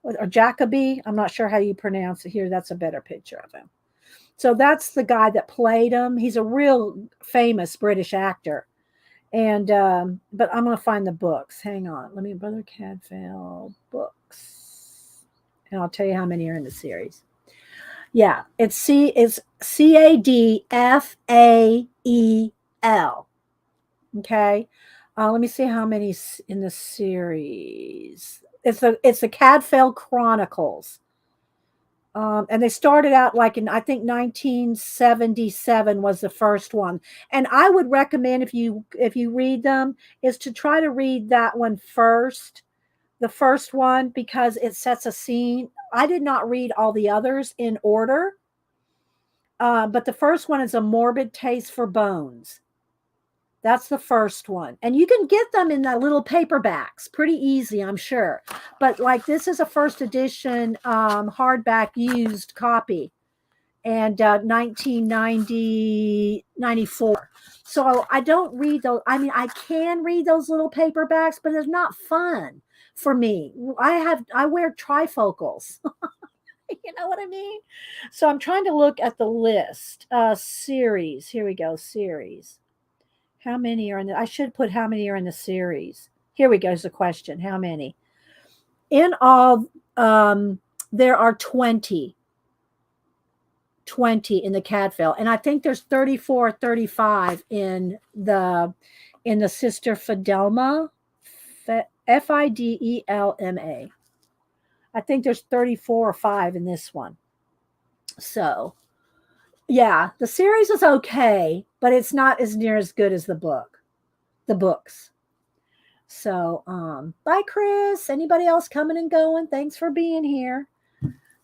or Jacoby. I'm not sure how you pronounce it here. That's a better picture of him. So that's the guy that played him. He's a real famous British actor. And but I'm gonna find the books. Hang on. Let me Brother Cadfael books. And I'll tell you how many are in the series. Yeah, it's Cadfael. Okay. Let me see how many in the series. It's the Cadfael Chronicles. And they started out like in I think 1977 was the first one. And I would recommend if you read them is to try to read that one first, the first one, because it sets a scene. I did not read all the others in order, but the first one is A Morbid Taste for Bones. That's the first one. And you can get them in the little paperbacks pretty easy, I'm sure. But like this is a first edition hardback used copy and 1990 94. So I don't read those. I mean, I can read those little paperbacks, but it's not fun for me. I wear trifocals. You know what I mean? So I'm trying to look at the list. Series. Here we go. Series. How many are in the I should put how many are in the series. Here we go. Is the question. How many? In all, there are 20 in the Cadfael. And I think there's 34 or 35 in the Sister Fidelma. Fidelma. I think there's 34 or 5 in this one. So yeah, the series is okay, but it's not as near as good as the books. So, bye, Chris. Anybody else coming and going? Thanks for being here.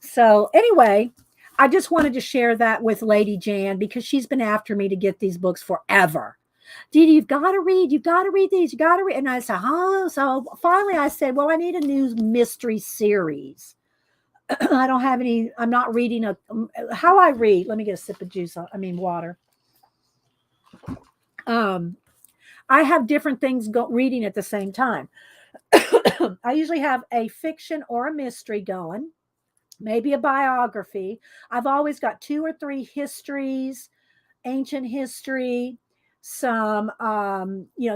So, anyway, I just wanted to share that with Lady Jan because she's been after me to get these books forever. Didi, you've got to read. You've got to read these. You got to read. And I said, oh. So finally, I said, well, I need a new mystery series. I don't have any. I'm not reading how I read. Let me get a sip of water. I have different things reading at the same time. I usually have a fiction or a mystery going, maybe a biography. I've always got 2 or 3 histories, ancient history, some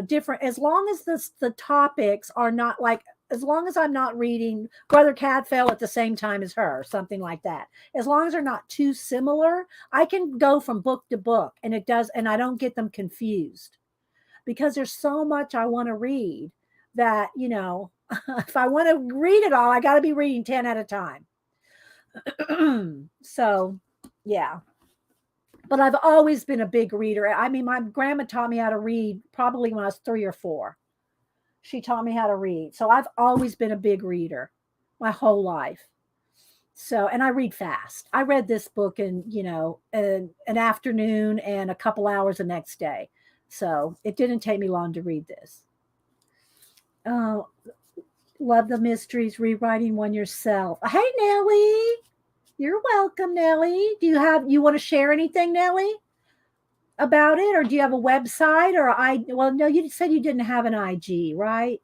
different, as long as the topics are not like, as long as I'm not reading Brother Cadfael at the same time as her, something like that. As long as they're not too similar, I can go from book to book and I don't get them confused because there's so much I want to read that, if I want to read it all, I got to be reading 10 at a time. So, yeah. But I've always been a big reader. I mean, my grandma taught me how to read probably when I was 3 or 4. She taught me how to read. So I've always been a big reader my whole life. So, and I read fast. I read this book in, an afternoon and a couple hours the next day. So it didn't take me long to read this. Oh, love the mysteries, rewriting one yourself. Hey, Nellie. You're welcome, Nellie. Do you want to share anything, Nellie, about it? Or do you have a website well, no, you said you didn't have an IG, right?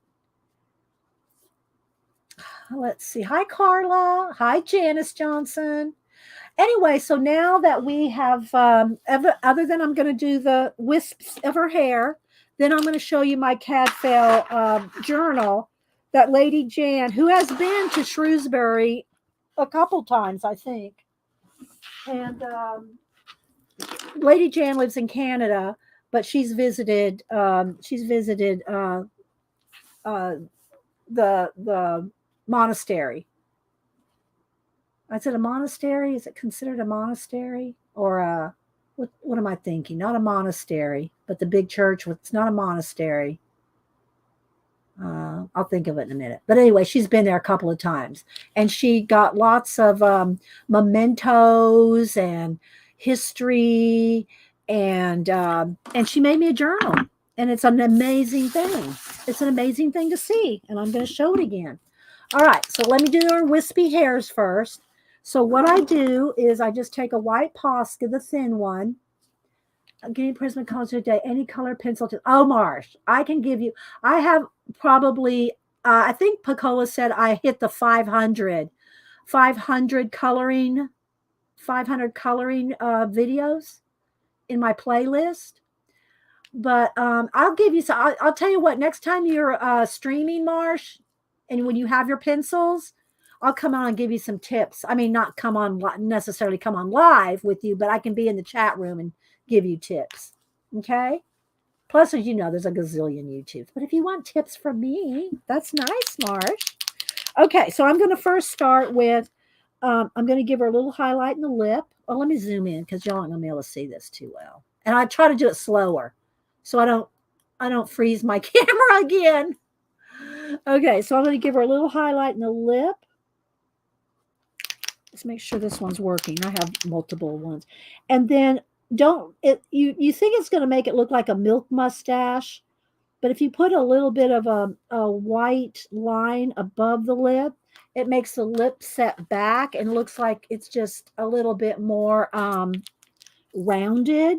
Let's see. Hi, Carla. Hi, Janice Johnson. Anyway, so now that we have, other than I'm going to do the wisps of her hair, then I'm going to show you my Cadfael journal that Lady Jan, who has been to Shrewsbury a couple times, I think. And Lady Jan lives in Canada, but she's visited the monastery. I said a monastery. Is it considered a monastery or what am I thinking? Not a monastery, but the big church. It's not a monastery. I'll think of it in a minute. But anyway, she's been there a couple of times, and she got lots of mementos and history, and she made me a journal, and it's an amazing thing. It's an amazing thing to see, and I'm going to show it again. All right, so let me do her wispy hairs first. So what I do is I just take a white Posca, the thin one. Getting Prismacolor today, any color pencil to, oh, Marsh, I can give you, I have probably, I think Pacola said I hit the 500 coloring, 500 coloring videos in my playlist. But I'll give you some, I'll tell you what, next time you're streaming, Marsh, and when you have your pencils, I'll come on and give you some tips. I mean, not come on, necessarily come on live with you, but I can be in the chat room and give you tips. Okay. Plus, as you know, there's a gazillion YouTubes. But if you want tips from me, that's nice, Marsh. Okay, so I'm going to first start with, I'm going to give her a little highlight in the lip. Well, let me zoom in because y'all aren't going to be able to see this too well. And I try to do it slower so I don't freeze my camera again. Okay, so I'm going to give her a little highlight in the lip. Let's make sure this one's working. I have multiple ones. And then you think it's going to make it look like a milk mustache, but if you put a little bit of a white line above the lip, it makes the lip set back and looks like it's just a little bit more rounded.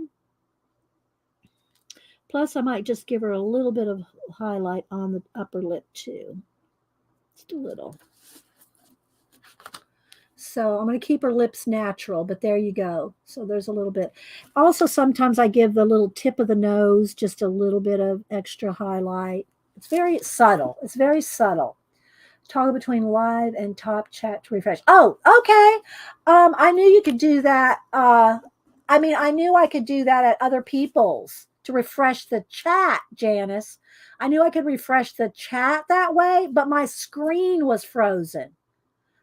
Plus, I might just give her a little bit of highlight on the upper lip too. Just a little. So I'm going to keep her lips natural, but there you go. So there's a little bit. Also, sometimes I give the little tip of the nose just a little bit of extra highlight. It's very subtle. It's very subtle. Toggle between live and top chat to refresh. Oh, okay. I knew you could do that. I knew I could do that at other people's to refresh the chat, Janice. I knew I could refresh the chat that way, but my screen was frozen.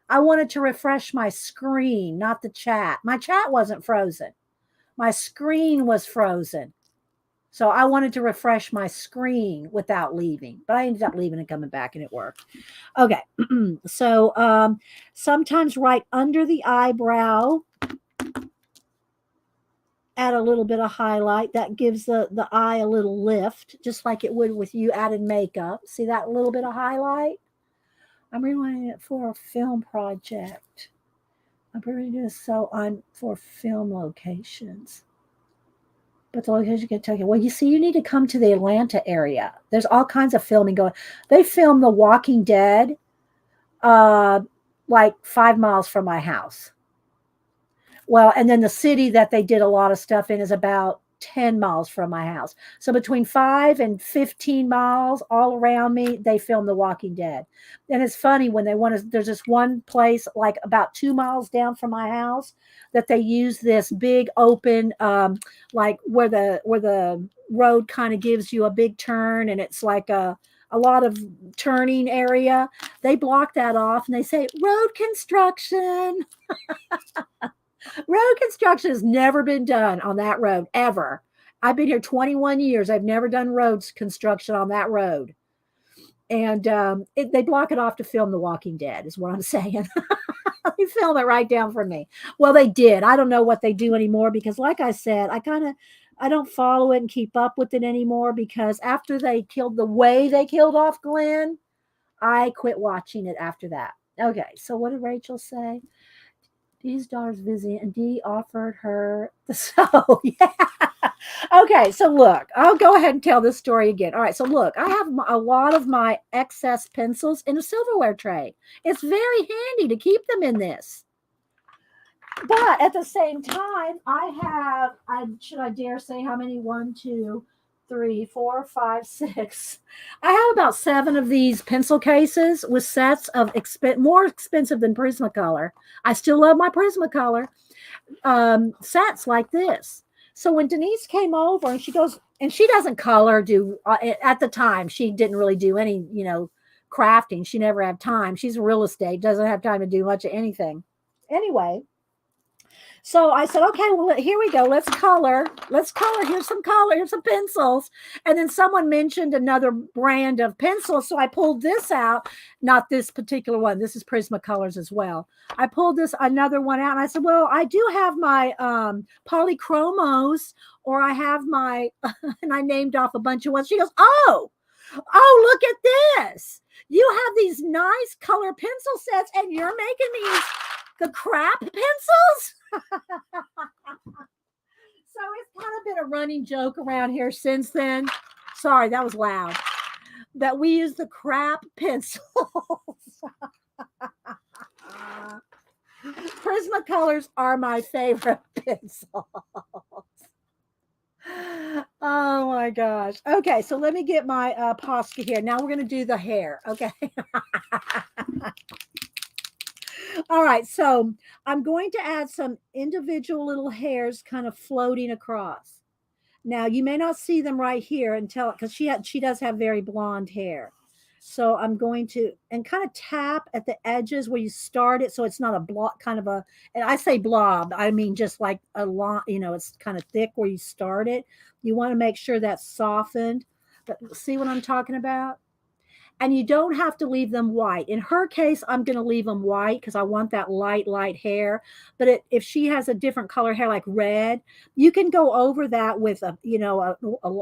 I wanted to refresh my screen, not the chat. My chat wasn't frozen. My screen was frozen. So I wanted to refresh my screen without leaving, but I ended up leaving and coming back and it worked. Okay. So sometimes right under the eyebrow, add a little bit of highlight. That gives the eye a little lift, just like it would with you added makeup. See that little bit of highlight? I'm rewinding it for a film project. I'm going to do so on for film locations. But the location can tell you, well, you see, you need to come to the Atlanta area. There's all kinds of filming going. They filmed The Walking Dead like 5 miles from my house. Well, and then the city that they did a lot of stuff in is about 10 miles from my house. So between 5 and 15 miles all around me, they filmed The Walking Dead. And it's funny when they want to, there's this one place like about 2 miles down from my house that they use this big open, like where the road kind of gives you a big turn and it's like a lot of turning area. They block that off and they say road construction. Road construction has never been done on that road ever. I've been here 21 years. I've never done roads construction on that road. And they block it off to film The Walking Dead is what I'm saying. They film it right down from me. Well, they did. I don't know what they do anymore because like I said, I don't follow it and keep up with it anymore because after they killed the way they killed off Glenn, I quit watching it after that. Okay, so what did Rachel say? Dee's daughter's visiting, and Dee offered her the so yeah. Okay, so look, I'll go ahead and tell this story again. All right, so look, I have a lot of my excess pencils in a silverware tray. It's very handy to keep them in this. But at the same time, should I dare say how many? 1, 2, 3, 4, 5, 6. I have about 7 of these pencil cases with sets of more expensive than Prismacolor. I still love my Prismacolor sets like this. So when Denise came over and she goes, and she doesn't at the time, she didn't really do any, crafting. She never had time. She's real estate, doesn't have time to do much of anything. Anyway, So I said, okay, well, here we go. Let's color. Let's color. Here's some color. Here's some pencils. And then someone mentioned another brand of pencils. So I pulled this out, not this particular one. This is Prismacolors as well. I pulled this another one out and I said, well, I do have my polychromos, or I have my, and I named off a bunch of ones. She goes, oh, look at this. You have these nice color pencil sets and you're making these the crap pencils. So it's kind of been a running joke around here since then. Sorry, that was loud. That we use the crap pencils. Prismacolors are my favorite pencils. Oh my gosh. Okay, so let me get my Posca here. Now we're going to do the hair. Okay. All right, so I'm going to add some individual little hairs kind of floating across. Now you may not see them right here until, because she does have very blonde hair. So I'm going to and kind of tap at the edges where you start it, so it's not a blob, kind of a. And I say blob, I mean just like a lot. It's kind of thick where you start it. You want to make sure that's softened. But see what I'm talking about? And you don't have to leave them white. In her case, I'm going to leave them white because I want that light hair. But if she has a different color hair, like red, you can go over that with a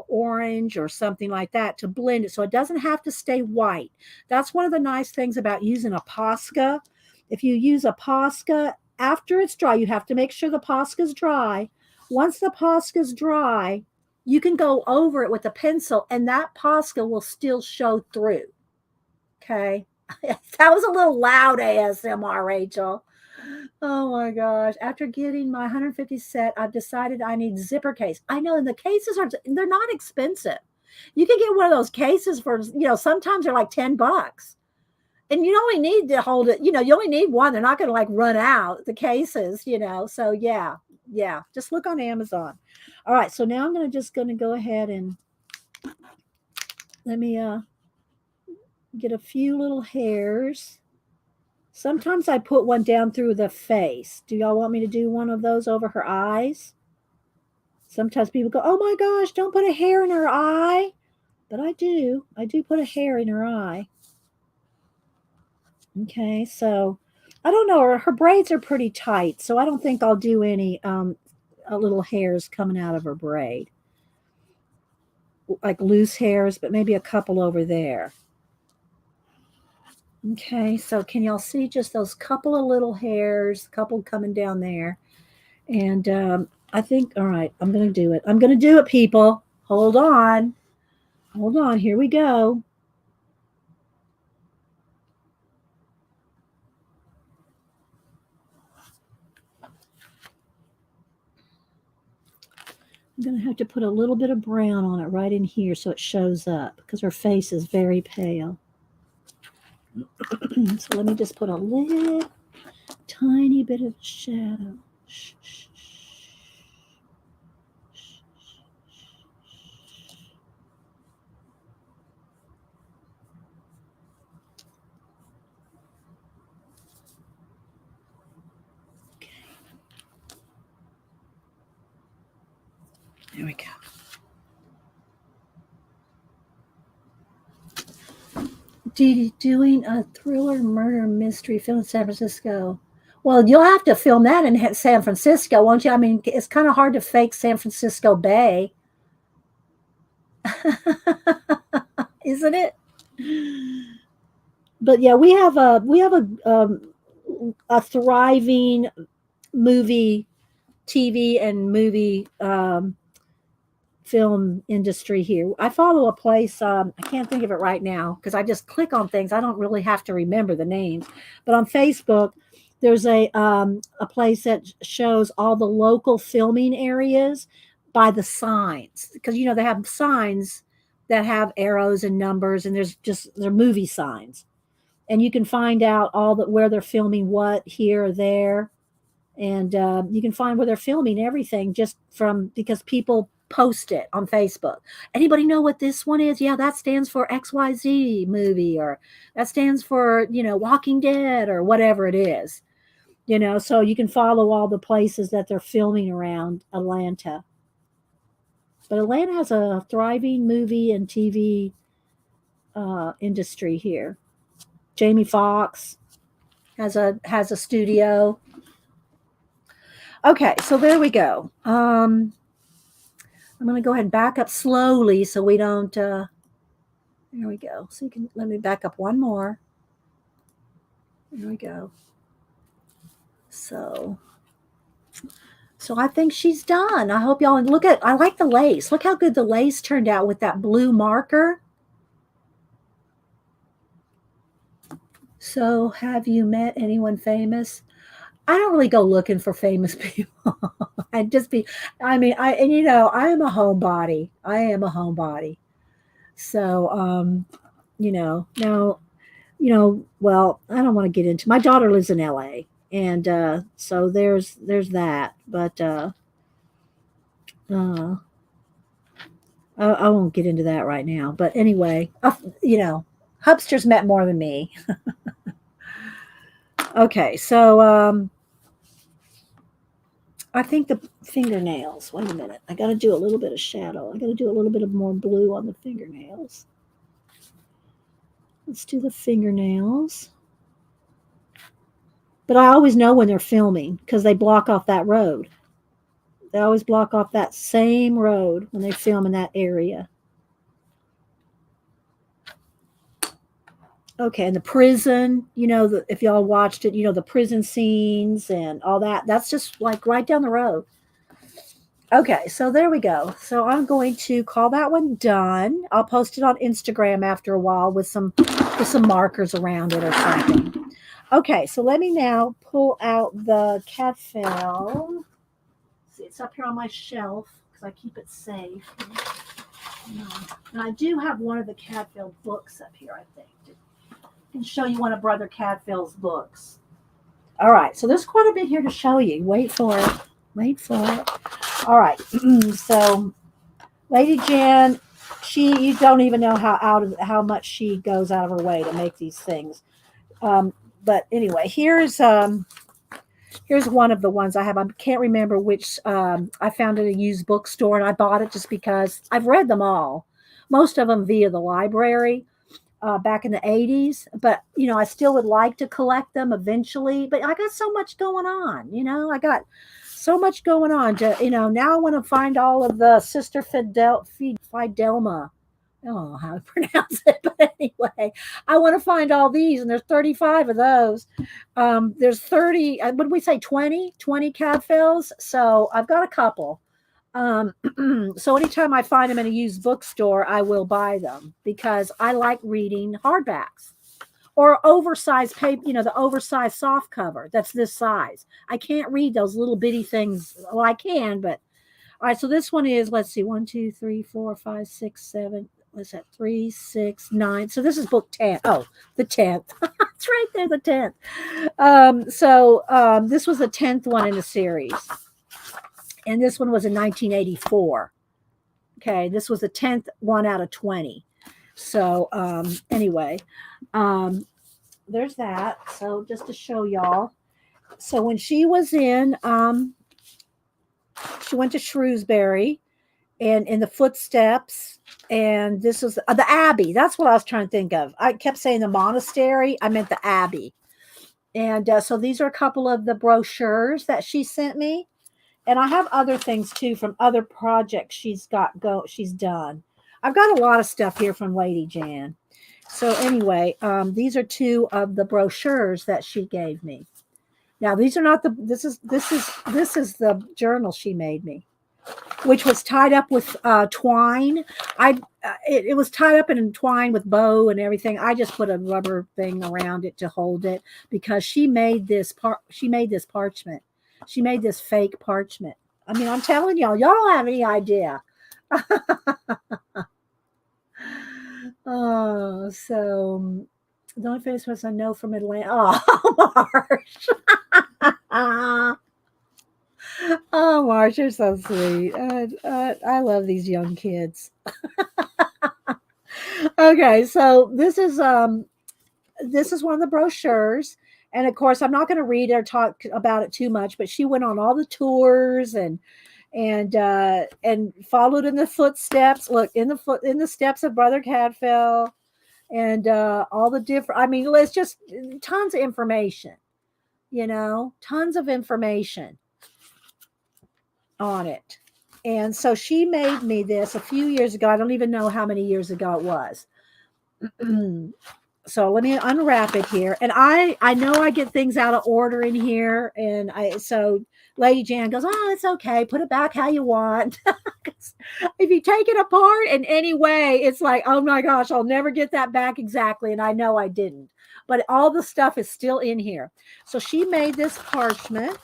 orange or something like that to blend it. So it doesn't have to stay white. That's one of the nice things about using a Posca. If you use a Posca, after it's dry, you have to make sure the Posca's dry. Once the Posca's dry, you can go over it with a pencil and that Posca will still show through. Okay. That was a little loud ASMR, Rachel. Oh my gosh. After getting my 150 set, I've decided I need zipper case. I know, and the cases they're not expensive. You can get one of those cases for, sometimes they're like $10. And you only need to hold it, you only need one. They're not going to like run out the cases, So yeah. Just look on Amazon. All right. So now I'm going to go ahead and let me get a few little hairs. Sometimes I put one down through the face. Do y'all want me to do one of those over her eyes? Sometimes people go, oh my gosh, don't put a hair in her eye. But I do. I do put a hair in her eye. Okay, so I don't know. Her braids are pretty tight, so I don't think I'll do any little hairs coming out of her braid. Like loose hairs, but maybe a couple over there. Okay, so can y'all see just those couple of little hairs, couple coming down there? And I think, all right, I'm going to do it. I'm going to do it, people. Hold on. Hold on. Here we go. I'm going to have to put a little bit of brown on it right in here so it shows up because her face is very pale. So let me just put a little tiny bit of shadow. Okay. There we go. Doing a thriller murder mystery film in San Francisco. Well, you'll have to film that in San Francisco, won't you? I mean, it's kind of hard to fake San Francisco Bay. Isn't it? But yeah, we have a thriving movie, TV, and movie film industry here. I follow a place. I can't think of it right now because I just click on things. I don't really have to remember the names. But on Facebook, there's a place that shows all the local filming areas by the signs because they have signs that have arrows and numbers, and they're movie signs, and you can find out all that where they're filming what here or there, and you can find where they're filming everything just from because people post it on Facebook. Anybody know what this one is? Yeah, that stands for XYZ movie, or that stands for Walking Dead, or whatever it is. So you can follow all the places that they're filming around Atlanta. But Atlanta has a thriving movie and TV industry here. Jamie Foxx has a studio. Okay, so there we go. I'm going to go ahead and back up slowly so we don't. There we go. So you can let me back up one more. There we go. So I think she's done. I hope y'all look at. I like the lace. Look how good the lace turned out with that blue marker. So, have you met anyone famous? I don't really go looking for famous people. I'd just be. I mean, I am a homebody. I am a homebody. So, now, well, I don't want to get into. My daughter lives in LA, and so there's that. But uh, I won't get into that right now. But anyway, Hubster's met more than me. Okay, so I think the fingernails. Wait a minute. I got to do a little bit of shadow. I got to do a little bit of more blue on the fingernails. Let's do the fingernails. But I always know when they're filming because they block off that road. They always block off that same road when they film in that area. Okay, and the prison, if y'all watched it, the prison scenes and all that. That's just like right down the road. Okay, so there we go. So I'm going to call that one done. I'll post it on Instagram after a while with some markers around it or something. Okay, so let me now pull out the Cadfael. See, it's up here on my shelf because I keep it safe. And I do have one of the Cadfael books up here, I think. I can show you one of Brother Cadfael's books. All right, so there's quite a bit here to show you. Wait for it. All right, so Lady Jan, you don't even know how much she goes out of her way to make these things. But anyway, here's one of the ones I have. I can't remember which. I found at a used bookstore and I bought it just because I've read them all, most of them via the library. Back in the 80s, but I still would like to collect them eventually, but I got so much going on. I got so much going on to, now I want to find all of the Sister Fidelma. I don't know how to pronounce it, but anyway, I want to find all these, and there's 35 of those. There's 30, what did we say, 20 Cadfaels? So I've got a couple. So anytime I find them in a used bookstore, I will buy them because I like reading hardbacks or oversized paper, the oversized soft cover that's this size. I can't read those little bitty things. Well, I can, but all right. So this one is, let's see, 1, 2, 3, 4, 5, 6, 7. What's that? 3, 6, 9. So this is book 10. Oh, the 10th. It's right there, the 10th. This was the 10th one in the series. And this one was in 1984. Okay, this was the 10th one out of 20. So anyway, there's that. So just to show y'all. So when she was in, she went to Shrewsbury and in the footsteps. And this was the Abbey. That's what I was trying to think of. I kept saying the monastery. I meant the Abbey. And so these are a couple of the brochures that she sent me. And I have other things too from other projects she's done. I've got a lot of stuff here from Lady Jan. So anyway, these are two of the brochures that she gave me. Now these are not this is the journal she made me, which was tied up with twine. It was tied up in twine with bow and everything. I just put a rubber thing around it to hold it because she made this parchment. She made this fake parchment. I mean, I'm telling y'all don't have any idea. Oh, so the only famous person I know from Atlanta. Oh, Marsh. Oh, Marsh, you're so sweet. I love these young kids. Okay, so this is one of the brochures. And of course, I'm not going to read or talk about it too much, but she went on all the tours and followed in the footsteps. Look, in the steps of Brother Cadfael, and all the different. I mean, it's just tons of information. Tons of information on it. And so she made me this a few years ago. I don't even know how many years ago it was. So let me unwrap it here. And I know I get things out of order in here. And so Lady Jan goes, oh, it's okay. Put it back how you want. If you take it apart in any way, it's like, oh my gosh, I'll never get that back exactly. And I know I didn't. But all the stuff is still in here. So she made this parchment.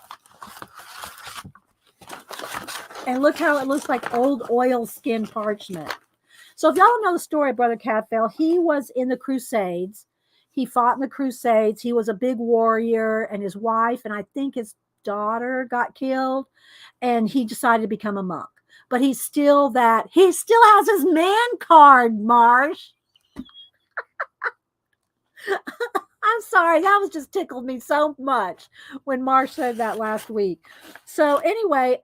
And look how it looks like old oil skin parchment. So if y'all don't know the story of Brother Cadfael, he was in the Crusades. He fought in the Crusades. He was a big warrior, and his wife and I think his daughter got killed, and he decided to become a monk. But he still has his man card, Marsh. I'm sorry, that was just tickled me so much when Marsh said that last week. So anyway,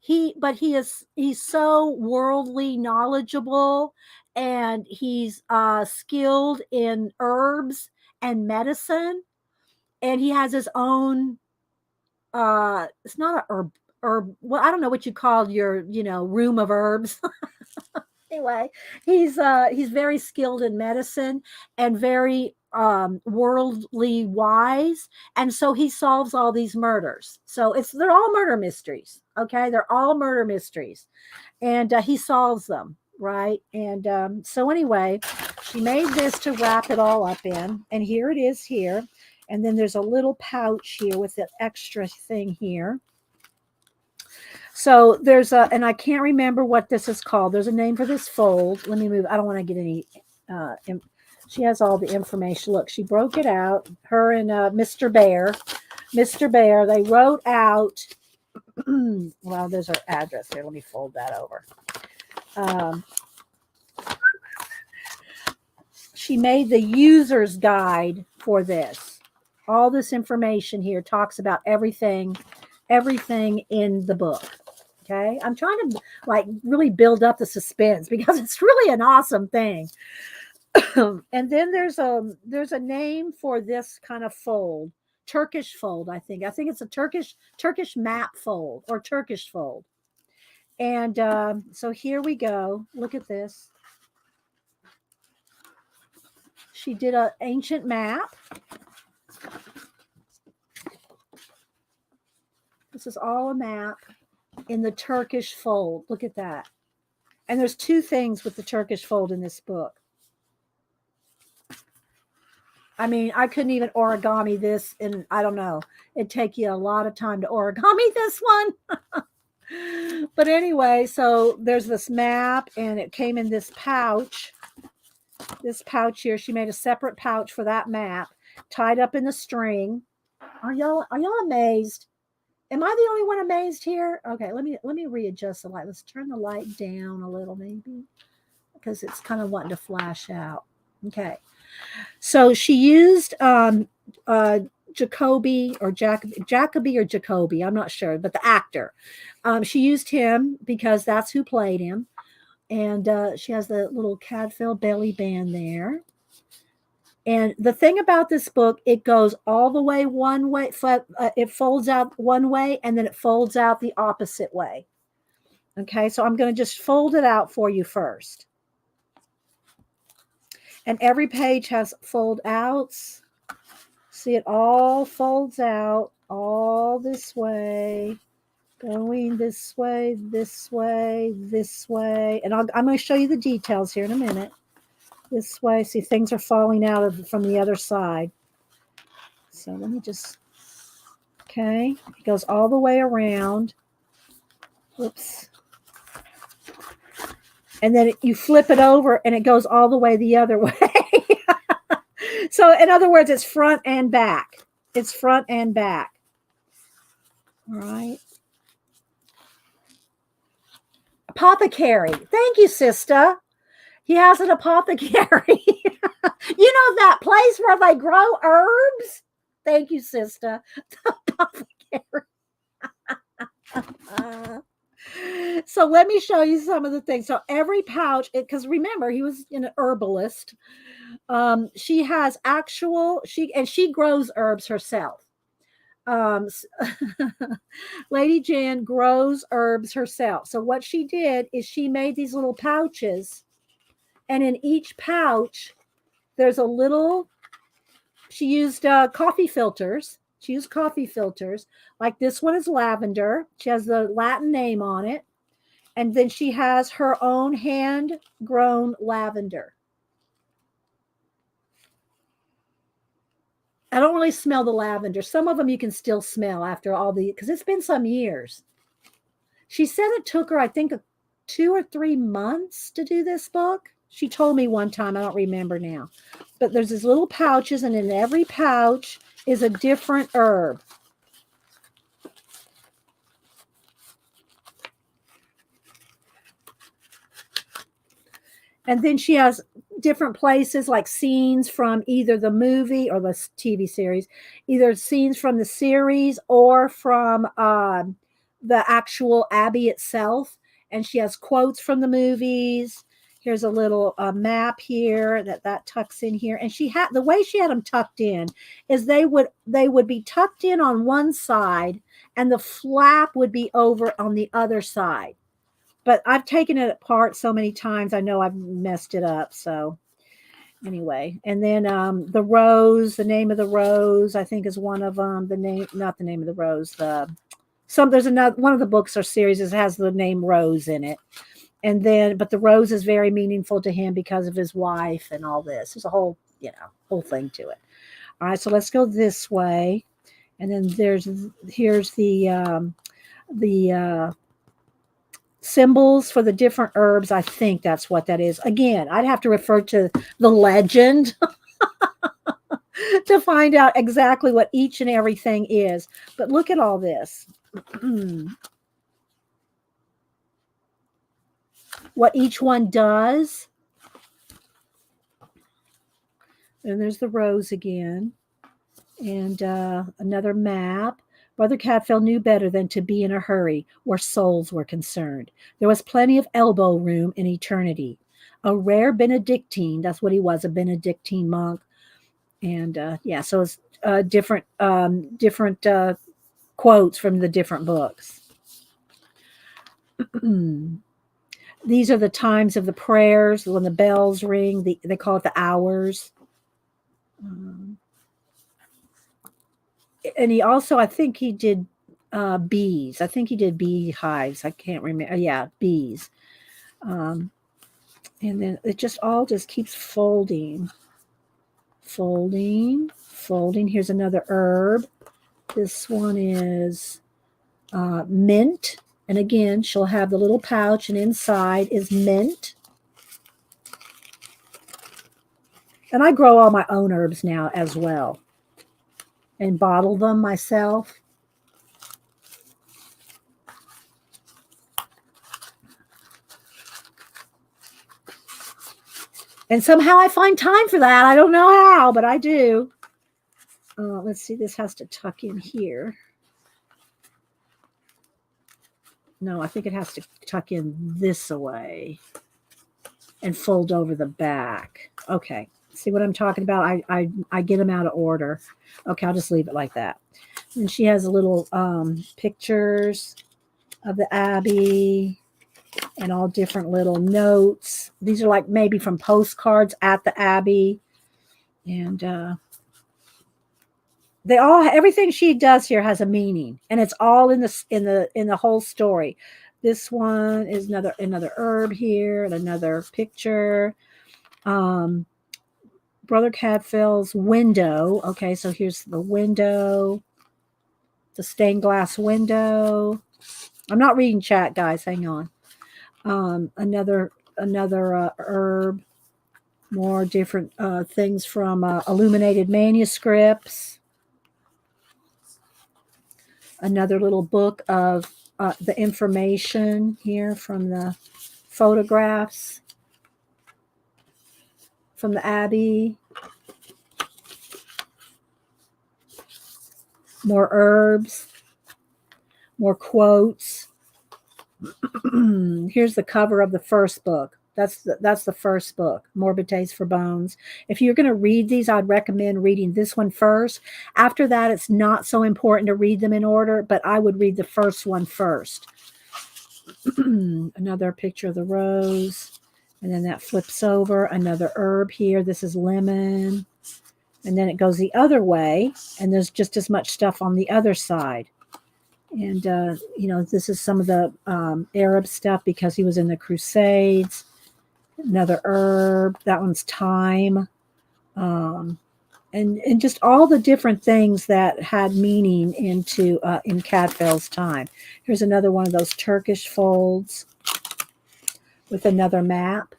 he's so worldly knowledgeable, and he's skilled in herbs and medicine, and he has his own it's not a herb, well, I don't know what you call your room of herbs. Anyway, he's very skilled in medicine and very worldly wise, and so he solves all these murders. So they're all murder mysteries. Okay, they're all murder mysteries, and he solves them, right? And so anyway, she made this to wrap it all up in, and here it is here. And then there's a little pouch here with the extra thing here. So and I can't remember what this is called. There's a name for this fold. Let me move. I don't want to get any. She has all the information. Look, she broke it out. Her and Mr. Bear, they wrote out. Well, there's her address here. Let me fold that over. She made the user's guide for this. All this information here talks about everything in the book. Okay, I'm trying to really build up the suspense because it's really an awesome thing. And then there's a name for this kind of fold, Turkish fold. I think it's a Turkish map fold or Turkish fold. And so here we go. Look at this. She did an ancient map. This is all a map in the Turkish fold. Look at that. And there's two things with the Turkish fold in this book. I mean, I couldn't even origami this, and I don't know. It'd take you a lot of time to origami this one. But anyway, so there's this map, and it came in this pouch. This pouch here, she made a separate pouch for that map, tied up in the string. Are y'all amazed? Am I the only one amazed here? Okay, let me readjust the light. Let's turn the light down a little, maybe, because it's kind of wanting to flash out. Okay, so she used Jacoby or Jacoby or Jacoby, I'm not sure, but the actor. She used him because that's who played him, and she has the little Cadfael belly band there. And the thing about this book, it goes all the way one way. It folds out one way, and then it folds out the opposite way. Okay, so I'm going to just fold it out for you first. And every page has fold outs. See, it all folds out all this way, going this way, this way, this way. And I'm going to show you the details here in a minute. This way, see, things are falling out from the other side. So let me just, okay, it goes all the way around. Whoops. And then you flip it over, and it goes all the way the other way. So, in other words, it's front and back. It's front and back. All right. Apothecary. Thank you, sister. He has an apothecary. You know that place where they grow herbs? Thank you, sister. Apothecary. Uh, so let me show you some of the things. So every pouch, because remember he was an herbalist. She has actual she grows herbs herself. Um, Lady Jan grows herbs herself. So what she did is she made these little pouches, and in each pouch there's a little. She used coffee filters. She used coffee filters. Like this one is lavender. She has the Latin name on it. And then she has her own hand grown lavender. I don't really smell the lavender. Some of them you can still smell after all because it's been some years. She said it took her, I think, 2 or 3 months to do this book. She told me one time, I don't remember now. But there's these little pouches, and in every pouch is a different herb. And then she has different places like scenes from either the movie or the TV series, either scenes from the series or from the actual Abbey itself. And she has quotes from the movies. Here's a little map here that tucks in here. And she had the way she had them tucked in is they would be tucked in on one side and the flap would be over on the other side. But I've taken it apart so many times. I know I've messed it up. So anyway, and then the rose, the name of the rose, I think is one of them. The name, not the name of the rose. There's another one of the books or series that has the name Rose in it. And then, but the rose is very meaningful to him because of his wife and all this. There's a whole, whole thing to it. All right, so let's go this way, and then here's the symbols for the different herbs. I think that's what that is. Again, I'd have to refer to the legend to find out exactly what each and everything is. But look at all this. What each one does. And there's the rose again. And another map. Brother Cadfael knew better than to be in a hurry where souls were concerned. There was plenty of elbow room in eternity. A rare Benedictine, that's what he was, a Benedictine monk. And so it's different quotes from the different books. These are the times of the prayers when the bells ring. They call it the hours. And he also, I think he did bees. I think he did beehives. I can't remember. Yeah, bees. And then it just keeps folding. Folding. Here's another herb. This one is mint. And again, she'll have the little pouch, and inside is mint. And I grow all my own herbs now as well and bottle them myself. And somehow I find time for that. I don't know how, but I do. Let's see. This has to tuck in here. No, I think it has to tuck in this way and fold over the back. Okay. See what I'm talking about? I get them out of order. Okay, I'll just leave it like that. And she has a little pictures of the Abbey and all different little notes. These are like maybe from postcards at the Abbey. And everything she does here has a meaning, and it's all in the whole story. This one is another herb here, and another picture. Brother Cadfael's window. Okay, so here's the window, the stained glass window. I'm not reading chat, guys. Hang on. Another herb. More different things from illuminated manuscripts. Another little book of the information here from the photographs from the Abbey. more herbs, more quotes. Here's the cover of the first book. That's the first book, Morbid Taste for Bones. If you're going to read these, I'd recommend reading this one first. After that, it's not so important to read them in order, but I would read the first one first. Another picture of the rose, and then that flips over. Another herb here. This is lemon, and then it goes the other way, and there's just as much stuff on the other side. And this is some of the Arab stuff because he was in the Crusades. Another herb. That one's thyme. And just all the different things that had meaning in Cadfael's time. Here's another one of those Turkish folds with another map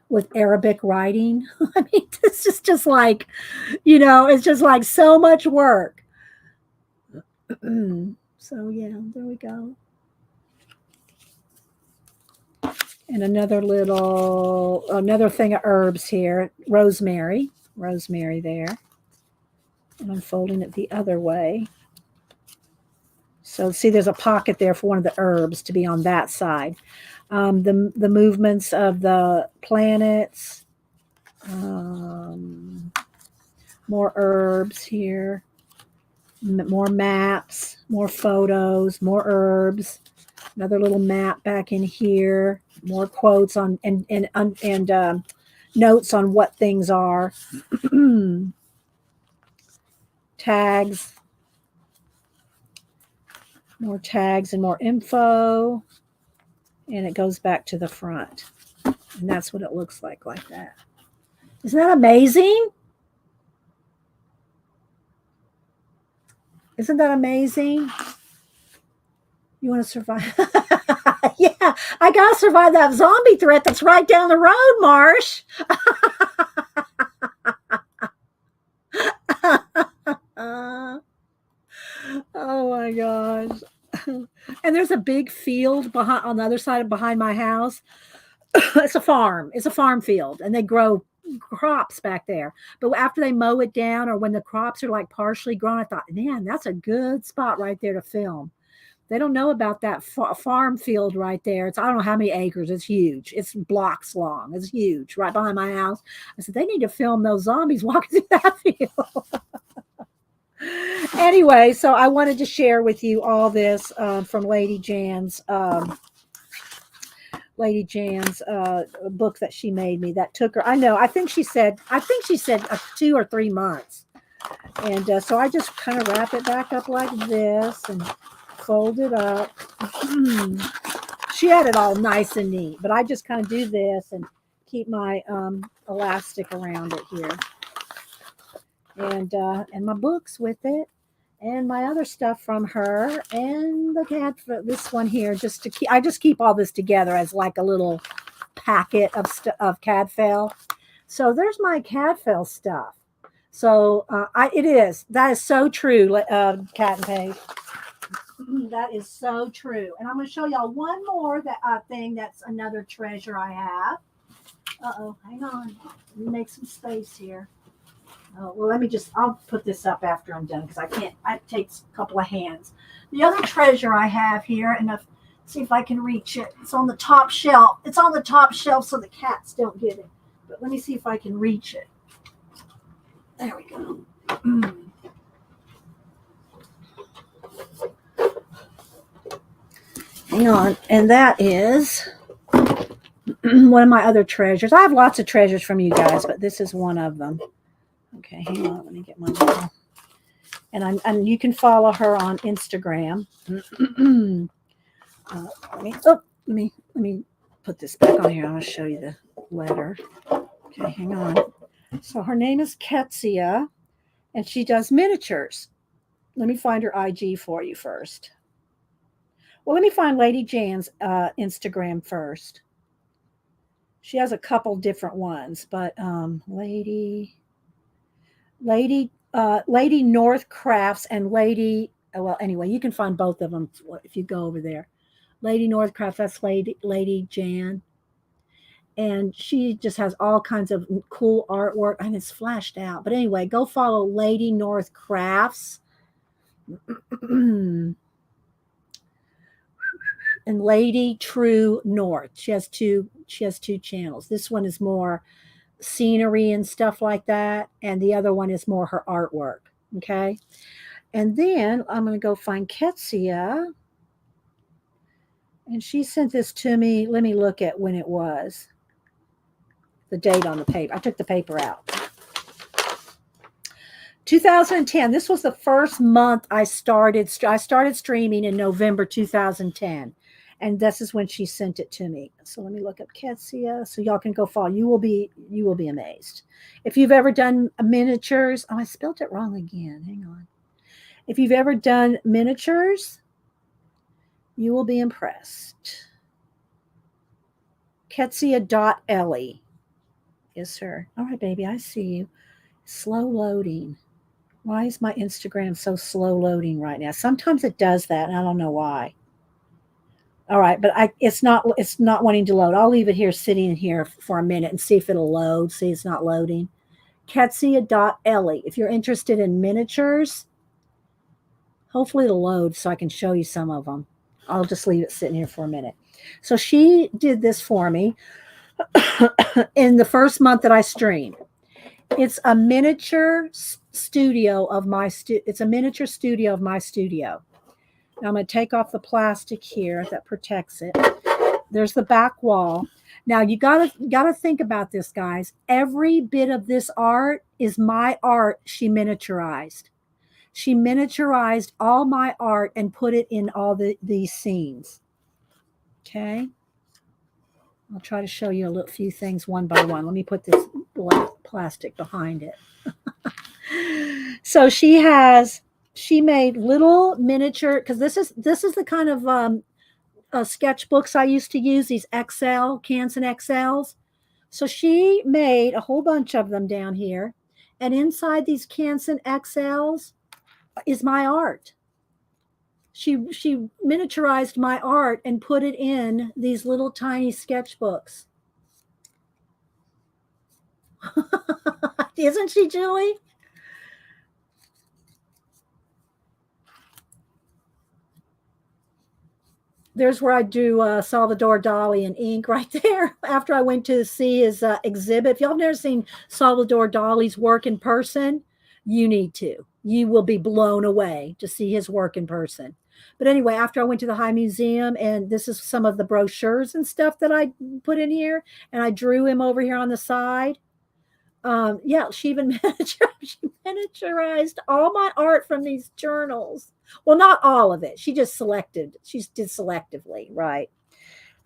with Arabic writing. I mean, this is just like, it's just like so much work. So yeah, there we go. And another thing of herbs here. Rosemary there. And I'm folding it the other way. So see, there's a pocket there for one of the herbs to be on that side. The movements of the planets. More herbs here. More maps. More photos. More herbs. Another little map back in here. More quotes on and notes on what things are. Tags. More tags and more info. And it goes back to the front. And that's what it looks like that. Isn't that amazing? Isn't that amazing? You want to survive? Yeah, I got to survive that zombie threat that's right down the road, Marsh. Oh my gosh. And there's a big field on the other side behind my house. It's a farm. It's a farm field, and they grow crops back there. But after they mow it down, or when the crops are like partially grown, I thought, man, that's a good spot right there to film. They don't know about that farm field right there. I don't know how many acres. It's huge. It's blocks long. It's huge, right behind my house. I said, they need to film those zombies walking through that field. Anyway, so I wanted to share with you all this from Lady Jan's book that she made me. That took her. I think she said 2 or 3 months. And so I just kind of wrap it back up like this and fold it up. She had it all nice and neat, but I just kind of do this and keep my elastic around it here. And my books with it, and my other stuff from her, and this one here, I just keep all this together as like a little packet of Cadfael. So there's my Cadfael stuff. So that is so true, Cat and Paige. That is so true. And I'm going to show y'all one more thing that's another treasure I have. Hang on. Let me make some space here. Oh, well, I'll put this up after I'm done because it takes a couple of hands. The other treasure I have here, and see if I can reach it. It's on the top shelf. It's on the top shelf so the cats don't get it. But let me see if I can reach it. There we go. Hang on. And that is one of my other treasures. I have lots of treasures from you guys, but this is one of them. Okay, hang on. Let me get my little. And you can follow her on Instagram. Let me put this back on here. I'll show you the letter. Okay, hang on. So her name is Ketsia, and she does miniatures. Let me find her IG for you first. Well, let me find Lady Jan's Instagram first. She has a couple different ones, but Lady North Crafts and Lady. Well, anyway, you can find both of them if you go over there. Lady North Crafts. That's Lady Jan. And she just has all kinds of cool artwork, and it's flashed out. But anyway, go follow Lady North Crafts. And Lady True North. She has two channels. This one is more scenery and stuff like that, and the other one is more her artwork. Okay. And then I'm going to go find Ketsia, and she sent this to me. Let me look at when it was. The date on the paper. I took the paper out. 2010. This was the first month I started streaming in November 2010. And this is when she sent it to me. So let me look up Ketsia so y'all can go follow. You will be amazed. If you've ever done miniatures, I spelled it wrong again. Hang on. If you've ever done miniatures, you will be impressed. Ketsia.Ellie is her. All right, baby, I see you. Slow loading. Why is my Instagram so slow loading right now? Sometimes it does that, and I don't know why. All right, but it's not wanting to load. I'll leave it here sitting here for a minute and see if it'll load. See, it's not loading. Ketsia.Ellie. If you're interested in miniatures, hopefully it'll load so I can show you some of them. I'll just leave it sitting here for a minute. So she did this for me in the first month that I streamed. It's a miniature studio of my It's a miniature studio of my studio. Now I'm going to take off the plastic here that protects it. There's the back wall. Now you gotta think about this, guys. Every bit of this art is my art she miniaturized. She miniaturized all my art and put it in all these scenes. Okay. I'll try to show you a few things one by one. Let me put this black plastic behind it. So she made little miniature, because this is the kind of sketchbooks I used to use, these Canson XLs. So she made a whole bunch of them down here, and inside these Canson XLs is my art. She miniaturized my art and put it in these little tiny sketchbooks. Isn't she, Julie? There's where I drew Salvador Dali in ink right there after I went to see his exhibit. If y'all have never seen Salvador Dali's work in person, you need to. You will be blown away to see his work in person. But anyway, after I went to the High Museum, and this is some of the brochures and stuff that I put in here, and I drew him over here on the side. Yeah, she even miniaturized all my art from these journals. Well, not all of it. She did selectively, right?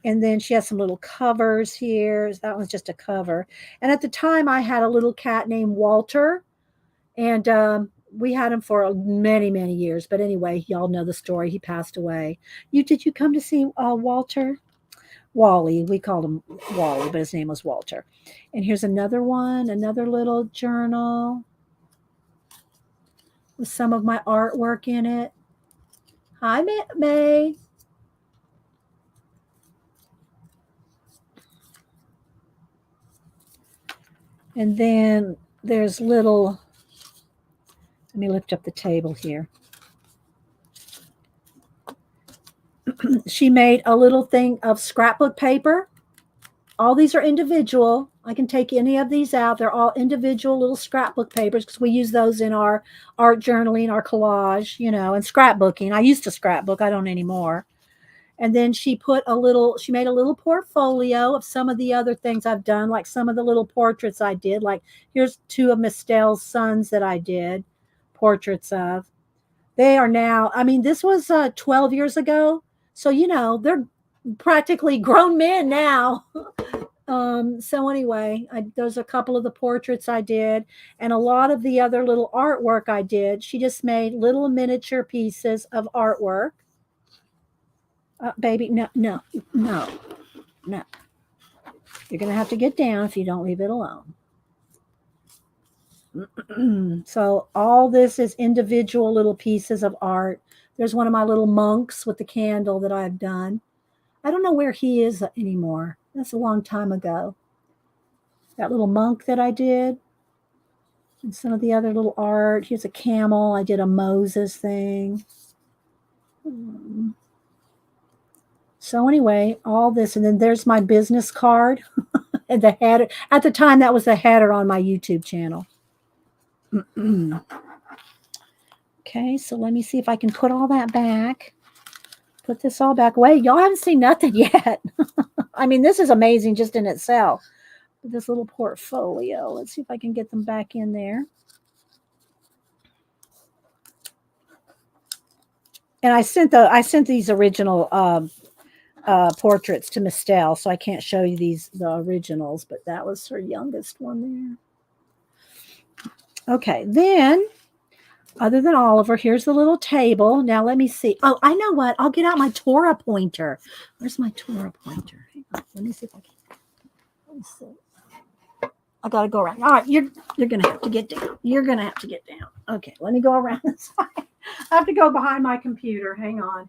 And then she has some little covers here. That one's just a cover. And at the time, I had a little cat named Walter, and we had him for many, many years. But anyway, y'all know the story. He passed away. Did you come to see Walter? Wally. We called him Wally, but his name was Walter. And here's another one, another little journal with some of my artwork in it. Hi, May. And then there's little, let me lift up the table here. She made a little thing of scrapbook paper. All these are individual. I can take any of these out. They're all individual little scrapbook papers because we use those in our art journaling, our collage, and scrapbooking. I used to scrapbook. I don't anymore. And then she made a little portfolio of some of the other things I've done, like some of the little portraits I did. Like here's two of Mistel's sons that I did portraits of. They are now, this was 12 years ago. So, they're practically grown men now. So anyway, there's a couple of the portraits I did, and a lot of the other little artwork I did. She just made little miniature pieces of artwork. Baby, no. You're going to have to get down if you don't leave it alone. So all this is individual little pieces of art. There's one of my little monks with the candle that I've done. I don't know where he is anymore. That's a long time ago. That little monk that I did. And some of the other little art. Here's a camel. I did a Moses thing. So anyway, all this. And then there's my business card. And the header. At the time, that was the header on my YouTube channel. Okay, so let me see if I can put all that back. Put this all back away. Y'all haven't seen nothing yet. I mean, this is amazing just in itself. This little portfolio. Let's see if I can get them back in there. And I sent these original portraits to Miss Stell, so I can't show you the originals, but that was her youngest one there. Okay, then other than Oliver, here's the little table. Now let me see. Oh, I know what. I'll get out my Torah pointer. Where's my Torah pointer? Hang on. Let me see if I can. Let me see. I gotta go around. All right, you're gonna have to get down. You're gonna have to get down. Okay, let me go around this side. I have to go behind my computer. Hang on.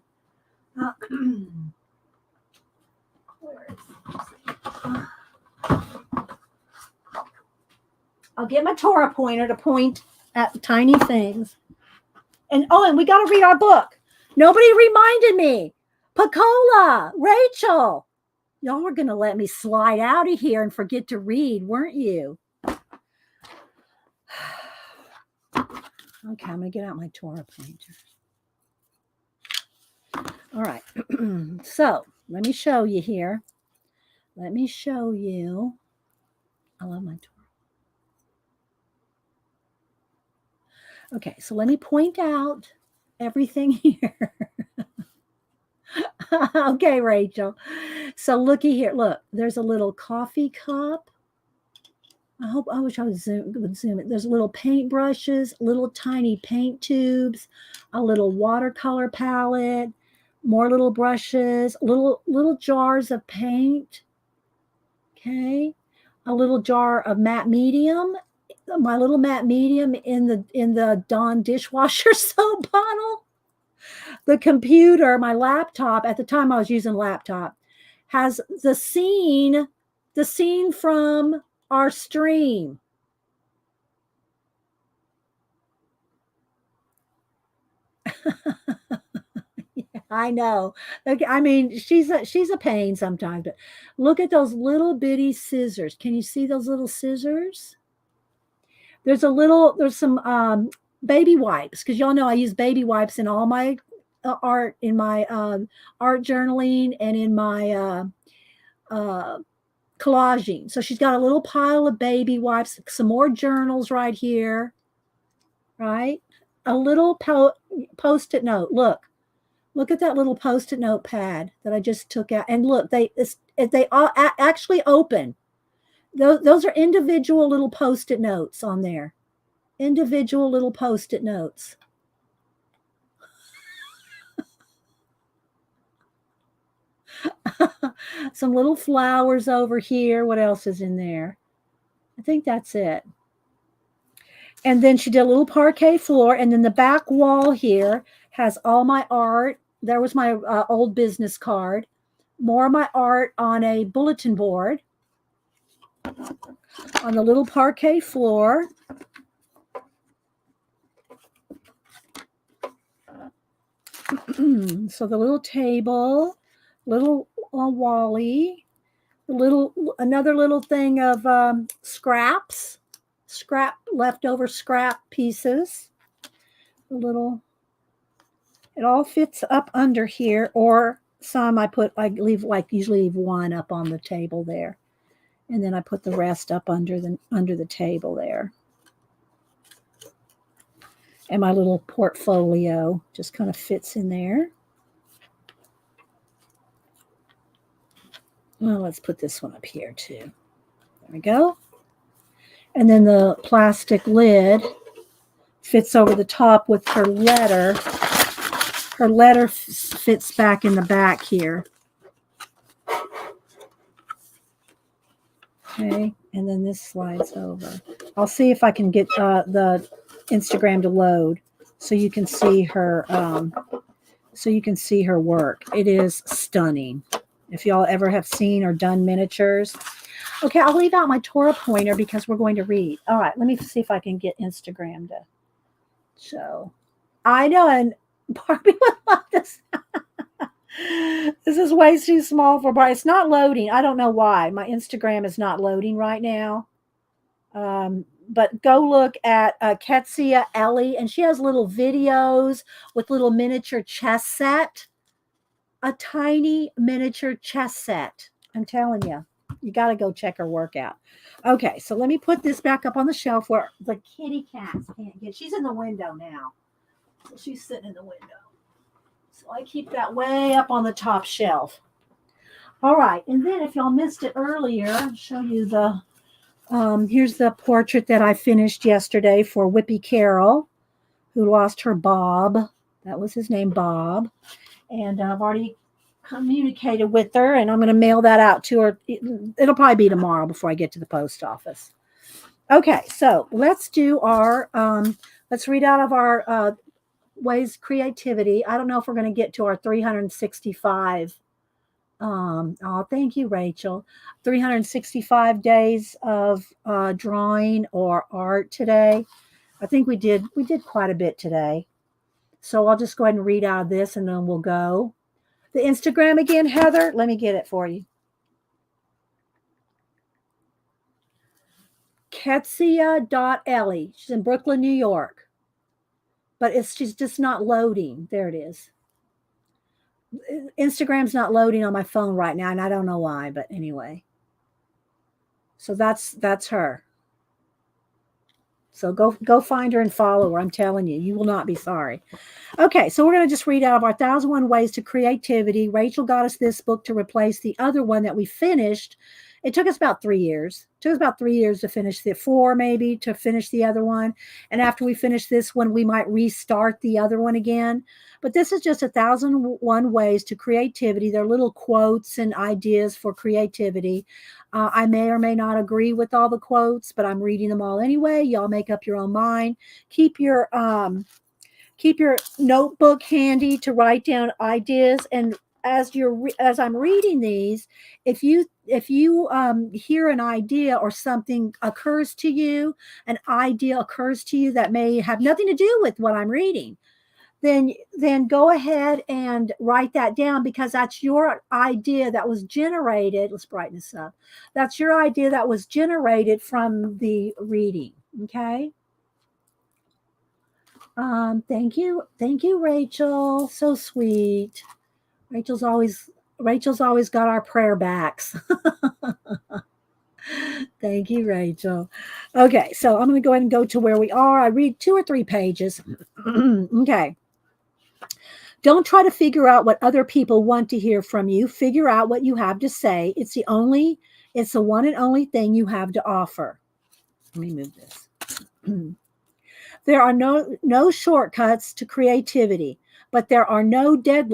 Where is it? I'll get my Torah pointer to point at tiny things. And we got to read our book. Nobody reminded me. Pacola, Rachel, y'all were going to let me slide out of here and forget to read, weren't you? Okay, I'm going to get out my Torah pointer. All right. So let me show you here. Let me show you. I love my Torah. Okay, so let me point out everything here. Okay, Rachel. So looky here. Look, there's a little coffee cup. I wish I would zoom it. There's little paint brushes, little tiny paint tubes, a little watercolor palette, more little brushes, little jars of paint. Okay, a little jar of matte medium. My little matte medium in the Dawn dishwasher soap bottle. The computer, my laptop, at the time I was using a laptop, has the scene from our stream. Yeah, I know. Okay, I mean, she's a pain sometimes, but look at those little bitty scissors. Can you see those little scissors? There's some baby wipes, because y'all know I use baby wipes in all my art, in my art journaling and in my collaging. So she's got a little pile of baby wipes, some more journals right here, right? A little post-it note. Look at that little post-it note pad that I just took out. And look, they all actually open. Those are individual little post-it notes on there. Individual little post-it notes. Some little flowers over here. What else is in there? I think that's it. And then she did a little parquet floor. And then the back wall here has all my art. There was my old business card. More of my art on a bulletin board. On the little parquet floor. So the little table, little Wally, another little thing of leftover scrap pieces. It all fits up under here, or some usually leave one up on the table there. And then I put the rest up under the table there. And my little portfolio just kind of fits in there. Well, let's put this one up here too. There we go. And then the plastic lid fits over the top with her letter. Her letter fits back in the back here. Okay, and then this slides over. I'll see if I can get the Instagram to load so you can see her work. It is stunning. If y'all ever have seen or done miniatures, Okay, I'll leave out my Torah pointer because we're going to read. All right, let me see if I can get Instagram to show. I know, and Barbie would love this. This is way too small for Barbie. It's not loading. I don't know why. My Instagram is not loading right now. But go look at Ketsia Ellie, and she has little videos with little miniature chess set. A tiny miniature chess set. I'm telling you, you got to go check her workout. Okay, so let me put this back up on the shelf where the kitty cats can't get. She's in the window now. So she's sitting in the window. So I keep that way up on the top shelf. All right, and then if y'all missed it earlier, I'll show you the, here's the portrait that I finished yesterday for Whippy Carroll, who lost her Bob. That was his name, Bob. And I've already communicated with her, and I'm going to mail that out to her. It'll probably be tomorrow before I get to the post office. Okay, so let's do our, let's read out of our ways creativity. I don't know if we're going to get to our 365. Oh, thank you, Rachel. 365 days of drawing or art today. I think we did quite a bit today. So I'll just go ahead and read out of this and then we'll go. The Instagram again, Heather, let me get it for you. Ketsia.Ellie. She's in Brooklyn, New York. But she's just not loading. There it is. Instagram's not loading on my phone right now, and I don't know why, but anyway. So that's her. So go find her and follow her. I'm telling you, you will not be sorry. Okay, so we're going to just read out of our 1001 Ways to Creativity. Rachel got us this book to replace the other one that we finished. It took us about 3 years. It took us about 3 years to finish the 4, maybe, to finish the other one. And after we finish this one, we might restart the other one again. But this is just 1001 Ways to Creativity. They're little quotes and ideas for creativity. I may or may not agree with all the quotes, but I'm reading them all anyway. Y'all make up your own mind. Keep your notebook handy to write down ideas. And as I'm reading these, if you hear an idea or something occurs to you, an idea occurs to you that may have nothing to do with what I'm reading, then go ahead and write that down, because that's your idea that was generated. Let's brighten this up. That's your idea that was generated from the reading. Okay. Thank you, Rachel. So sweet. Rachel's always got our prayer backs. Thank you, Rachel. Okay, so I'm going to go ahead and go to where we are. I read 2 or 3 pages. Okay. Don't try to figure out what other people want to hear from you. Figure out what you have to say. It's the one and only thing you have to offer. Let me move this. There are no shortcuts to creativity, but there are no dead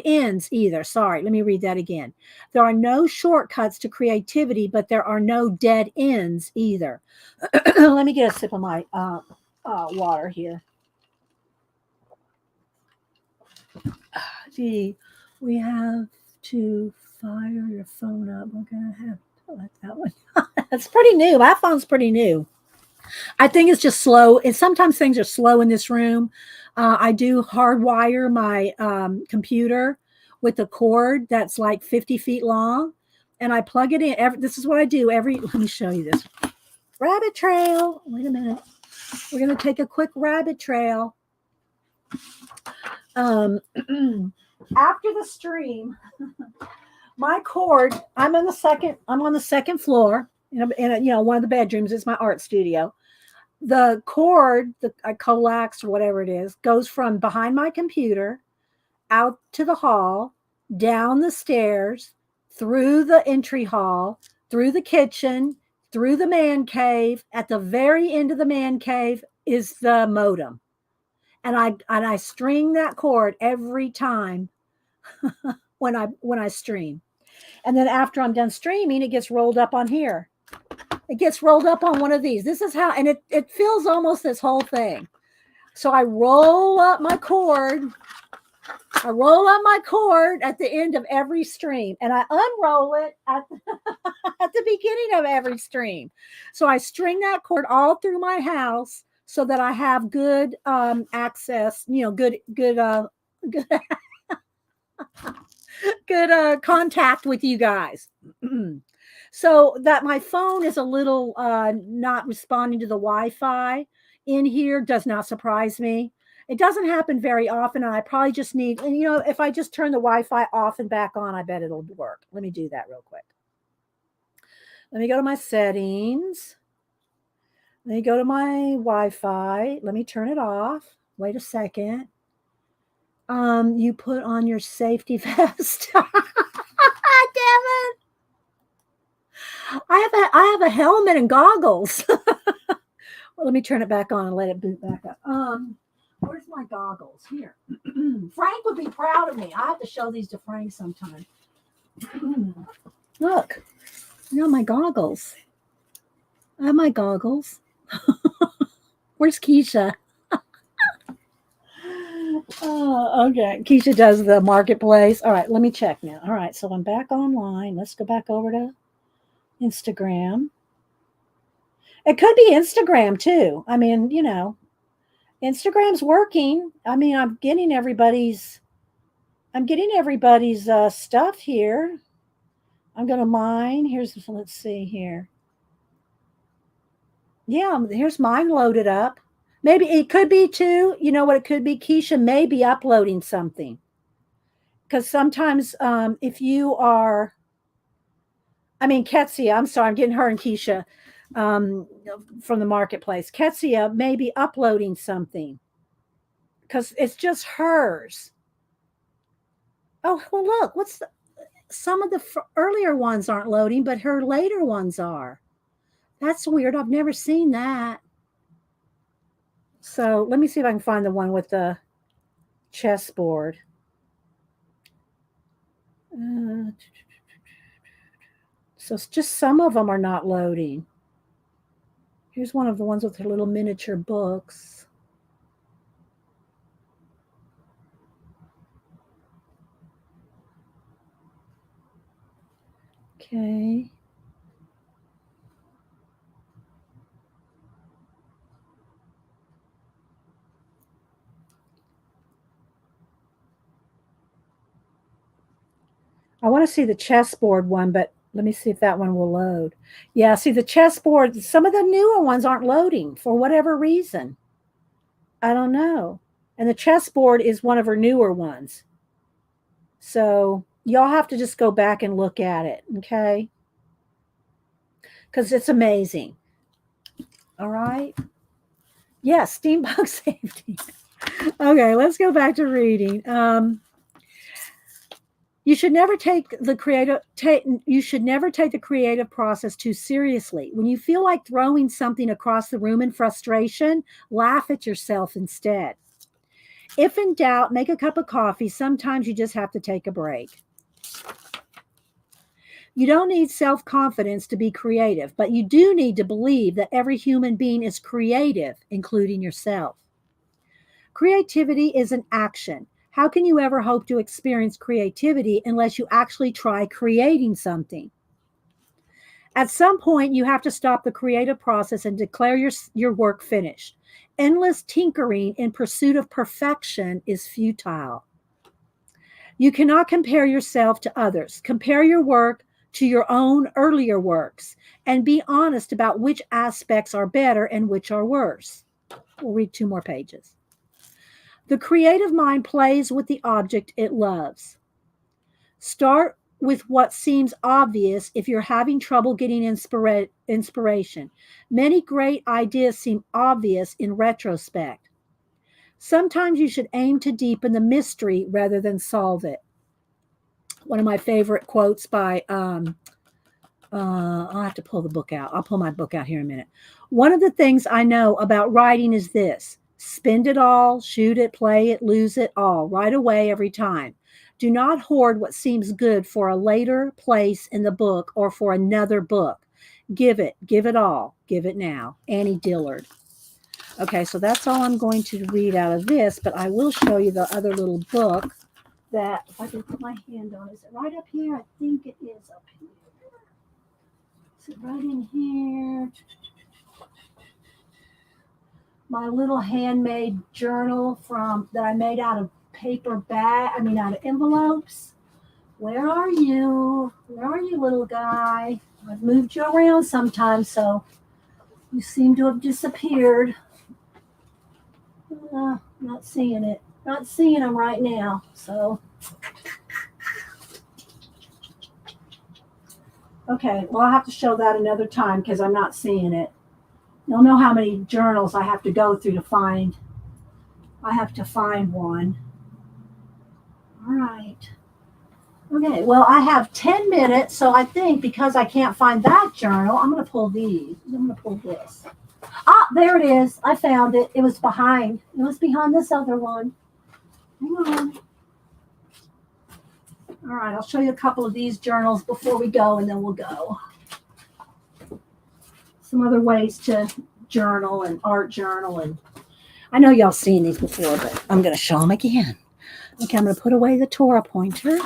ends either. Sorry, let me read that again. There are no shortcuts to creativity, but there are no dead ends either. Let me get a sip of my water here. Gee, we have to fire your phone up. We're going to have to let that one. That's pretty new. My phone's pretty new. I think it's just slow. And sometimes things are slow in this room. I do hardwire my computer with a cord that's like 50 feet long. And I plug it in. This is what I do let me show you this. Rabbit trail. Wait a minute. We're going to take a quick rabbit trail. After the stream, my cord, I'm on the second floor. In one of the bedrooms is my art studio. The cord, the coax or whatever it is, goes from behind my computer out to the hall, down the stairs, through the entry hall, through the kitchen, through the man cave. At the very end of the man cave is the modem. And I string that cord every time when I stream. And then after I'm done streaming, it gets rolled up on here. It gets rolled up on one of these. This is how, and it fills almost this whole thing. So I roll up my cord I roll up my cord at the end of every stream and I unroll it at the, at the beginning of every stream. So I string that cord all through my house so that I have good access, good good contact with you guys. So that my phone is a little not responding to the Wi-Fi in here does not surprise me. It doesn't happen very often, and I probably just need, and if I just turn the Wi-Fi off and back on, I bet it'll work. Let me do that real quick. Let me go to my settings. Let me go to my Wi-Fi. Let me turn it off. Wait a second. You put on your safety vest. Damn it. I have a helmet and goggles. Well, let me turn it back on and let it boot back up. Where's my goggles? Here. Frank would be proud of me. I have to show these to Frank sometime. Look. My goggles. I have my goggles. Where's Keisha? Oh, okay. Keisha does the marketplace. All right, let me check now. All right, so I'm back online. Let's go back over to Instagram. It could be Instagram too. I mean, Instagram's working. I mean, I'm getting everybody's stuff here. I'm going to mine. Let's see here. Yeah, here's mine loaded up. Maybe it could be too. You know what it could be? Keisha may be uploading something. Because sometimes if you are, Ketsia, I'm sorry, I'm getting her and Keisha from the marketplace. Ketsia may be uploading something because it's just hers. Oh, well, look, some of the earlier ones aren't loading, but her later ones are. That's weird. I've never seen that. So let me see if I can find the one with the chessboard. So it's just some of them are not loading. Here's one of the ones with her little miniature books. Okay. I want to see the chessboard one, but let me see if that one will load. Yeah, see the chessboard, some of the newer ones aren't loading for whatever reason. I don't know. And the chessboard is one of her newer ones. So y'all have to just go back and look at it, okay? Because it's amazing. All right. Yes, Steampunk Safety. Okay, let's go back to reading. You should never take the creative process too seriously. When you feel like throwing something across the room in frustration, laugh at yourself instead. If in doubt, make a cup of coffee. Sometimes you just have to take a break. You don't need self-confidence to be creative, but you do need to believe that every human being is creative, including yourself. Creativity is an action. How can you ever hope to experience creativity unless you actually try creating something? At some point, you have to stop the creative process and declare your work finished. Endless tinkering in pursuit of perfection is futile. You cannot compare yourself to others. Compare your work to your own earlier works and be honest about which aspects are better and which are worse. We'll read 2 more pages. The creative mind plays with the object it loves. Start with what seems obvious if you're having trouble getting inspiration. Many great ideas seem obvious in retrospect. Sometimes you should aim to deepen the mystery rather than solve it. One of my favorite quotes by, I'll have to pull the book out. I'll pull my book out here in a minute. One of the things I know about writing is this: spend it all, shoot it, play it, lose it all, right away every time. Do not hoard what seems good for a later place in the book or for another book. Give it all, give it now. Annie Dillard. Okay, so that's all I'm going to read out of this, but I will show you the other little book that. If I can put my hand on it. Is it right up here? I think it is up here. Is it right in here? My little handmade journal that I made out of paper out of envelopes. Where are you? Where are you, little guy? I've moved you around sometimes, so you seem to have disappeared. Not seeing it. Not seeing him right now. So, okay. Well, I'll have to show that another time because I'm not seeing it. You'll know how many journals I have to go through to find. I have to find one. All right. Okay. Well, I have 10 minutes, so I think because I can't find that journal, I'm going to pull these. I'm going to pull this. Ah, there it is. I found it. It was behind. It was behind this other one. Hang on. All right, I'll show you a couple of these journals before we go, and then we'll go. Some other ways to journal and art journal. And I know y'all seen these before, but I'm going to show them again. Okay, I'm going to put away the Torah pointer.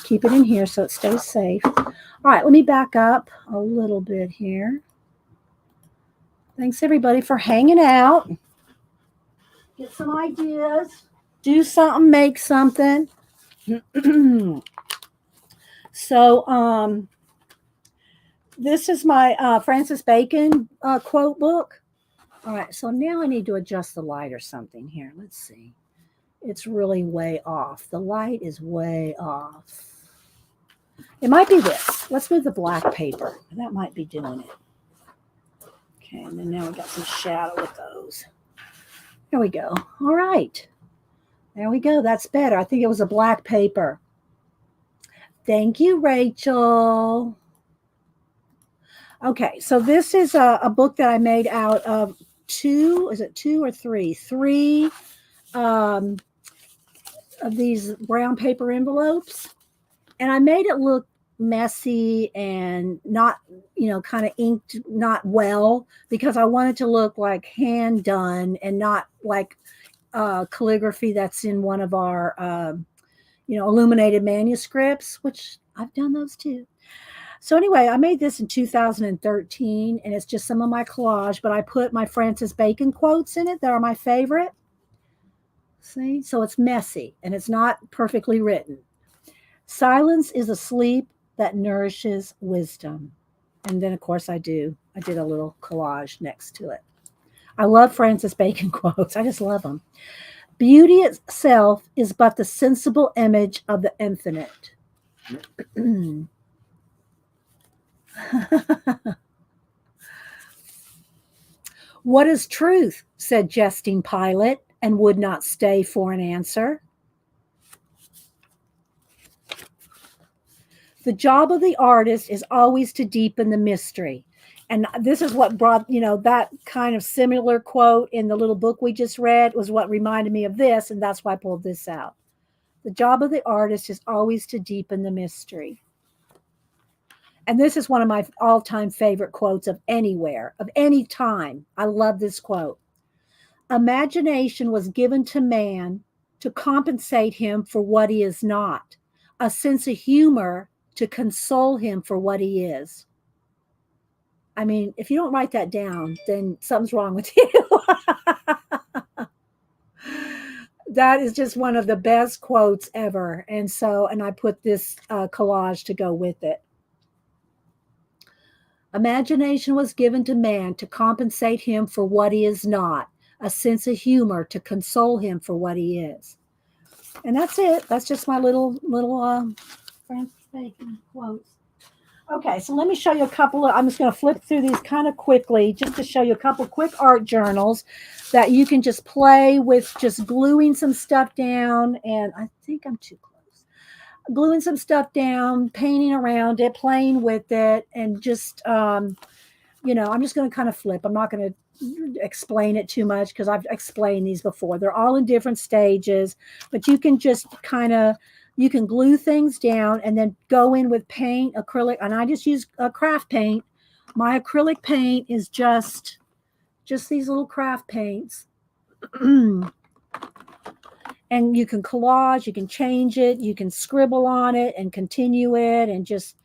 Keep it in here so it stays safe. All right, let me back up a little bit here. Thanks, everybody, for hanging out. Get some ideas. Do something, make something. So, this is my Francis Bacon quote book. All right, so now I need to adjust the light or something here. Let's see. It's really way off. The light is way off. It might be this. Let's move the black paper. That might be doing it. Okay, and then now we got some shadow with those. There we go. All right. There we go. That's better. I think it was a black paper. Thank you, Rachel. Okay, so this is a book that I made out of two or three? Three of these brown paper envelopes. And I made it look messy and not, kind of inked, not well, because I wanted to look like hand done and not like calligraphy that's in one of our, illuminated manuscripts, which I've done those too. So anyway, I made this in 2013, and it's just some of my collage, but I put my Francis Bacon quotes in it that are my favorite. See? So it's messy, and it's not perfectly written. Silence is a sleep that nourishes wisdom. And then, of course, I did a little collage next to it. I love Francis Bacon quotes. I just love them. Beauty itself is but the sensible image of the infinite. What is truth? Said jesting Pilate, and would not stay for an answer. The job of the artist is always to deepen the mystery. And this is what brought, that kind of similar quote in the little book we just read was what reminded me of this, and that's why I pulled this out. The job of the artist is always to deepen the mystery. And this is one of my all-time favorite quotes of anywhere, of any time. I love this quote. Imagination was given to man to compensate him for what he is not, a sense of humor to console him for what he is. I mean, if you don't write that down, then something's wrong with you. That is just one of the best quotes ever. And I put this collage to go with it. Imagination was given to man to compensate him for what he is not, a sense of humor to console him for what he is. And that's it. That's just my little Francis Bacon quotes. Okay, so let me show you a couple I'm just going to flip through these kind of quickly just to show you a couple quick art journals that you can just play with, just gluing some stuff down. And I think I'm too close. Gluing some stuff down, painting around it, playing with it, and just, I'm just going to kind of flip. I'm not going to explain it too much because I've explained these before. They're all in different stages, but you can just you can glue things down and then go in with paint, acrylic, and I just use craft paint. My acrylic paint is just these little craft paints. And you can collage, you can change it, you can scribble on it and continue it and just,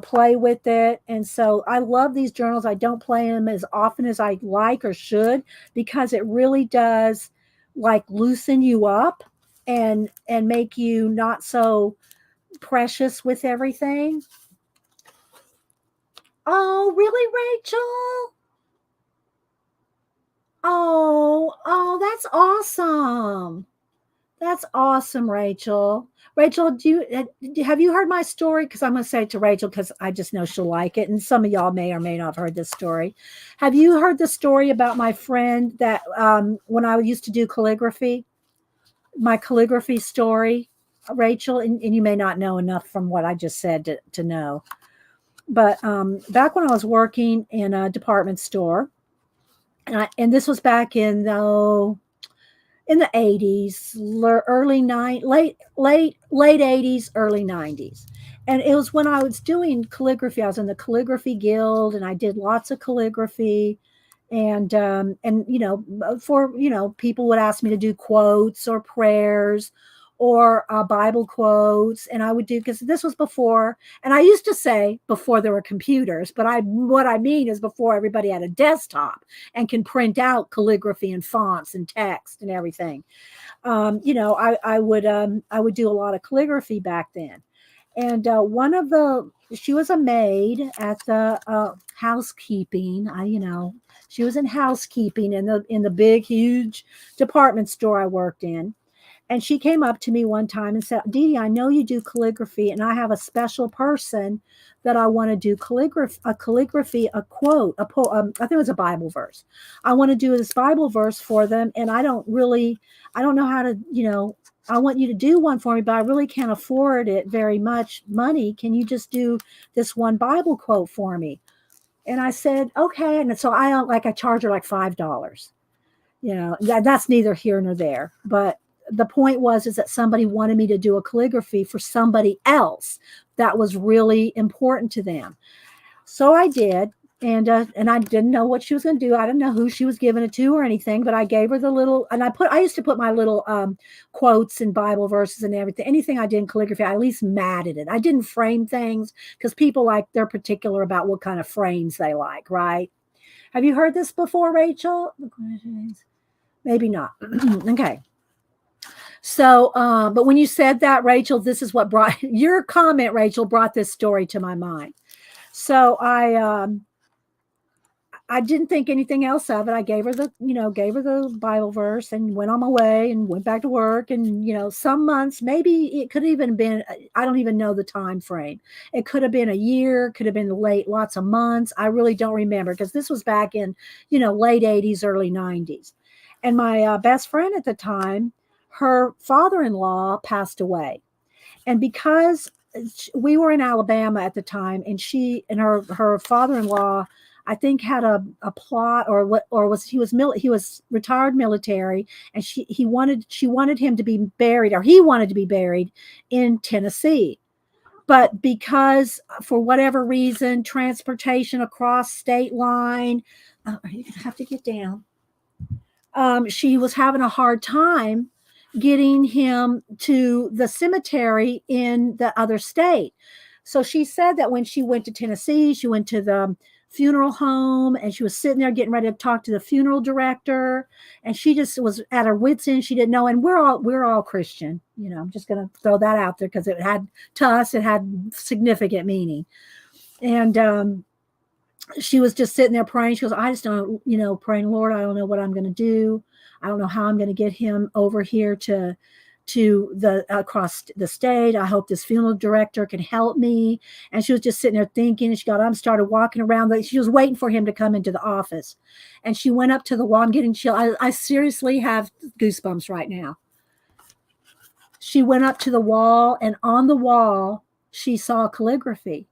play with it. And so I love these journals. I don't play them as often as I like or should, because it really does like loosen you up and make you not so precious with everything. Oh, really, Rachel? Oh, that's awesome. That's awesome, Rachel. Rachel, have you heard my story? Because I'm going to say it to Rachel because I just know she'll like it, and some of y'all may or may not have heard this story. Have you heard the story about my friend that when I used to do calligraphy, my calligraphy story, Rachel? And you may not know enough from what I just said to know. But back when I was working in a department store, and this was back in the 80s, early late 80s, early 90s. And it was when I was doing calligraphy. I was in the calligraphy guild and I did lots of calligraphy. And for people would ask me to do quotes or prayers or Bible quotes, and I would do, because this was before, and I used to say before there were computers, but what I mean is before everybody had a desktop and can print out calligraphy and fonts and text and everything. I would do a lot of calligraphy back then. And she was a maid at the housekeeping. She was in housekeeping in the big, huge department store I worked in. And she came up to me one time and said, Dee Dee, I know you do calligraphy, and I have a special person that I want to do a quote, I think it was a Bible verse. I want to do this Bible verse for them, and I don't know how to, I want you to do one for me, but I really can't afford it very much money. Can you just do this one Bible quote for me? And I said, okay. And so I charge her like $5. That's neither here nor there. But the point is that somebody wanted me to do a calligraphy for somebody else that was really important to them. So I did. And I didn't know what she was going to do. I didn't know who she was giving it to or anything, but I gave her the little, and I used to put my little quotes and Bible verses and everything. Anything I did in calligraphy, I at least matted it. I didn't frame things because people they're particular about what kind of frames they like, right? Have you heard this before, Rachel? Maybe not. Okay. So, but when you said that, Rachel, this is what brought your comment, Rachel, brought this story to my mind. So I didn't think anything else of it. I gave her the Bible verse and went on my way and went back to work. And, some months, maybe it could have even been, I don't even know the time frame. It could have been a year, could have been lots of months. I really don't remember because this was back in, late 80s, early 90s. And my best friend at the time, her father-in-law passed away. And because we were in Alabama at the time, and she and her father-in-law, I think, had a plot, he was retired military, and she wanted him to be buried, or he wanted to be buried in Tennessee. But because for whatever reason, transportation across state line, you're gonna have to get down. She was having a hard time getting him to the cemetery in the other state. So she said that when she went to Tennessee, she went to the funeral home and she was sitting there getting ready to talk to the funeral director, and she just was at her wits' end. She didn't know, and we're all Christian. I'm just going to throw that out there because it had significant meaning. And she was just sitting there praying. She goes, I just don't, praying, Lord, I don't know what I'm going to do. I don't know how I'm going to get him over here to the across the state. I hope this funeral director can help me. And she was just sitting there thinking, and she got up and started walking around. She was waiting for him to come into the office. And she went up to the wall. I'm getting chill. I seriously have goosebumps right now. She went up to the wall, and on the wall, she saw calligraphy.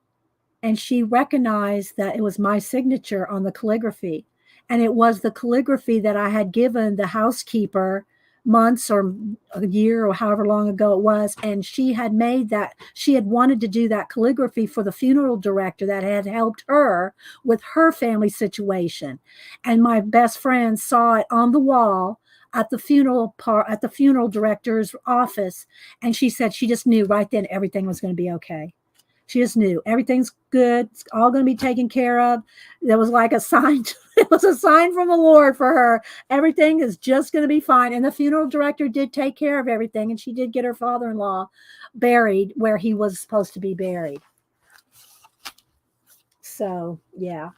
And she recognized that it was my signature on the calligraphy. And it was the calligraphy that I had given the housekeeper months or a year or however long ago it was. And she had wanted to do that calligraphy for the funeral director that had helped her with her family situation. And my best friend saw it on the wall at the funeral director's office, and she said she just knew right then everything was going to be okay. She just knew everything's good. It's all going to be taken care of. There was like a sign. It was a sign from the Lord for her. Everything is just going to be fine. And the funeral director did take care of everything. And she did get her father-in-law buried where he was supposed to be buried. So, yeah.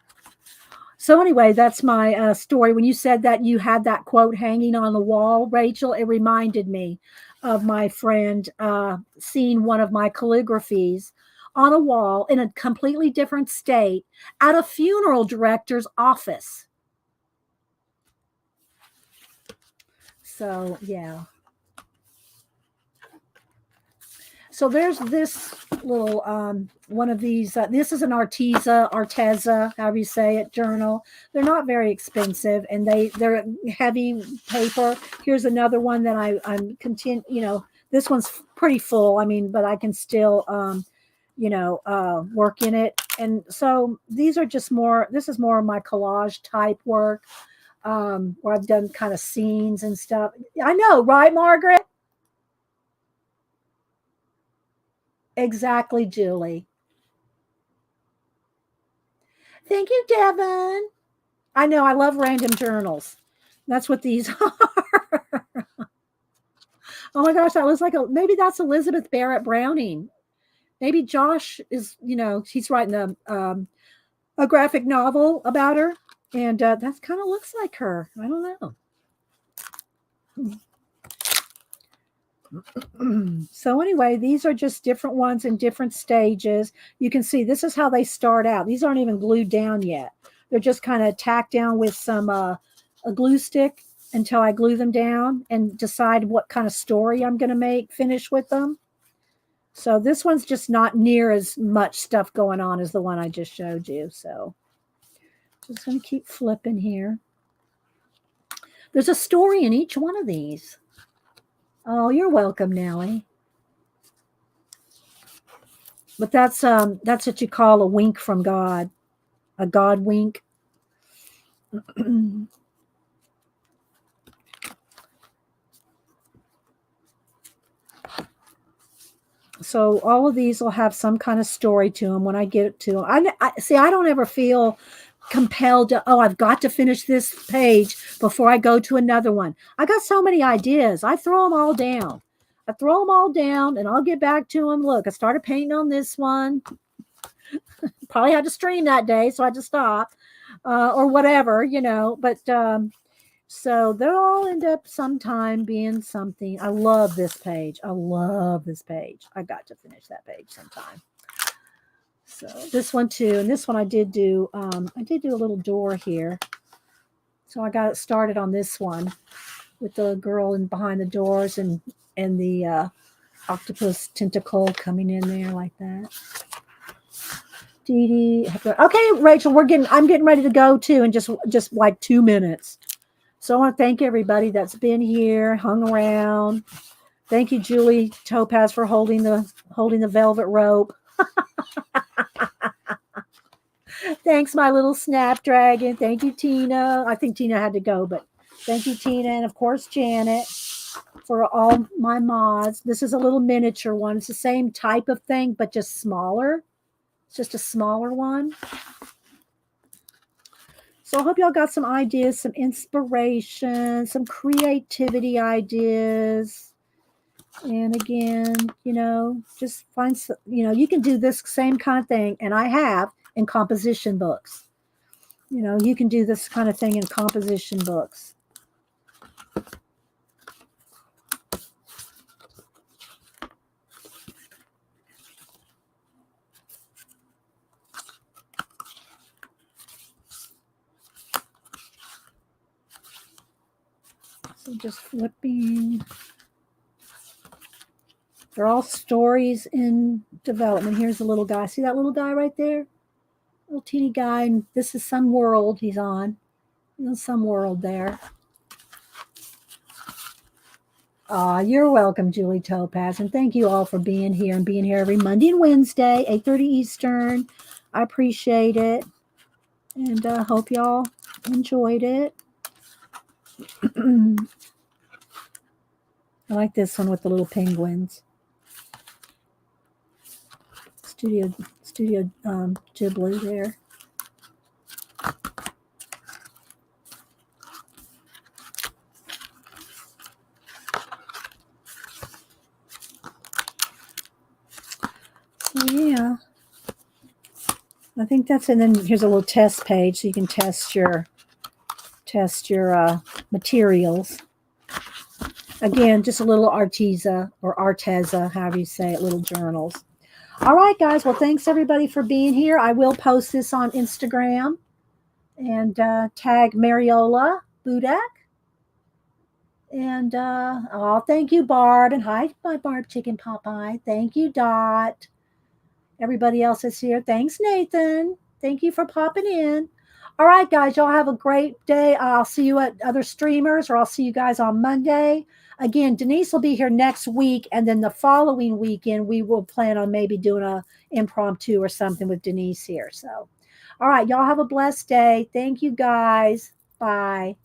So anyway, that's my story. When you said that you had that quote hanging on the wall, Rachel, it reminded me of my friend seeing one of my calligraphies on a wall in a completely different state at a funeral director's office. So, yeah. So there's this little one of these. This is an Arteza, however you say it, journal. They're not very expensive, and they're heavy paper. Here's another one that I'm continue. This one's pretty full. I mean, but I can still work in it. And so these are just more. This is more of my collage type work, where I've done kind of scenes and stuff. I know, right, Margaret? Exactly, Julie. Thank you, Devin. I know, I love random journals. That's what these are. Oh my gosh, that was like maybe that's Elizabeth Barrett Browning. Maybe Josh is, he's writing a graphic novel about her, and that kind of looks like her. I don't know. So anyway, these are just different ones in different stages. You can see this is how they start out. These aren't even glued down yet. They're just kind of tacked down with some a glue stick until I glue them down and decide what kind of story I'm going to finish with them. So this one's just not near as much stuff going on as the one I just showed you. So just going to keep flipping here. There's a story in each one of these. Oh, you're welcome, Nellie. But that's what you call a wink from God, a God wink. So all of these will have some kind of story to them when I get to them. I don't ever feel compelled to, I've got to finish this page before I go to another one. I got so many ideas. I throw them all down. And I'll get back to them. Look, I started painting on this one. Probably had to stream that day, so I had to stop or whatever, But so they'll all end up sometime being something. I love this page. I got to finish that page sometime. So this one too, and this one I did do a little door here. So I got it started on this one with the girl in behind the doors and the octopus tentacle coming in there like that. Dee Dee. Okay, Rachel, I'm getting ready to go too in just like 2 minutes. So I want to thank everybody that's been here, hung around. Thank you, Julie Topaz, for holding the velvet rope. Thanks, my little snapdragon. Thank you, Tina. I think Tina had to go, but thank you, Tina. And of course, Janet, for all my mods. This is a little miniature one. It's the same type of thing, but just smaller. It's just a smaller one. So I hope y'all got some ideas, some inspiration, some creativity ideas. And again, just find, you can do this same kind of thing. And I have in composition books. You can do this kind of thing in composition books. So just flipping. They're all stories in development. Here's the little guy. See that little guy right there? Little teeny guy. And this is some world he's on. Some world there. You're welcome, Julie Topaz. And thank you all for being here every Monday and Wednesday, 8:30 Eastern. I appreciate it. And hope y'all enjoyed it. I like this one with the little penguins. Studio Ghibli there. So yeah, I think that's, and then here's a little test page so you can test your materials. Again, just a little Arteza or Arteza, however you say it, little journals. All right, guys. Well, thanks everybody for being here. I will post this on Instagram and tag Mariola Budek. And oh, thank you, Barb. And hi, my Barb Chicken Popeye. Thank you, Dot. Everybody else is here. Thanks, Nathan. Thank you for popping in. All right, guys, y'all have a great day. I'll see you at other streamers, or I'll see you guys on Monday. Again, Denise will be here next week, and then the following weekend we will plan on maybe doing a impromptu or something with Denise here. So, all right, y'all have a blessed day. Thank you, guys. Bye.